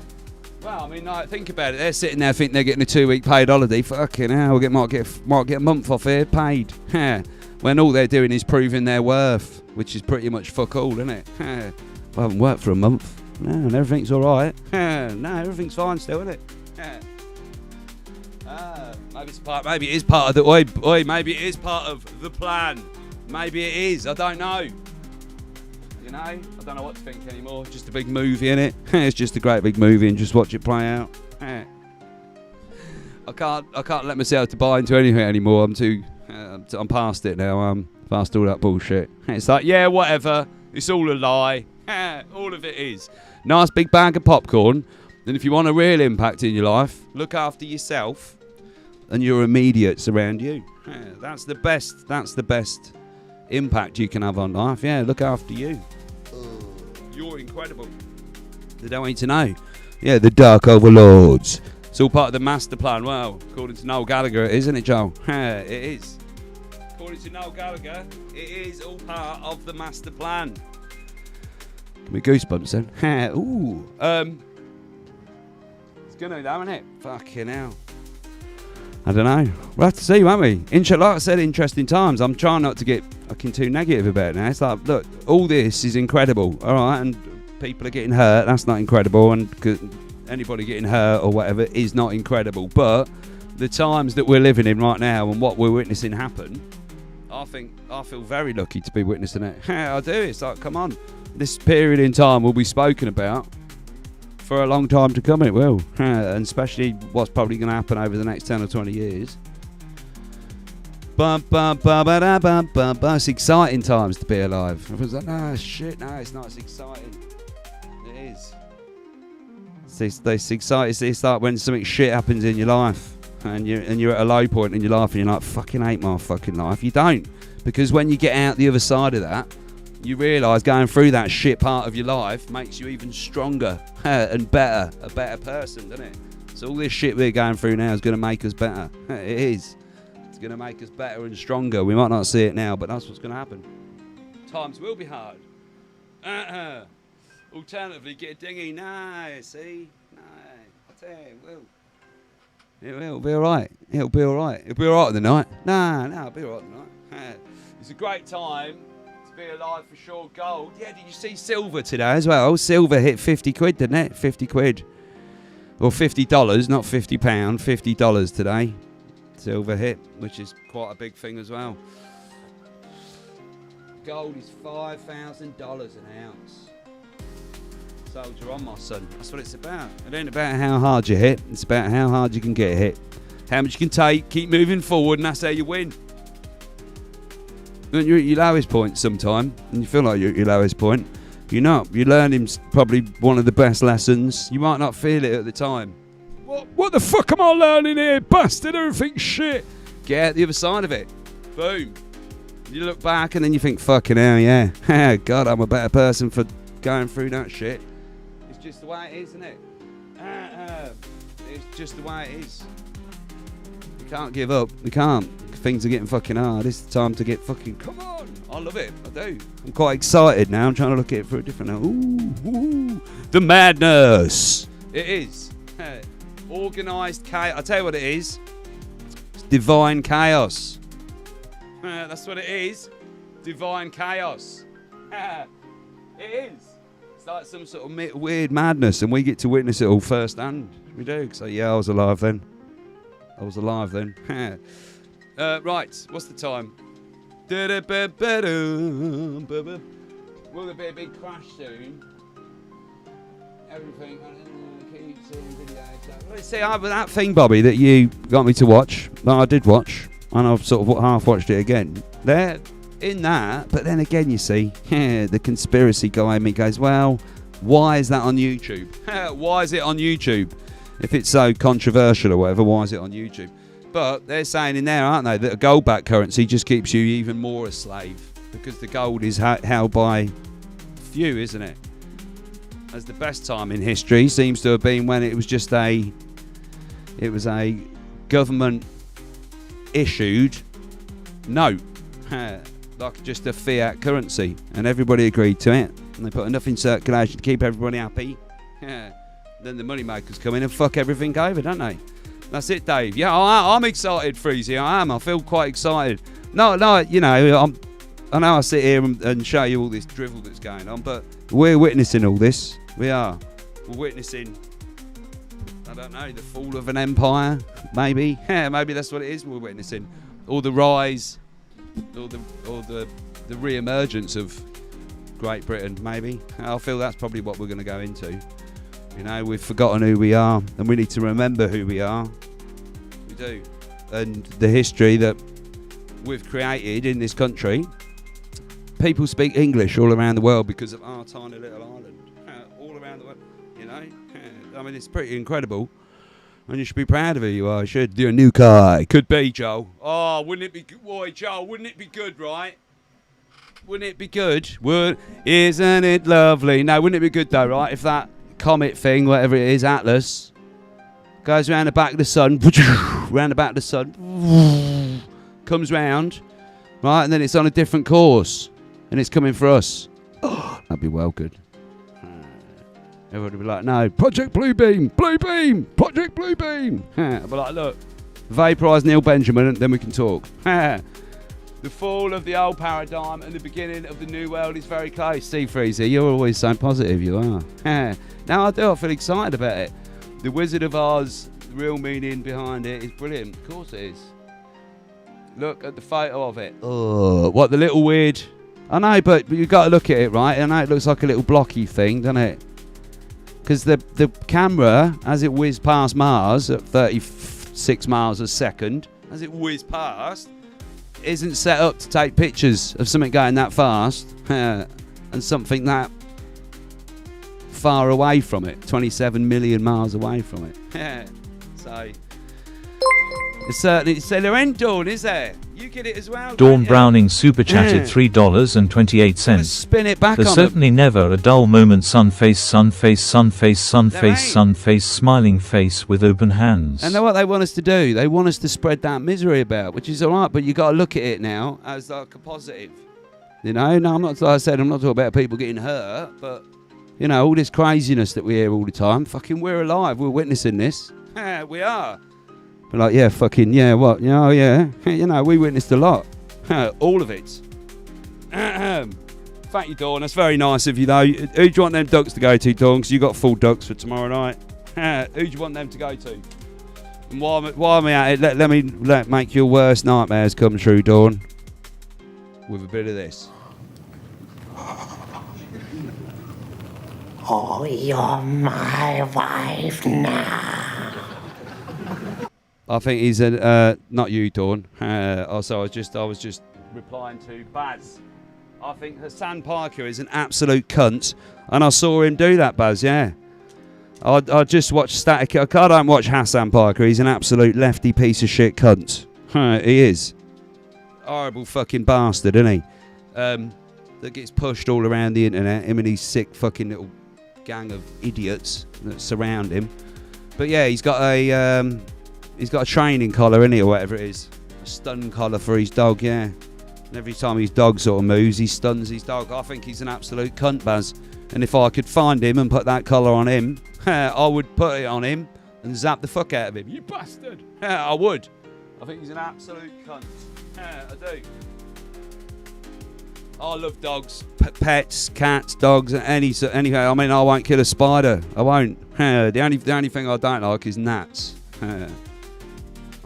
Well, I mean, like, think about it. They're sitting there thinking they're getting a 2-week paid holiday. Fucking hell, might get a month off here paid. When all they're doing is proving their worth, which is pretty much fuck all, isn't it? I haven't worked for a month. No, and everything's all right. No, everything's fine still, isn't it? Maybe it is part of the maybe it is part of the plan. Maybe it is. I don't know. You know, I don't know what to think anymore. Just a big movie, innit? It's just a great big movie, and just watch it play out. I can't let myself to buy into anything anymore. I'm past it now. I'm past all that bullshit. It's like, yeah, whatever. It's all a lie. All of it is. Nice big bag of popcorn. And if you want a real impact in your life, look after yourself and your immediates around you. That's the best. That's the best impact you can have on life. Yeah, look after you. You're incredible. They don't want you to know. Yeah, the Dark Overlords. It's all part of the master plan. Well, according to Noel Gallagher, it is, isn't it, Joel? It is. According to Noel Gallagher, it is all part of the master plan. Give me goosebumps then. Ooh. It's gonna though, isn't it? Fucking hell. I don't know. We'll have to see, won't we? Like I said, interesting times. I'm trying not to get fucking too negative about it now. It's like, look, all this is incredible, all right, and people are getting hurt. That's not incredible, and anybody getting hurt or whatever is not incredible. But the times that we're living in right now and what we're witnessing happen, I feel very lucky to be witnessing it. I do. It's like, come on, this period in time will be spoken about for a long time to come. It will, and especially what's probably going to happen over the next 10 or 20 years. It's exciting times to be alive. Everyone's like, no, shit, no, it's not as exciting. It is. It's exciting. It's like when something shit happens in your life and you're at a low point in your life and you're like, fucking hate my fucking life. You don't, because when you get out the other side of that, you realise going through that shit part of your life makes you even stronger and better, a better person, doesn't it? So all this shit we're going through now is going to make us better. It is. It's going to make us better and stronger. We might not see it now, but that's what's going to happen. Times will be hard. Alternatively, get a dinghy. No, see? No. I tell you, it will. It'll be alright. It'll be alright. It'll be alright in the night. No, it'll be alright in the night. It's a great time to be alive for sure. Gold. Yeah, did you see silver today as well? Silver hit 50 quid, didn't it? 50 quid. Or $50, not £50. $50 today. Silver hit, which is quite a big thing as well. Gold is $5,000 an ounce. Soldier on, my son. That's what it's about. It ain't about how hard you hit. It's about how hard you can get hit. How much you can take, keep moving forward, and that's how you win. When you're at your lowest point sometime, and you feel like you're at your lowest point, you're not. You're learning probably one of the best lessons. You might not feel it at the time. What the fuck am I learning here? Bastard, everything's shit. Get out the other side of it. Boom. You look back and then you think, fucking hell, yeah. God, I'm a better person for going through that shit. It's just the way it is, isn't it? It's just the way it is. We can't give up. We can't. Things are getting fucking hard. It's the time to get fucking, come on. I love it. I do. I'm quite excited now. I'm trying to look at it through a different ooh. The madness. It is. Organised chaos. I'll tell you what it is. It's divine chaos. That's what it is. Divine chaos. It is. It's like some sort of weird madness, and we get to witness it all firsthand. We do. So yeah, I was alive then. Right, what's the time? Will there be a big crash soon? Everything. See, that thing, Bobby, that you got me to watch, that I did watch, and I've sort of half watched it again. They're in that, but then again, you see, the conspiracy guy in me goes, well, why is that on YouTube? Why is it on YouTube? If it's so controversial or whatever, why is it on YouTube? But they're saying in there, aren't they, that a gold-backed currency just keeps you even more a slave, because the gold is held by few, isn't it? As the best time in history seems to have been when it was just a government issued note, like just a fiat currency, and everybody agreed to it, and they put enough in circulation to keep everybody happy. Then the money makers come in and fuck everything over, don't they? That's it, Dave. Yeah, I'm excited, Freezy. I am. I feel quite excited. No, you know, I know I sit here and show you all this drivel that's going on, but we're witnessing all this. We are. We're witnessing, I don't know, the fall of an empire, maybe. Maybe that's what it is we're witnessing. Or the rise, or the re-emergence of Great Britain, maybe. I feel that's probably what we're going to go into. You know, we've forgotten who we are, and we need to remember who we are. We do. And the history that we've created in this country. People speak English all around the world because of our tiny little island. All around the world, you know. I mean, it's pretty incredible. And you should be proud of who you are. You should. You're a new guy. Could be, Joel. Oh, wouldn't it be good? Boy, Joel, wouldn't it be good, right? Wouldn't it be good? Isn't it lovely? No, wouldn't it be good, though, right? If that comet thing, whatever it is, Atlas, goes around the back of the sun, round the back of the sun, comes round, right, and then it's on a different course, and it's coming for us. Oh, that'd be well good. Everybody would be like, no, Project Bluebeam, Project Bluebeam. I'd be like, look, vaporise Neil Benjamin, and then we can talk. The fall of the old paradigm and the beginning of the new world is very close. Steve Freezer, you're always so positive, you are. Now I do, I feel excited about it. The Wizard of Oz, the real meaning behind it is brilliant. Of course it is. Look at the photo of it. Oh, what, the little weird... I know, but you've got to look at it, right? I know it looks like a little blocky thing, doesn't it? Because the camera, as it whizzed past Mars at 36 miles a second, as it whizzed past, isn't set up to take pictures of something going that fast and something that far away from it, 27 million miles away from it. So, there ain't Dawn, is there? You get it as well. Dawn Browning super chatted $3.28. Spin it back There's on certainly never a dull moment. Sun face, sun face, sun face, sun face, sun face, smiling face with open hands. And know what they want us to do? They want us to spread that misery about, which is all right, but you got to look at it now as like a positive. You know, no, I'm not. Like I said, I'm not talking about people getting hurt, but you know, all this craziness that we hear all the time. Fucking, we're alive. We're witnessing this. We are. But like, yeah, fucking, yeah, what? Oh, yeah. You know, we witnessed a lot. All of it. Thank you, Dawn. That's very nice of you, though. Who do you want them ducks to go to, Dawn? Because you got full ducks for tomorrow night. Who do you want them to go to? And while I'm at it, let me make your worst nightmares come true, Dawn. With a bit of this. Oh, you're my wife now. I think he's not you, Dawn. Also, I was just replying to Baz. I think Hassan Parker is an absolute cunt, and I saw him do that, Baz. Yeah, I just watched Static. I don't watch Hassan Parker. He's an absolute lefty piece of shit cunt. He is horrible fucking bastard, isn't he? That gets pushed all around the internet. Him and his sick fucking little gang of idiots that surround him. But yeah, he's got a training collar, innit, or whatever it is. A stun collar for his dog, yeah. And every time his dog sort of moves, he stuns his dog. I think he's an absolute cunt, Baz. And if I could find him and put that collar on him, I would put it on him and zap the fuck out of him. You bastard! I would. I think he's an absolute cunt. I do. I love dogs, pets, cats, dogs, anything. I mean, I won't kill a spider. I won't. The only thing I don't like is gnats. I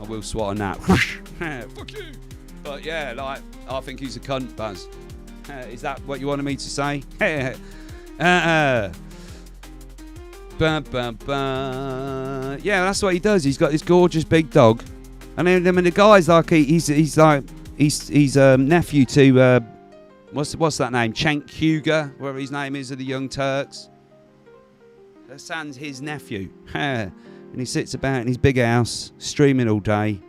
will swat a gnat. Fuck you. But yeah, like, I think he's a cunt, Baz. Is that what you wanted me to say? Yeah, that's what he does. He's got this gorgeous big dog, and then I mean, the guy's like he's nephew to what's that name? Cenk Uygur, whatever his name is, of the Young Turks. Hassan's his nephew, and he sits about in his big house, streaming all day,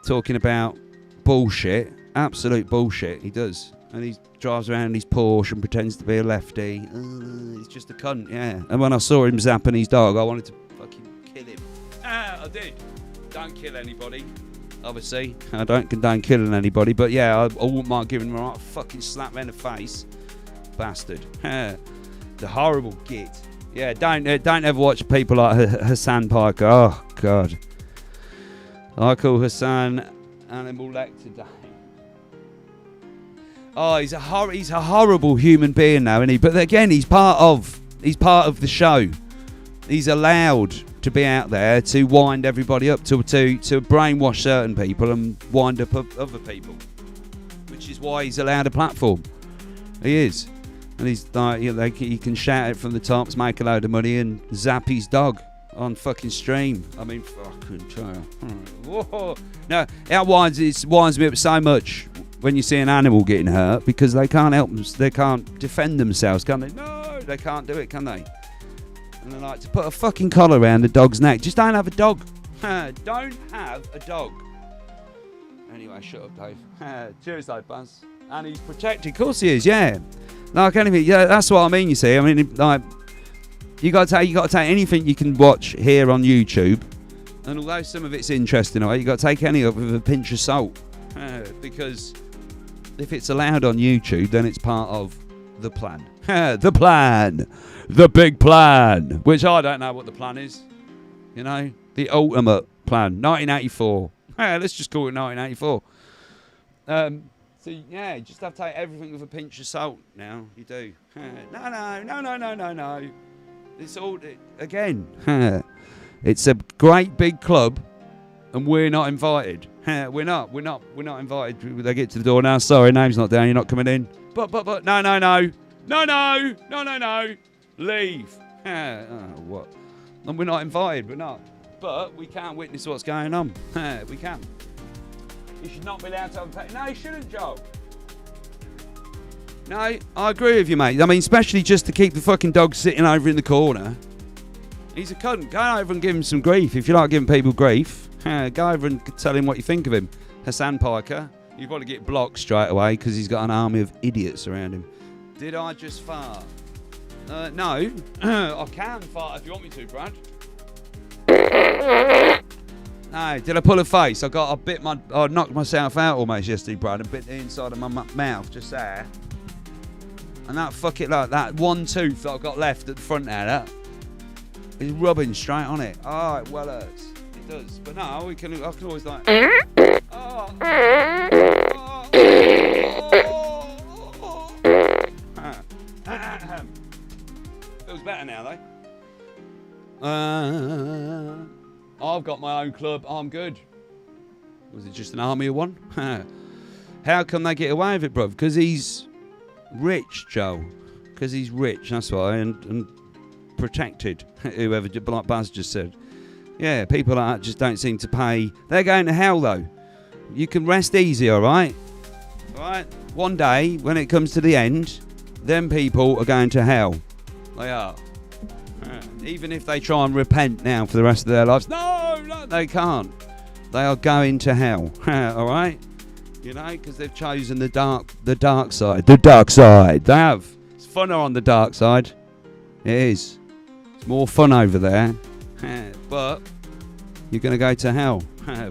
talking about bullshit, absolute bullshit. He does. And he drives around in his Porsche and pretends to be a lefty. He's just a cunt, yeah. And when I saw him zapping his dog, I wanted to fucking kill him. I did. Don't kill anybody, obviously. I don't condone killing anybody, but yeah, I wouldn't mind giving him a right fucking slap in the face. Bastard. The horrible git. Yeah, don't ever watch people like Hassan Parker. Oh, God. I call Hassan Animal Lecter Day. Oh, he's a horrible human being now, isn't he? But again, he's part of the show. He's allowed to be out there to wind everybody up, to brainwash certain people and wind up other people, which is why he's allowed a platform. He is, and he's like, you know, he can shout it from the tops, make a load of money, and zap his dog on fucking stream. I mean, fucking child. Whoa. No, it winds me up so much when you see an animal getting hurt, because they can't help them, they can't defend themselves, can they? No, they can't do it, can they? And they're like, to put a fucking collar around the dog's neck. Just don't have a dog. Don't have a dog. Anyway, shut up, Dave. Cheers, though, Buzz. And he's protected. Of course he is, yeah. Like anything, yeah, that's what I mean, you see. I mean, like, You got to take anything you can watch here on YouTube, and although some of it's interesting, you got to take any of it with a pinch of salt, because if it's allowed on YouTube, then it's part of the plan. The plan, the big plan, which I don't know what the plan is. You know, the ultimate plan, 1984. Let's just call it 1984. So yeah, you just have to take everything with a pinch of salt. Now you do. No. It's all again. It's a great big club, and we're not invited. We're not invited. They get to the door now. Sorry, name's not down. You're not coming in. But no. Leave. What? And we're not invited. We're not. But we can't witness what's going on. We can. You should not be allowed to have a pet. No, you shouldn't, Joe. No, I agree with you, mate. I mean, especially just to keep the fucking dog sitting over in the corner. He's a cunt. Go over and give him some grief. If you like giving people grief, go over and tell him what you think of him. Hassan Piker, you've got to get blocked straight away because he's got an army of idiots around him. Did I just fart? No. I can fart if you want me to, Brad. No, did I pull a face? I knocked myself out almost yesterday, Brad, and bit the inside of my mouth, just there. And that that one tooth that I've got left at the front there, that is rubbing straight on it. Oh, it well hurts. It does. But no, I can always like. Feels better now though. I've got my own club. I'm good. Was it just an army of one? How can they get away with it, bruv? Because he's rich, Joe. Because he's rich, that's why, and protected. Whoever, like Buzz just said. Yeah, people like that just don't seem to pay. They're going to hell, though. You can rest easy, all right? All right? One day, when it comes to the end, them people are going to hell. They are. Even if they try and repent now for the rest of their lives. No, they can't. They are going to hell. All right? You know, because they've chosen the dark side. The dark side. They have. It's funner on the dark side. It is. It's more fun over there. But you're going to go to hell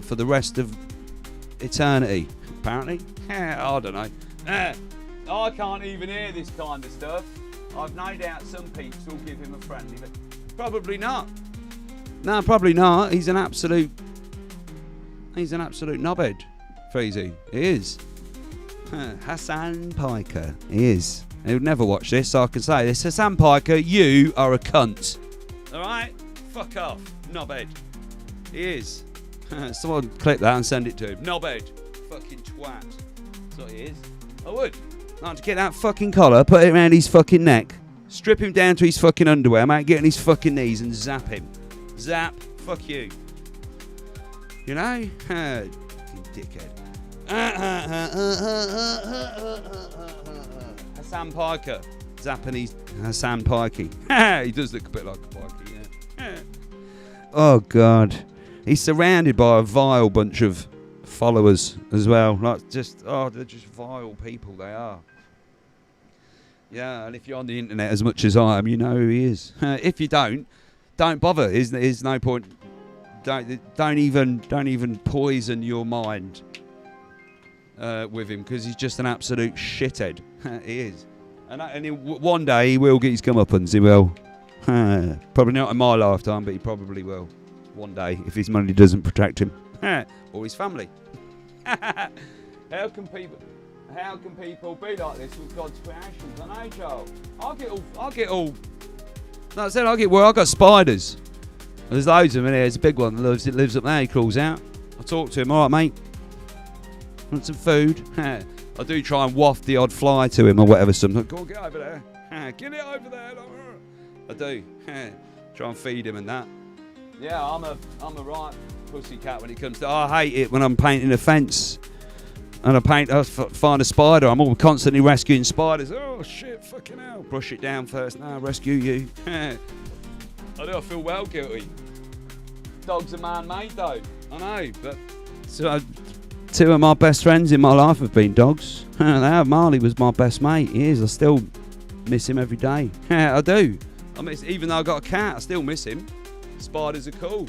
for the rest of eternity, apparently. I don't know. I can't even hear this kind of stuff. I've no doubt some peeps will give him a friendly, but probably not. No, probably not. He's an absolute knobhead, Freezy. He is. Hassan Piker. He is. He would never watch this, so I can say this. Hassan Piker, you are a cunt. Alright? Fuck off. Knobhead. He is. Someone clip that and send it to him. Knobhead. Fucking twat. That's what he is. I would. Like to get that fucking collar, put it around his fucking neck, strip him down to his fucking underwear, mate, get on his fucking knees and zap him. Zap. Fuck you. You know? Dickhead. Hassan Piker. Zapping his Hassan Pikey. He does look a bit like a Pikey, yeah. Oh, God. He's surrounded by a vile bunch of followers as well. Like, they're just vile people, they are. Yeah, and if you're on the internet as much as I am, you know who he is. If you don't bother. There's no point. Don't even poison your mind with him, because he's just an absolute shithead. He is. And one day he will get his comeuppance. He will. Probably not in my lifetime, but he probably will. One day, if his money doesn't protect him. Or his family. How can people be like this with God's creations? I know, Joel. I'll get all. Like I said, I've got spiders. There's loads of them in here. There's a big one that lives up there. He crawls out. I talk to him. All right, mate. Want some food? I do try and waft the odd fly to him or whatever. Sometimes. Go on, get over there. Get it over there. I do. Try and feed him and that. Yeah, I'm a right pussycat when it comes to. I hate it when I'm painting a fence and I find a spider. I'm all constantly rescuing spiders. Oh shit, fucking hell! Brush it down first. Now rescue you. I feel well guilty. Dogs are man-made though. I know, but two of my best friends in my life have been dogs. Marley was my best mate. He is. I still miss him every day. I do. Even though I got a cat, I still miss him. Spiders are cool.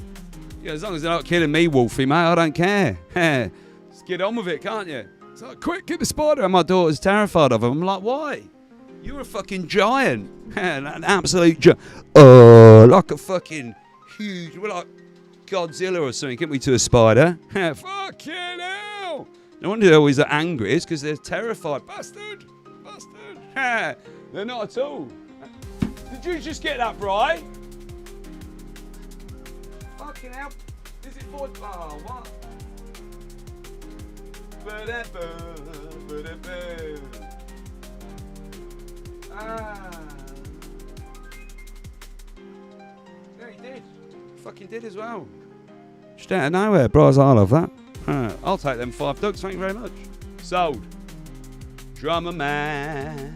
Yeah, as long as they're not killing me, Wolfie, mate, I don't care. Just get on with it, can't you? It's like, quick, get the spider. And my daughter's terrified of him. I'm like, why? You're a fucking giant. An absolute giant. Like a fucking huge, we're like Godzilla or something, can't we, to a spider? Fucking hell. No wonder they're always angry. It's because they're terrified. Bastard. They're not at all. Did you just get that, Bri? Fucking hell. Is it for... Oh, what? Yeah, he did. Fucking did as well. Just out of nowhere. Bros, I love that. I'll take them 5 ducks, thank you very much. Sold. Drummer man,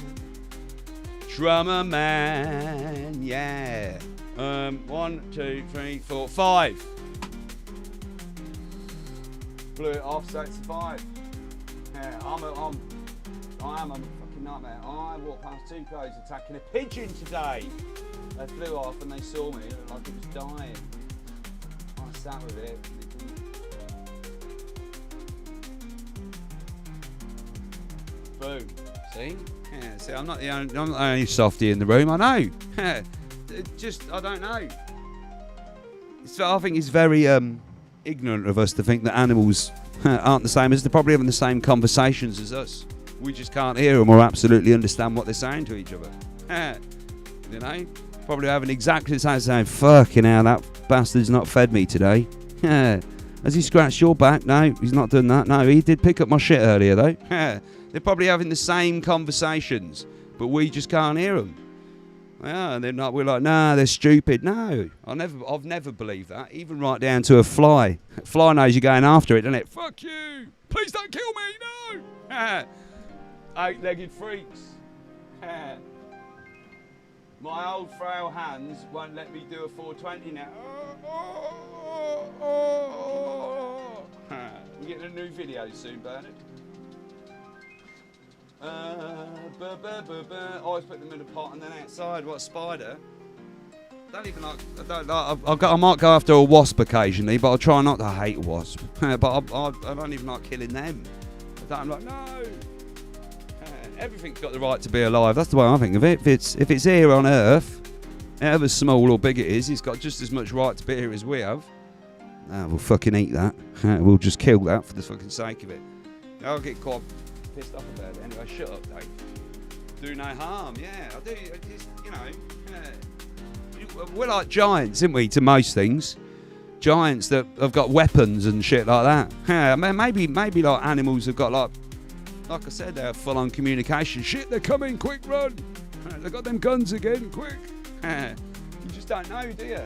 yeah. 1, 2, 3, 4, 5. Blew it off, so it's 5. Yeah, I am a fucking nightmare. I walked past 2 crows attacking a pigeon today. They flew off and they saw me. It looked like it was dying. I sat with it. Boom. See? Yeah, see, I'm not the only softie in the room. I know. I don't know. I think it's very ignorant of us to think that animals aren't the same as they're probably having the same conversations as us. We just can't hear them or absolutely understand what they're saying to each other. You know? Probably having exactly the same, saying, fucking hell, that bastard's not fed me today. Has he scratched your back? No, he's not done that. No, he did pick up my shit earlier, though. They're probably having the same conversations, but we just can't hear them. Yeah, and then we're like, nah, they're stupid. No, I've never believed that, even right down to a fly. A fly knows you're going after it, doesn't it? Fuck you! Please don't kill me, no! 8-legged freaks. My old frail hands won't let me do a 420 now. We're getting a new video soon, Bernard. Always put them in a pot and then outside. What, a spider? I might go after a wasp occasionally, but I'll try not to hate a wasp. But I don't even like killing them. I'm like, no. Everything's got the right to be alive. That's the way I think of it. If it's here on Earth, however small or big it is, it's got just as much right to be here as we have. We'll fucking eat that. We'll just kill that for the fucking sake of it. I'll get quite pissed off about it. Anyway, shut up, Dave. Do no harm. Yeah, I do. It's, you know, we're like giants, aren't we, to most things? Giants that have got weapons and shit like that. Yeah, maybe like animals have got like I said, they have full-on communication. Shit, they're coming, quick, run. They've got them guns again, quick. You just don't know, do you?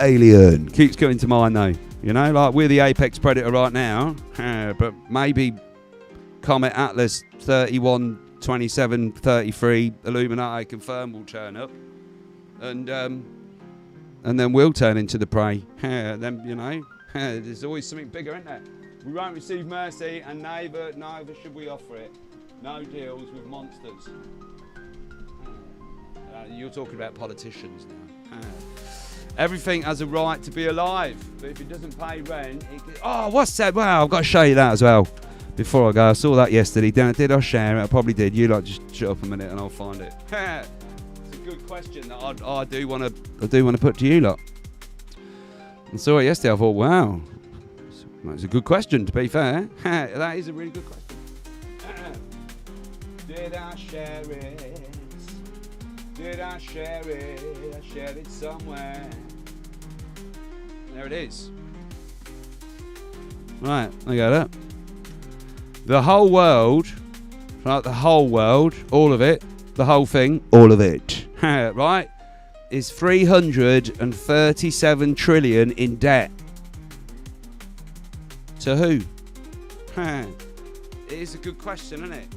Alien. Keeps coming to mind, though. You know, like we're the apex predator right now, but maybe Comet Atlas 31, 27, 33, Illuminati confirmed will turn up. And then we'll turn into the prey. Then, you know... there's always something bigger, isn't there? We won't receive mercy, and neither should we offer it. No deals with monsters. You're talking about politicians now. Everything has a right to be alive, but if it doesn't pay rent, what's that? Wow, I've got to show you that as well. Before I go, I saw that yesterday. Did I share it? I probably did. You just shut up a minute, and I'll find it. It's a good question that I do want to put to you lot. I saw it yesterday. I thought, wow, that's a good question, to be fair. That is a really good question. Did I share it? Did I share it? I shared it somewhere. There it is. Right, I got it. The whole world, right, all of it, the whole thing, all of it, right? Is 337 trillion in debt. To who? It is a good question, isn't it?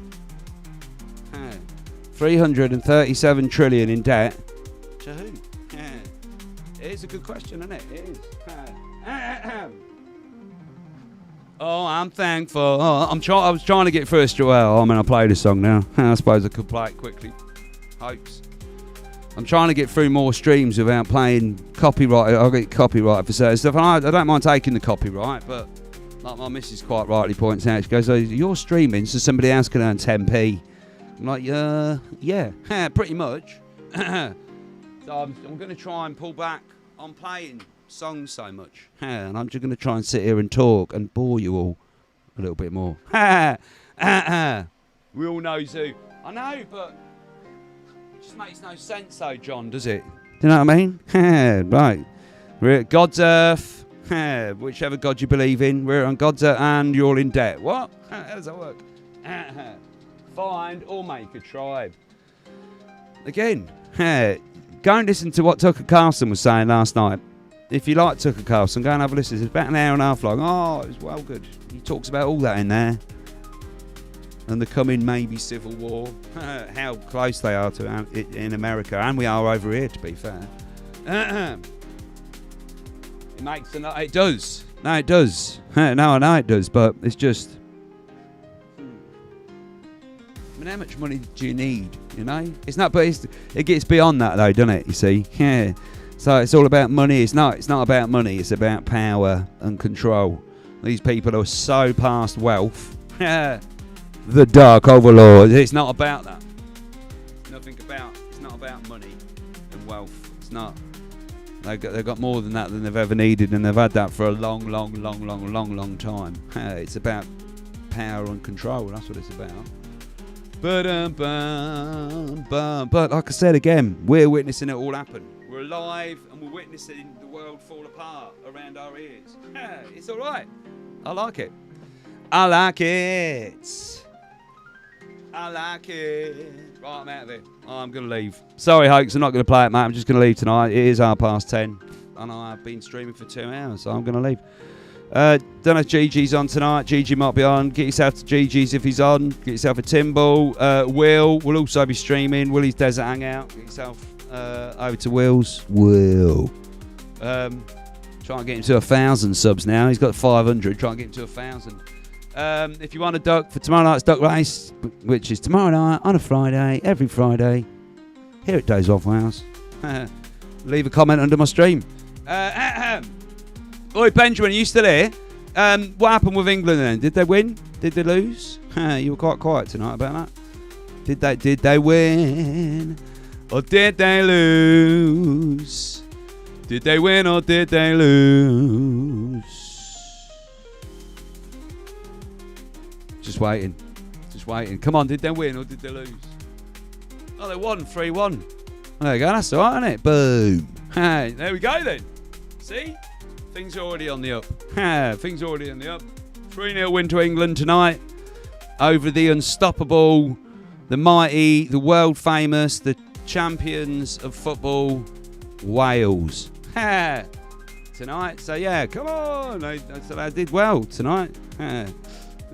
337 trillion in debt. To who? It is a good question, isn't it? It is. Oh, I'm thankful. Oh, I was trying to get first. Well, I mean, I played a song now. I suppose I could play it quickly. Hopes. I'm trying to get through more streams without playing copyright. I'll get copyright for certain stuff. And I don't mind taking the copyright, but like my missus quite rightly points out, she goes, "Oh, you're streaming, so somebody else can earn 10p." I'm like, yeah, pretty much. So I'm going to try and pull back on playing songs so much. And I'm just going to try and sit here and talk and bore you all a little bit more. We all know Zoo. I know, but it just makes no sense though, John, does it? Do you know what I mean? Right. We're at God's earth. Whichever God you believe in. We're on God's earth and you're all in debt. What? How does that work? Find or make a tribe. Again, go and listen to what Tucker Carlson was saying last night. If you like Tucker Carlson, go and have a listen. It's about an hour and a half long. Oh, it was well good. He talks about all that in there. And the coming maybe civil war. How close they are to it in America. And we are over here, to be fair. It makes it does. No, it does. No, I know it does, but it's just... I mean, how much money do you need, you know? It's not, but it gets beyond that, though, doesn't it, you see? Yeah. So it's all about money. It's not about money. It's about power and control. These people are so past wealth. The Dark Overlord. It's not about that. It's not about money and wealth. It's not. They've got more than that than they've ever needed, and they've had that for a long time. It's about power and control. That's what it's about. But like I said again, we're witnessing it all happen. We're alive and we're witnessing the world fall apart around our ears. It's all right. I like it. I like it. I like it. Right, I'm out of here. Oh, I'm going to leave. Sorry, Hoax, I'm not going to play it, mate. I'm just going to leave tonight. It is 10:30. And I've been streaming for 2 hours, so I'm going to leave. Don't know if Gigi's on tonight. Gigi might be on. Get yourself to Gigi's if he's on. Get yourself a Timbal. Will will also be streaming. Willie's Desert Hangout. Get yourself over to Will's. Will. Try and get him to 1,000 subs now. He's got 500. Try and get him to 1,000. If you want a duck for tomorrow night's duck race, which is tomorrow night on a Friday, every Friday, here at DavesWaffleHouse, leave a comment under my stream. Oi, Benjamin, are you still here? What happened with England then? Did they win? Did they lose? You were quite quiet tonight about that. Did they win? Or did they lose? Did they win or did they lose? Just waiting. Come on, did they win or did they lose? Oh, they won 3-1. There you go, that's alright, isn't it? Boom. There we go then. See? Things are already on the up. 3-0 win to England tonight over the unstoppable, the mighty, the world famous, the champions of football, Wales. Tonight. So yeah, come on. They did well tonight. They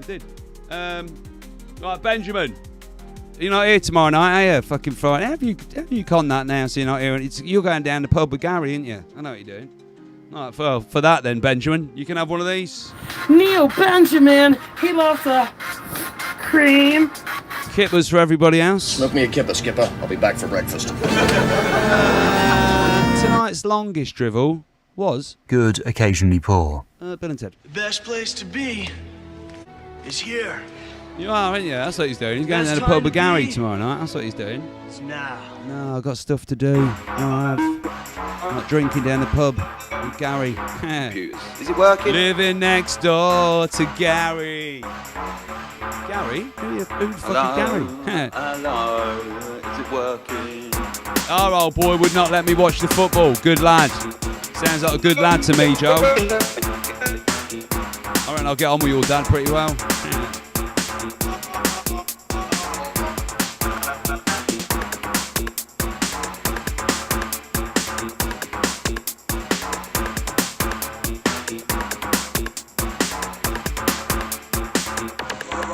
did. Right, Benjamin. You're not here tomorrow night, are you? Fucking Friday. Have you conned that now so you're not here? You're going down the pub with Gary, aren't you? I know what you're doing. All right, well, for that then, Benjamin, you can have one of these. Neil Benjamin, he loves the cream. Kippers for everybody else. Smoke me a kipper, Skipper. I'll be back for breakfast. Tonight's longest drivel was... Good, occasionally poor. Bill and Ted. The best place to be is here. You are, aren't you? That's what he's doing. He's going down the pub with Gary tomorrow night. That's what he's doing. It's now. No, I've got stuff to do. No, I have. I'm not drinking down the pub with Gary. Is it working? Living next door to Gary. Gary? Who the fuck is Gary? Hello. Is it working? Our old boy would not let me watch the football. Good lad. Sounds like a good lad to me, Joe. I reckon I'll get on with your dad pretty well.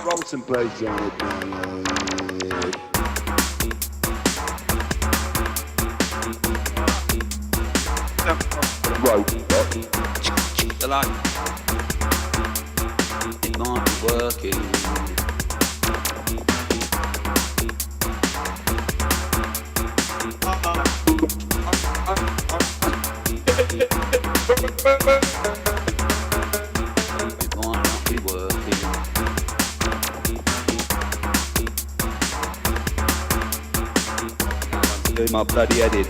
Roll some bass on it, The line. working. It might not be working. Do my bloody edit.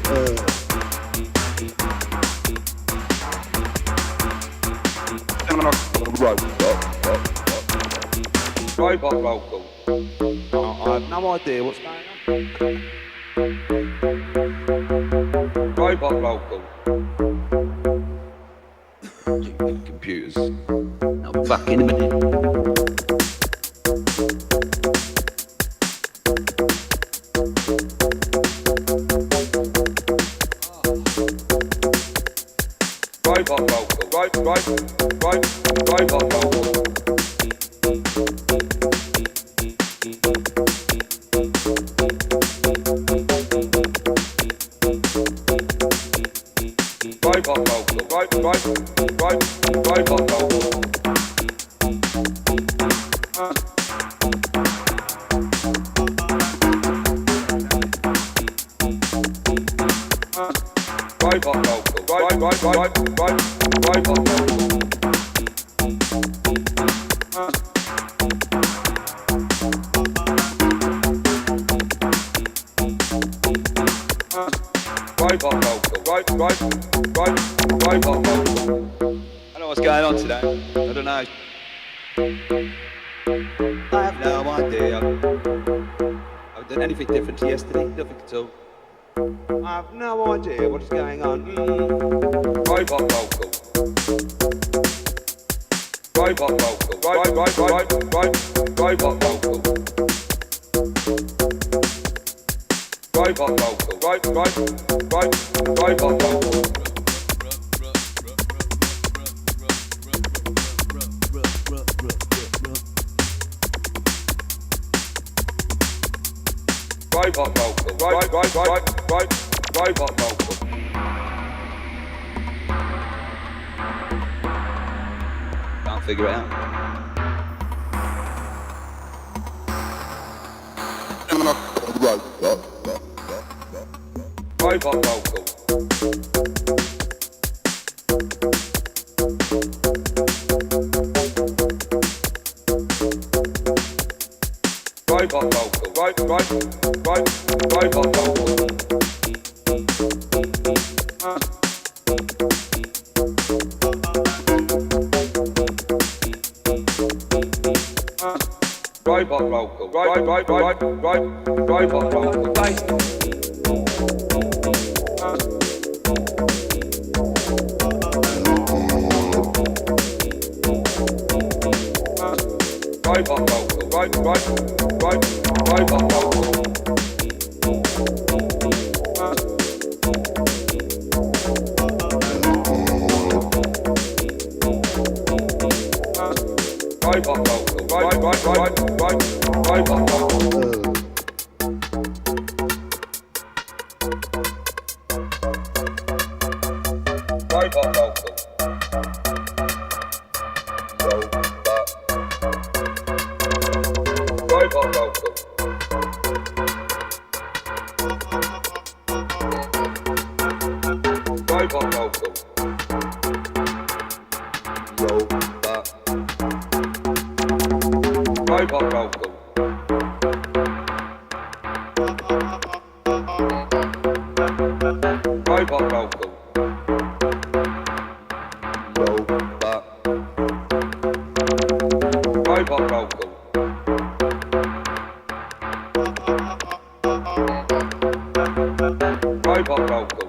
Robot local. I have no idea what's going on. Robot local. Computers. No fucking a minute. Robot local. Robot local. Robot local, robot local. Robot local, robot local. Robot local, robot local. I don't know what's going on today. I don't know. I have no idea. I've done anything different to yesterday, nothing at all. I have no idea what is going on. Robot local. Robot local, robot local. Robot local, robot local. Robot local, robot local. Can't figure it out. Robot local. Robot local, robot local. Robot local, robot local. Robot local, robot local. Robot local, robot local. Robot local. Robot local. Robot local. Robot local. Robot local. Robot local.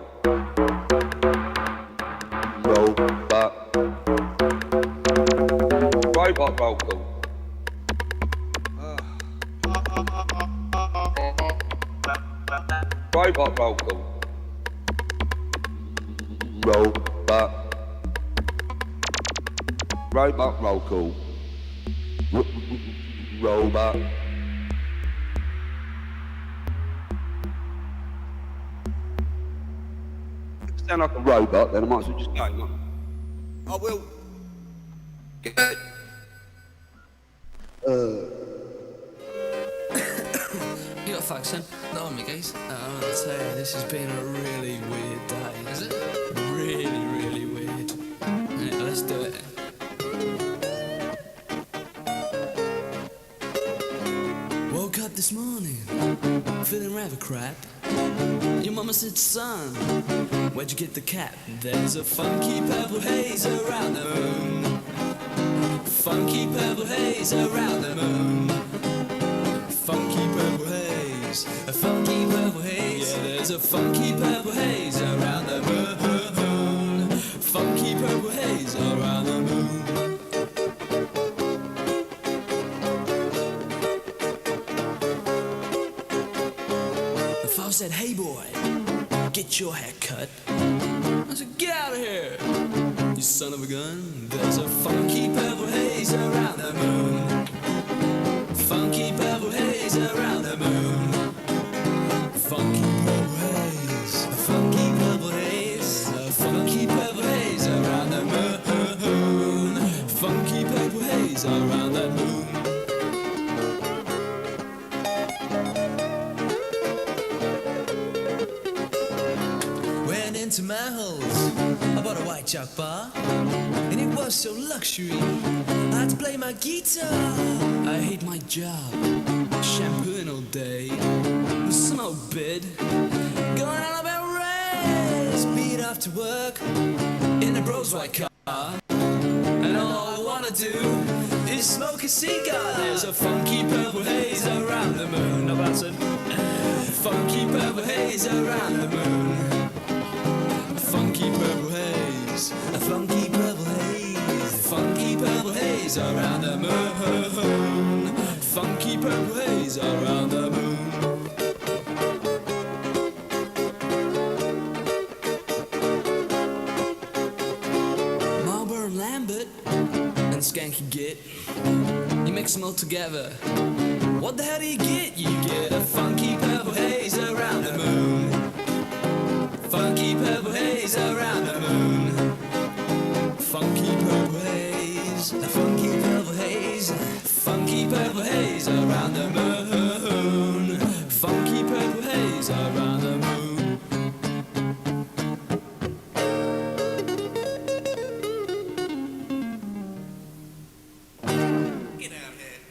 Robot local. Robot local. Robot local. Robot local. Robot. Sound like a robot, then I might as well just go. I will. Good. You got a fax, son? No, amigues. I'll tell you, this has been a really weird day. Is it? Really, really weird. Yeah, let's do it. Woke up this morning, feeling rather crap. Your mama said, son, where'd you get the cap? There's a funky purple haze around the moon. Funky purple haze around the moon. Funky purple haze, a funky purple haze. Yeah, there's a funky purple haze around the moon. Funky purple haze around the moon. The father said, hey boy, get your hair cut. I said, get out of here, you son of a gun. There's a funky purple haze around the moon. Funky purple haze around the moon. Funky purple haze, a funky purple haze, a funky purple haze around the moon. Funky purple haze around that moon. Went into my holes, I bought a white chalk bar, and it was so luxury, I had to play my guitar. I hate my job, shampooing all day, with some old bid, going on about race, beat off to work, in a bros white car, and all I wanna do is smoke a cigar. There's a funky purple haze around the moon. No, that's it. Funky purple haze around the moon. Funky purple haze, a funky purple haze, funky purple haze around the moon. Funky purple haze around the moon. Marlboro Lambert and Skanky Git, you mix them all together. What the hell do you get? You get a funky purple haze around the moon. Funky purple haze around the moon. Funky purple haze, a funky purple haze, funky purple haze around the moon. Funky purple haze around the moon. Get out of here.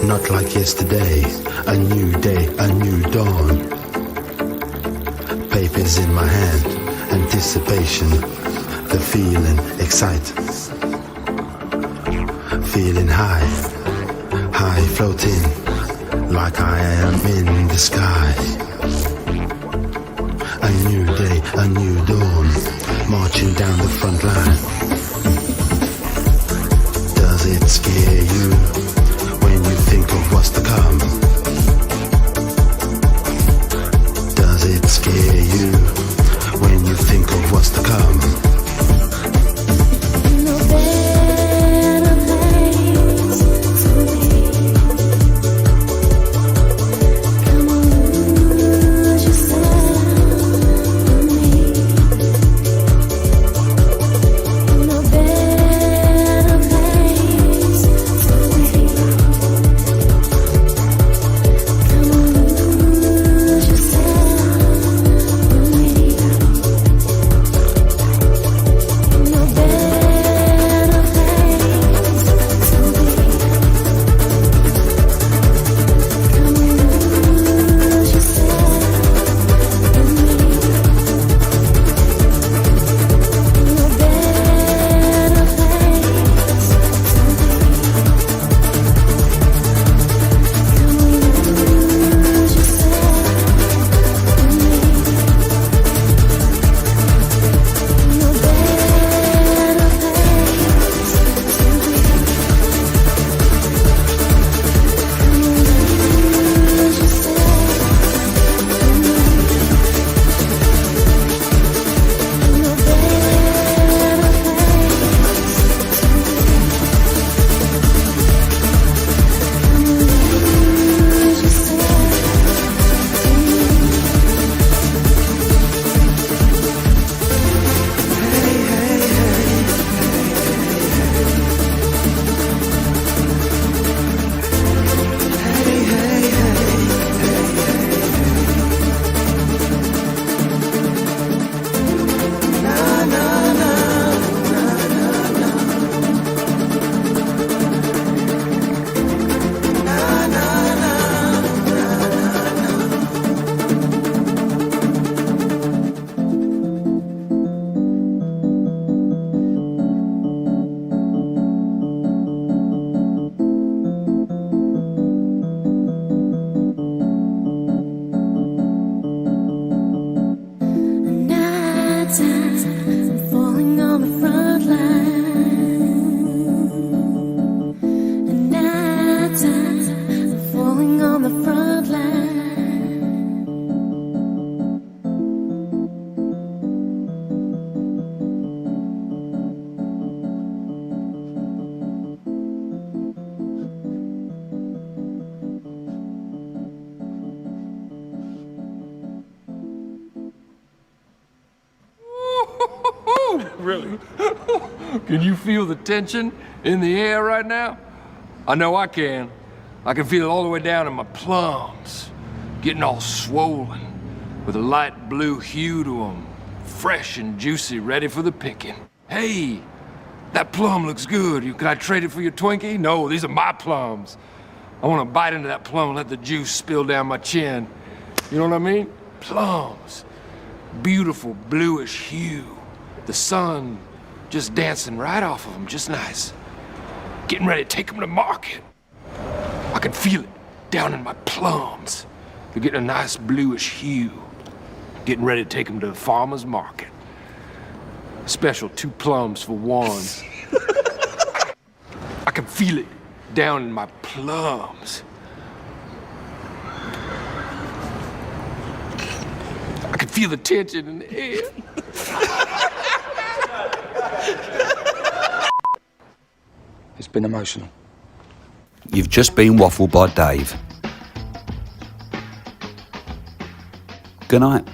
not like yesterday. A new day, a new dawn. Papers in my hand, anticipation, the feeling, excited. Feeling high, high floating, like I am in the sky. A new day, a new dawn, marching down the front line. Does it scare you when you think of what's to come? Does it scare you when you think of what's to come? Really? Can you feel the tension in the air right now? I know I can. I can feel it all the way down in my plums, getting all swollen with a light blue hue to them, fresh and juicy, ready for the picking. Hey, that plum looks good. Can I trade it for your Twinkie? No, these are my plums. I want to bite into that plum and let the juice spill down my chin. You know what I mean? Plums. Beautiful bluish hue. The sun just dancing right off of them, just nice. Getting ready to take them to market. I can feel it down in my plums. They're getting a nice bluish hue. Getting ready to take them to the farmer's market. Special 2 plums for 1. I can feel it down in my plums. I can feel the tension in the air. It's been emotional. You've just been waffled by Dave. Good night.